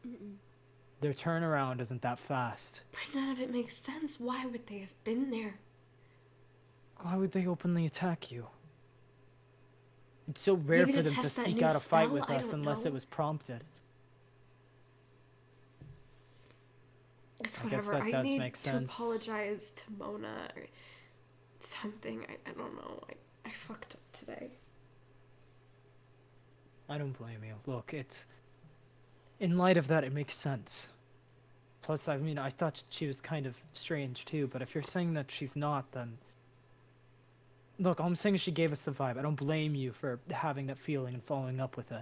Mm-mm. Their turnaround isn't that fast. But none of it makes sense. Why would they have been there? Why would they openly attack you? It's so rare Maybe for to them to test that seek new out a fight spell? with I us don't unless know. it was prompted. It's I guess whatever. that I does need make to sense. apologize to Mona or something. I don't know. I fucked up today. I don't blame you. Look, it's... In light of that, it makes sense. Plus, I mean, I thought she was kind of strange too, but if you're saying that she's not, then... Look, all I'm saying is she gave us the vibe. I don't blame you for having that feeling and following up with it.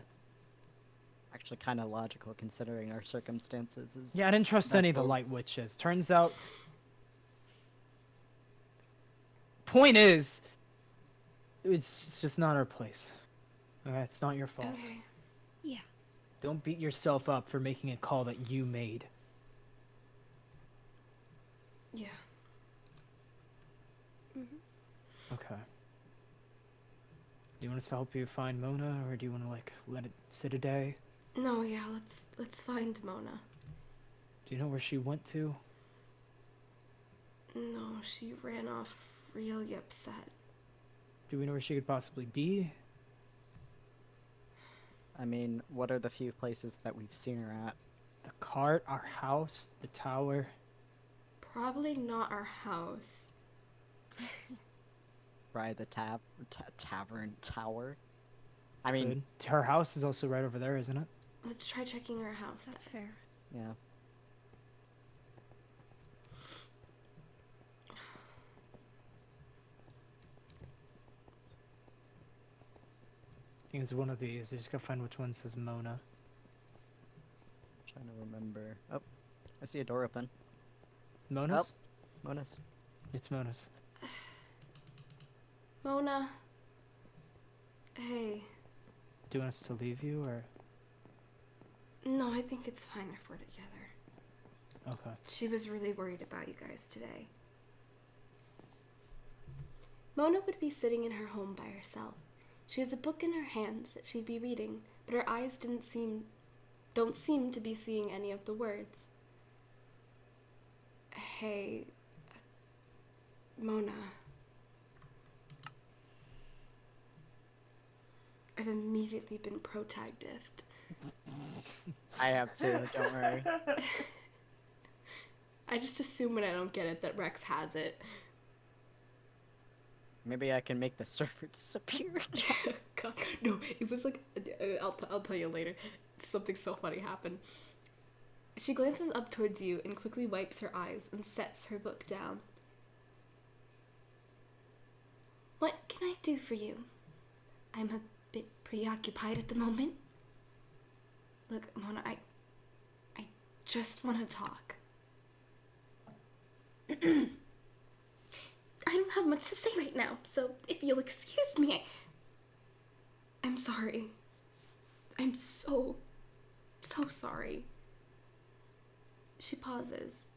Actually, kind of logical considering our circumstances. Yeah, I didn't trust any of the Vessels. light witches. Turns out... Point is... It's just not our place. Okay, it's not your fault. Okay. Yeah. Don't beat yourself up for making a call that you made. Yeah. Okay. Do you want us to help you find Mona, or do you want to, like, let it sit a day? No, yeah, let's find Mona. Do you know where she went to? No, she ran off really upset. Do we know where she could possibly be? I mean, what are the few places that we've seen her at? The cart, our house, the tower. Probably not our house. Right, the tavern tower? I mean, Good. Her house is also right over there, isn't it? Let's try checking our house. That's then. fair. yeah. I think it's one of these. I just gotta find which one says Mona. Trying to remember. Oh, I see a door open. Mona's? Mona's. It's Mona's. Mona. Hey. Do you want us to leave you, or...? No, I think it's fine if we're together. Okay. She was really worried about you guys today. Mona would be sitting in her home by herself. She has a book in her hands that she'd be reading, but her eyes don't seem to be seeing any of the words. Hey, Mona. I've immediately been pro-tag-diffed. I have too, don't worry. I just assume when I don't get it that Rex has it. Maybe I can make the surfer disappear. God, no, it was like, I'll tell you later. Something so funny happened. She glances up towards you and quickly wipes her eyes and sets her book down. What can I do for you? I'm a bit preoccupied at the moment. Look, Mona, I just want to talk. I don't have much to say right now, so if you'll excuse me, I'm sorry. I'm so so sorry. She pauses.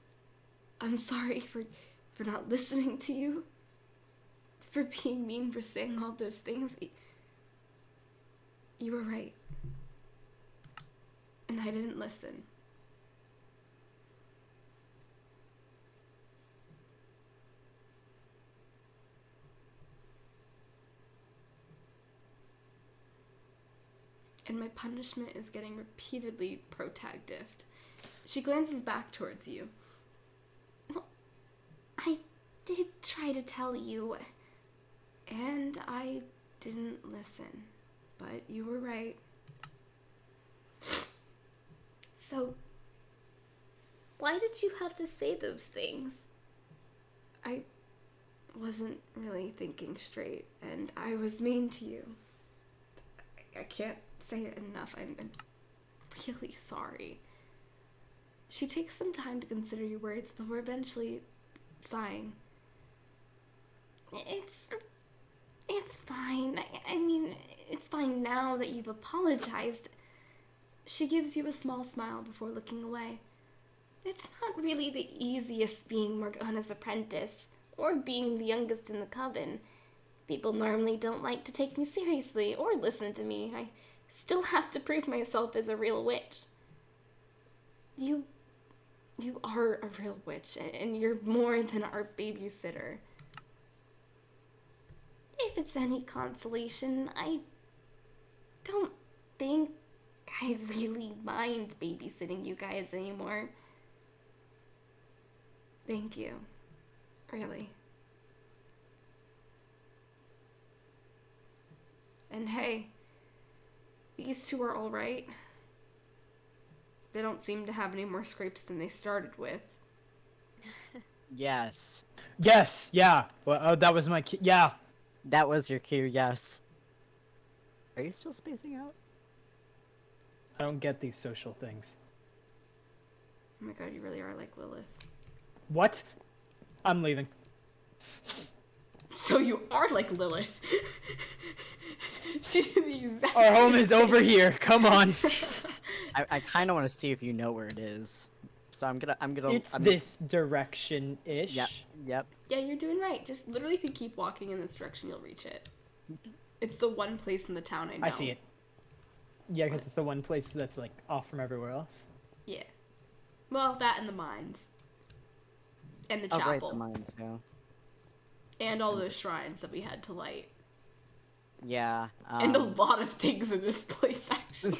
I'm sorry for not listening to you. For being mean, for saying all those things. You were right. And I didn't listen. And my punishment is getting repeatedly protective. She glances back towards you. Well, I did try to tell you, and I didn't listen, but you were right. So, why did you have to say those things? I wasn't really thinking straight, and I was mean to you. I can't say it enough. I'm really sorry. She takes some time to consider your words before eventually sighing. It's fine. I mean, it's fine now that you've apologized. She gives you a small smile before looking away. It's not really the easiest being Morgana's apprentice, or being the youngest in the coven. People normally don't like to take me seriously or listen to me. I still have to prove myself as a real witch. You are a real witch, and you're more than our babysitter. If it's any consolation, I don't think I really mind babysitting you guys anymore. Thank you. Really. And hey, these two are all right. They don't seem to have any more scrapes than they started with. Yes. Yes, yeah. Well, oh, that was my yeah. That was your cue, yes. Are you still spacing out? I don't get these social things. Oh my god, you really are like Lilith. What? I'm leaving. So you are like Lilith. She did the exact Our home same is thing. over here. Come on. I kind of want to see if you know where it is. So I'm gonna. It's this direction-ish. Yep. Yep. Yeah, you're doing right. Just literally, if you keep walking in this direction, you'll reach it. It's the one place in the town I know. I see it. Yeah, because it's the one place that's like off from everywhere else. Yeah. Well, that and the mines. And the Oh, right, chapel. the mines, yeah. And all those shrines that we had to light. Yeah. And a lot of things in this place, actually.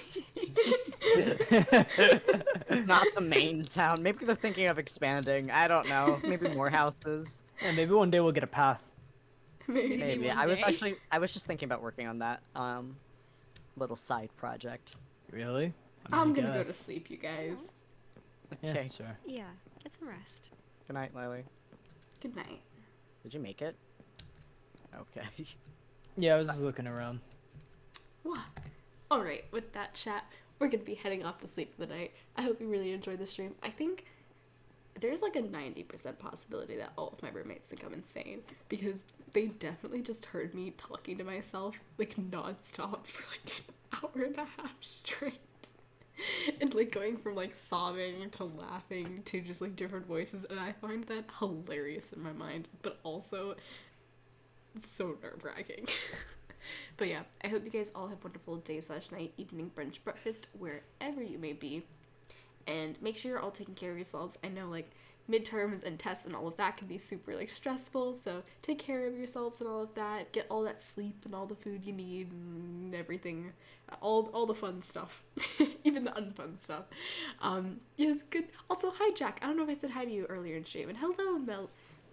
Not the main town. Maybe they're thinking of expanding. I don't know. Maybe more houses. And maybe one day we'll get a path. Maybe. one I was day. just thinking about working on that little side project. Really? I'm mean, I gonna go to guess. sleep, you guys. Yeah, Okay. sure. Yeah, get some rest. Good night, Lilee. Good night. Did you make it? Okay. Yeah, I was just looking around. What? Alright, with that chat, we're gonna be heading off to sleep for the night. I hope you really enjoyed the stream. I think there's like a 90% possibility that all of my roommates think I'm insane, because they definitely just heard me talking to myself like non-stop for like an hour and a half straight. And like going from like sobbing to laughing to just like different voices, and I find that hilarious in my mind, but also so nerve-wracking. But yeah, I hope you guys all have wonderful day/night, evening, brunch, breakfast, wherever you may be. And make sure you're all taking care of yourselves. I know like midterms and tests and all of that can be super like stressful, so take care of yourselves and all of that. Get all that sleep and all the food you need and everything. All the fun stuff. Even the unfun stuff. Yes, good. Also, hi Jack. I don't know if I said hi to you earlier in stream. And hello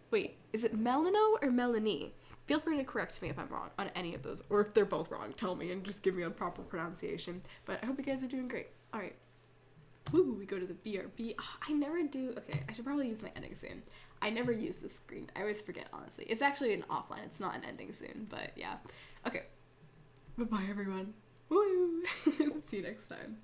Wait, is it Melano or Melanie? Feel free to correct me if I'm wrong on any of those, or if they're both wrong, tell me and just give me a proper pronunciation. But I hope you guys are doing great. Alright. Woo, we go to the BRB. Oh, I never do. Okay, I should probably use my ending soon. I never use this screen. I always forget, honestly. It's actually an offline. It's not an ending soon, but yeah. Okay. Bye-bye, everyone. Woo! See you next time.